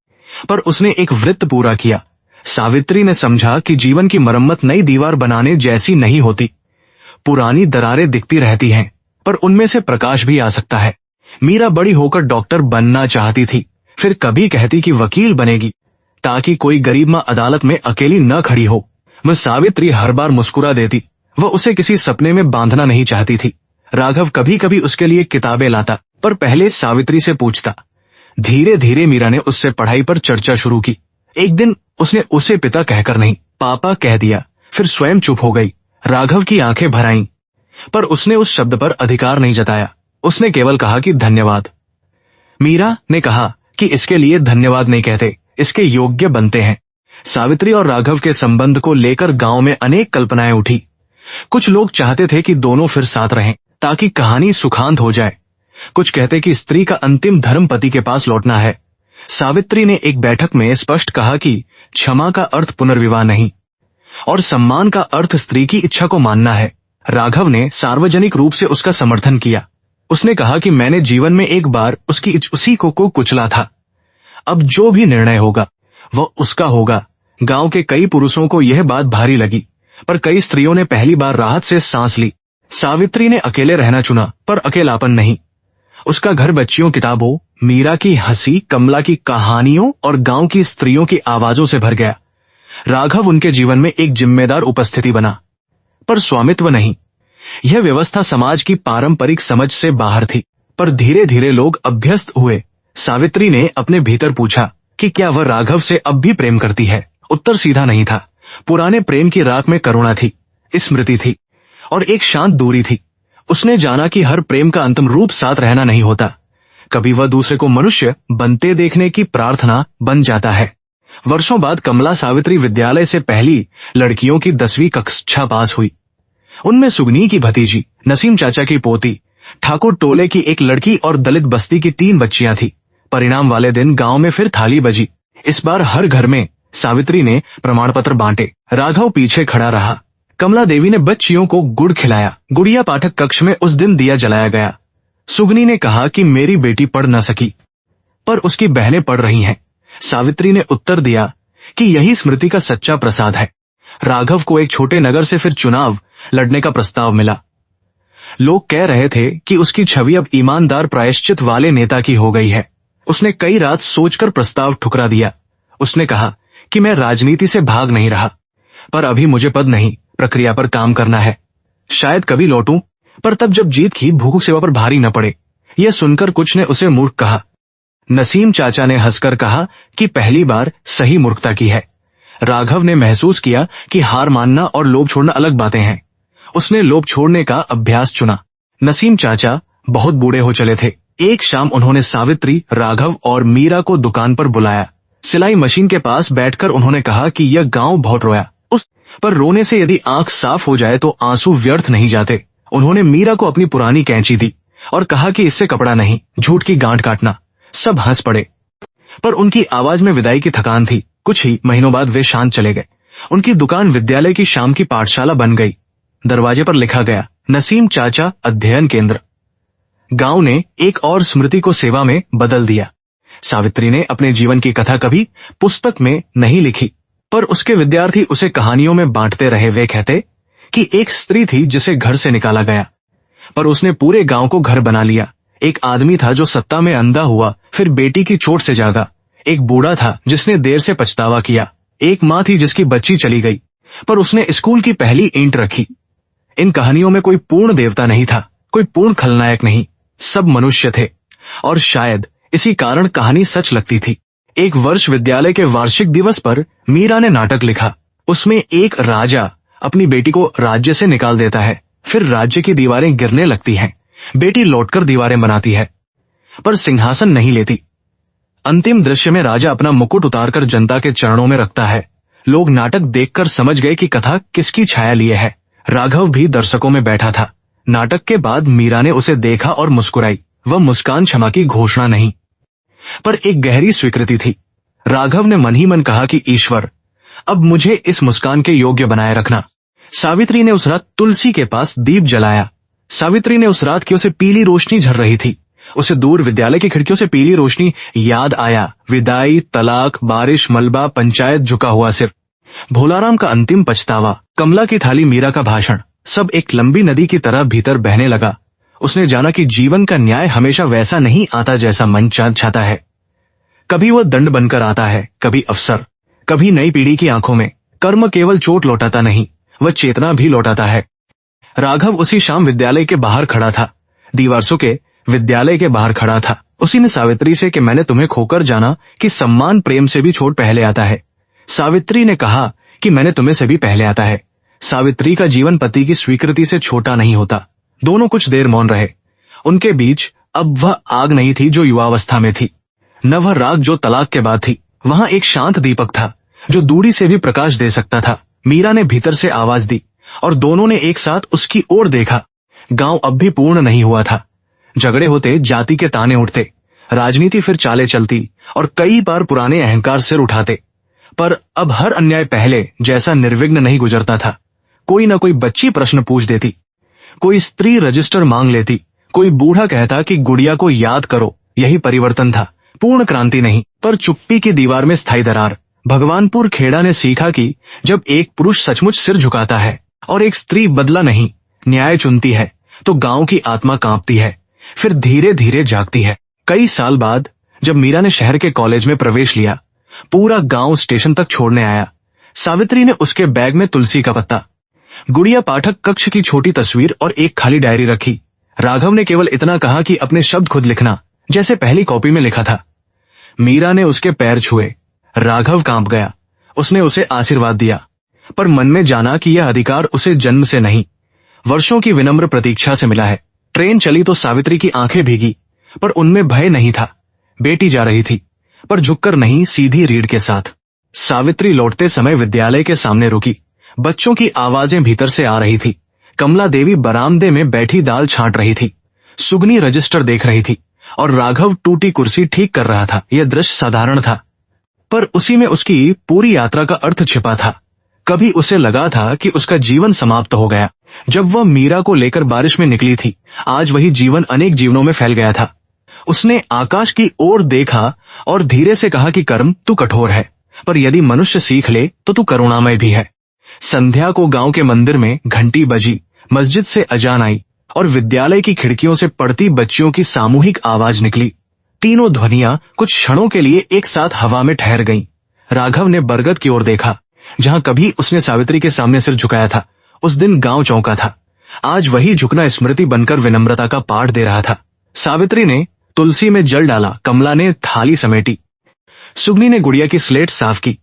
पर उसने एक वृत्त पूरा किया। सावित्री ने समझा कि जीवन की मरम्मत नई दीवार बनाने जैसी नहीं होती। पुरानी दरारें दिखती रहती हैं, पर उनमें से प्रकाश भी आ सकता है। मीरा बड़ी होकर डॉक्टर बनना चाहती थी, फिर कभी कहती कि वकील बनेगी, ताकि कोई गरीब माँ अदालत में अकेली न खड़ी हो। वह सावित्री हर बार मुस्कुरा देती। वह उसे किसी सपने में बांधना नहीं चाहती थी। राघव कभी कभी उसके लिए किताबें लाता, पर पहले सावित्री से पूछता। धीरे धीरे मीरा ने उससे पढ़ाई पर चर्चा शुरू की। एक दिन उसने उसे पिता कहकर नहीं, पापा कह दिया, फिर स्वयं चुप हो गई। राघव की आंखें भर आईं, पर उसने उस शब्द पर अधिकार नहीं जताया। उसने केवल कहा कि धन्यवाद। मीरा ने कहा कि इसके लिए धन्यवाद नहीं कहते, इसके योग्य बनते हैं। सावित्री और राघव के संबंध को लेकर गांव में अनेक कल्पनाएं उठी। कुछ लोग चाहते थे कि दोनों फिर साथ रहें, ताकि कहानी सुखांत हो जाए। कुछ कहते कि स्त्री का अंतिम धर्म पति के पास लौटना है। सावित्री ने एक बैठक में स्पष्ट कहा कि क्षमा का अर्थ पुनर्विवाह नहीं, और सम्मान का अर्थ स्त्री की इच्छा को मानना है। राघव ने सार्वजनिक रूप से उसका समर्थन किया। उसने कहा कि मैंने जीवन में एक बार उसकी उसी को कुचला था। अब जो भी निर्णय होगा वह उसका होगा। गांव के कई पुरुषों को यह बात भारी लगी, पर कई स्त्रियों ने पहली बार राहत से सांस ली। सावित्री ने अकेले रहना चुना, पर अकेलापन नहीं। उसका घर बच्चियों, किताबों, मीरा की हंसी, कमला की कहानियों और गांव की स्त्रियों की आवाजों से भर गया। राघव उनके जीवन में एक जिम्मेदार उपस्थिति बना, पर स्वामित्व नहीं। यह व्यवस्था समाज की पारंपरिक समझ से बाहर थी, पर धीरे धीरे लोग अभ्यस्त हुए। सावित्री ने अपने भीतर पूछा कि क्या वह राघव से अब भी प्रेम करती है। उत्तर सीधा नहीं था। पुराने प्रेम की राख में करुणा थी, स्मृति थी और एक शांत दूरी थी। उसने जाना कि हर प्रेम का अंतिम रूप साथ रहना नहीं होता। कभी वह दूसरे को मनुष्य बनते देखने की प्रार्थना बन जाता है। वर्षों बाद कमला सावित्री विद्यालय से पहली लड़कियों की 10वीं कक्षा पास हुई। उनमें सुगनी की भतीजी, नसीम चाचा की पोती, ठाकुर टोले की एक लड़की और दलित बस्ती की 3 बच्चियां थी। परिणाम वाले दिन गांव में फिर थाली बजी। इस बार हर घर में सावित्री ने प्रमाण पत्र बांटे। राघव पीछे खड़ा रहा। कमला देवी ने बच्चियों को गुड़ खिलाया। गुड़िया पाठक कक्ष में उस दिन दिया जलाया गया। सुगनी ने कहा कि मेरी बेटी पढ़ न सकी, पर उसकी बहनें पढ़ रही हैं। सावित्री ने उत्तर दिया कि यही स्मृति का सच्चा प्रसाद है। राघव को एक छोटे नगर से फिर चुनाव लड़ने का प्रस्ताव मिला। लोग कह रहे थे कि उसकी छवि अब ईमानदार प्रायश्चित वाले नेता की हो गई है। उसने कई रात सोचकर प्रस्ताव ठुकरा दिया। उसने कहा कि मैं राजनीति से भाग नहीं रहा, पर अभी मुझे पद नहीं, प्रक्रिया पर काम करना है। शायद कभी लौटूं, पर तब जब जीत की भूख सेवा पर भारी न पड़े। यह सुनकर कुछ ने उसे मूर्ख कहा। नसीम चाचा ने हंसकर कहा कि पहली बार सही मूर्खता की है। राघव ने महसूस किया कि हार मानना और लोभ छोड़ना अलग बातें हैं। उसने लोभ छोड़ने का अभ्यास चुना। नसीम चाचा बहुत बूढ़े हो चले थे। एक शाम उन्होंने सावित्री, राघव और मीरा को दुकान पर बुलाया। सिलाई मशीन के पास बैठकर उन्होंने कहा कि यह गांव बहुत रोया, उस पर रोने से यदि आंख साफ हो जाए तो आंसू व्यर्थ नहीं जाते। उन्होंने मीरा को अपनी पुरानी कैंची दी और कहा कि इससे कपड़ा नहीं, झूठ की गांठ काटना। सब हंस पड़े, पर उनकी आवाज में विदाई की थकान थी। कुछ ही महीनों बाद वे शांत चले गए। उनकी दुकान विद्यालय की शाम की पाठशाला बन गई। दरवाजे पर लिखा गया, नसीम चाचा अध्ययन केंद्र। गांव ने एक और स्मृति को सेवा में बदल दिया। सावित्री ने अपने जीवन की कथा कभी पुस्तक में नहीं लिखी, पर उसके विद्यार्थी उसे कहानियों में बांटते रहे। वे कहते कि एक स्त्री थी जिसे घर से निकाला गया, पर उसने पूरे गांव को घर बना लिया। एक आदमी था जो सत्ता में अंधा हुआ, फिर बेटी की चोट से जागा। एक बूढ़ा था जिसने देर से पछतावा किया। एक माँ थी जिसकी बच्ची चली गई, पर उसने स्कूल की पहली ईंट रखी। इन कहानियों में कोई पूर्ण देवता नहीं था, कोई पूर्ण खलनायक नहीं। सब मनुष्य थे, और शायद इसी कारण कहानी सच लगती थी। एक वर्ष विद्यालय के वार्षिक दिवस पर मीरा ने नाटक लिखा। उसमें एक राजा अपनी बेटी को राज्य से निकाल देता है, फिर राज्य की दीवारें गिरने लगती हैं। बेटी लौटकर दीवारें बनाती है, पर सिंहासन नहीं लेती। अंतिम दृश्य में राजा अपना मुकुट उतारकर जनता के चरणों में रखता है। लोग नाटक देखकर समझ गए कि कथा किसकी छाया लिए है। राघव भी दर्शकों में बैठा था। नाटक के बाद मीरा ने उसे देखा और मुस्कुराई। वह मुस्कान क्षमा की घोषणा नहीं, पर एक गहरी स्वीकृति थी। राघव ने मन ही मन कहा कि ईश्वर, अब मुझे इस मुस्कान के योग्य बनाए रखना। सावित्री ने उस रात तुलसी के पास दीप जलाया। सावित्री ने उस रात की उसे पीली रोशनी झर रही थी। उसे दूर विद्यालय की खिड़कियों से पीली रोशनी याद आया। विदाई, तलाक, बारिश, मलबा, पंचायत, झुका हुआ सिर, भोलाराम का अंतिम पछतावा, कमला की थाली, मीरा का भाषण, सब एक लंबी नदी की तरह भीतर बहने लगा। उसने जाना कि जीवन का न्याय हमेशा वैसा नहीं आता जैसा मन चाहता है। कभी वह दंड बनकर आता है, कभी अवसर, कभी नई पीढ़ी की आंखों में। कर्म केवल चोट लौटाता नहीं, वह चेतना भी लौटाता है। राघव उसी शाम विद्यालय के बाहर खड़ा था। दीवारसों के विद्यालय के बाहर खड़ा था। उसी ने सावित्री से कि मैंने तुम्हें खोकर जाना कि सम्मान प्रेम से भी छोट पहले आता है। सावित्री ने कहा कि मैंने तुम्हें से भी पहले आता है। सावित्री का जीवन पति की स्वीकृति से छोटा नहीं होता। दोनों कुछ देर मौन रहे। उनके बीच अब वह आग नहीं थी जो युवावस्था में थी, न वह राग जो तलाक के बाद थी। वहां एक शांत दीपक था जो दूरी से भी प्रकाश दे सकता था। मीरा ने भीतर से आवाज दी और दोनों ने एक साथ उसकी ओर देखा। गांव अब भी पूर्ण नहीं हुआ था। झगड़े होते, जाति के ताने उठते, राजनीति फिर चाले चलती और कई बार पुराने अहंकार सिर उठाते। पर अब हर अन्याय पहले जैसा निर्विघ्न नहीं गुजरता था। कोई न कोई बच्ची प्रश्न पूछ देती, कोई स्त्री रजिस्टर मांग लेती, कोई बूढ़ा कहता कि गुड़िया को याद करो। यही परिवर्तन था, पूर्ण क्रांति नहीं, पर चुप्पी की दीवार में स्थायी दरार। भगवानपुर खेड़ा ने सीखा कि जब एक पुरुष सचमुच सिर झुकाता है और एक स्त्री बदला नहीं, न्याय चुनती है, तो गांव की आत्मा कांपती है, फिर धीरे धीरे जागती है। कई साल बाद जब मीरा ने शहर के कॉलेज में प्रवेश लिया, पूरा गांव स्टेशन तक छोड़ने आया। सावित्री ने उसके बैग में तुलसी का पत्ता, गुड़िया पाठक कक्ष की छोटी तस्वीर और एक खाली डायरी रखी। राघव ने केवल इतना कहा कि अपने शब्द खुद लिखना, जैसे पहली कॉपी में लिखा था। मीरा ने उसके पैर छुए। राघव कांप गया। उसने उसे आशीर्वाद दिया, पर मन में जाना कि यह अधिकार उसे जन्म से नहीं, वर्षों की विनम्र प्रतीक्षा से मिला है। ट्रेन चली तो सावित्री की आंखें भीगी, पर उनमें भय नहीं था। बेटी जा रही थी, पर झुककर नहीं, सीधी रीढ़ के साथ। सावित्री लौटते समय विद्यालय के सामने रुकी। बच्चों की आवाजें भीतर से आ रही थी। कमला देवी बरामदे में बैठी दाल छांट रही थी। सुगनी रजिस्टर देख रही थी और राघव टूटी कुर्सी ठीक कर रहा था। यह दृश्य साधारण था, पर उसी में उसकी पूरी यात्रा का अर्थ छिपा था। कभी उसे लगा था कि उसका जीवन समाप्त हो गया जब वह मीरा को लेकर बारिश में निकली थी। आज वही जीवन अनेक जीवनों में फैल गया था। उसने आकाश की ओर देखा और धीरे से कहा कि कर्म, तू कठोर है, पर यदि मनुष्य सीख ले तो तू करुणामय भी है। संध्या को गांव के मंदिर में घंटी बजी, मस्जिद से अजान आई और विद्यालय की खिड़कियों से पढ़ती बच्चियों की सामूहिक आवाज निकली। तीनों ध्वनियां कुछ क्षणों के लिए एक साथ हवा में ठहर गईं। राघव ने बरगद की ओर देखा, जहां कभी उसने सावित्री के सामने सिर झुकाया था। उस दिन गांव चौंका था। आज वही झुकना स्मृति बनकर विनम्रता का पाठ दे रहा था। सावित्री ने तुलसी में जल डाला, कमला ने थाली समेटी, सुगनी ने गुड़िया की स्लेट साफ की।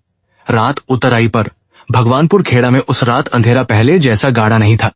रात उतर आई, पर भगवानपुर खेड़ा में उस रात अंधेरा पहले जैसा गाढ़ा नहीं था।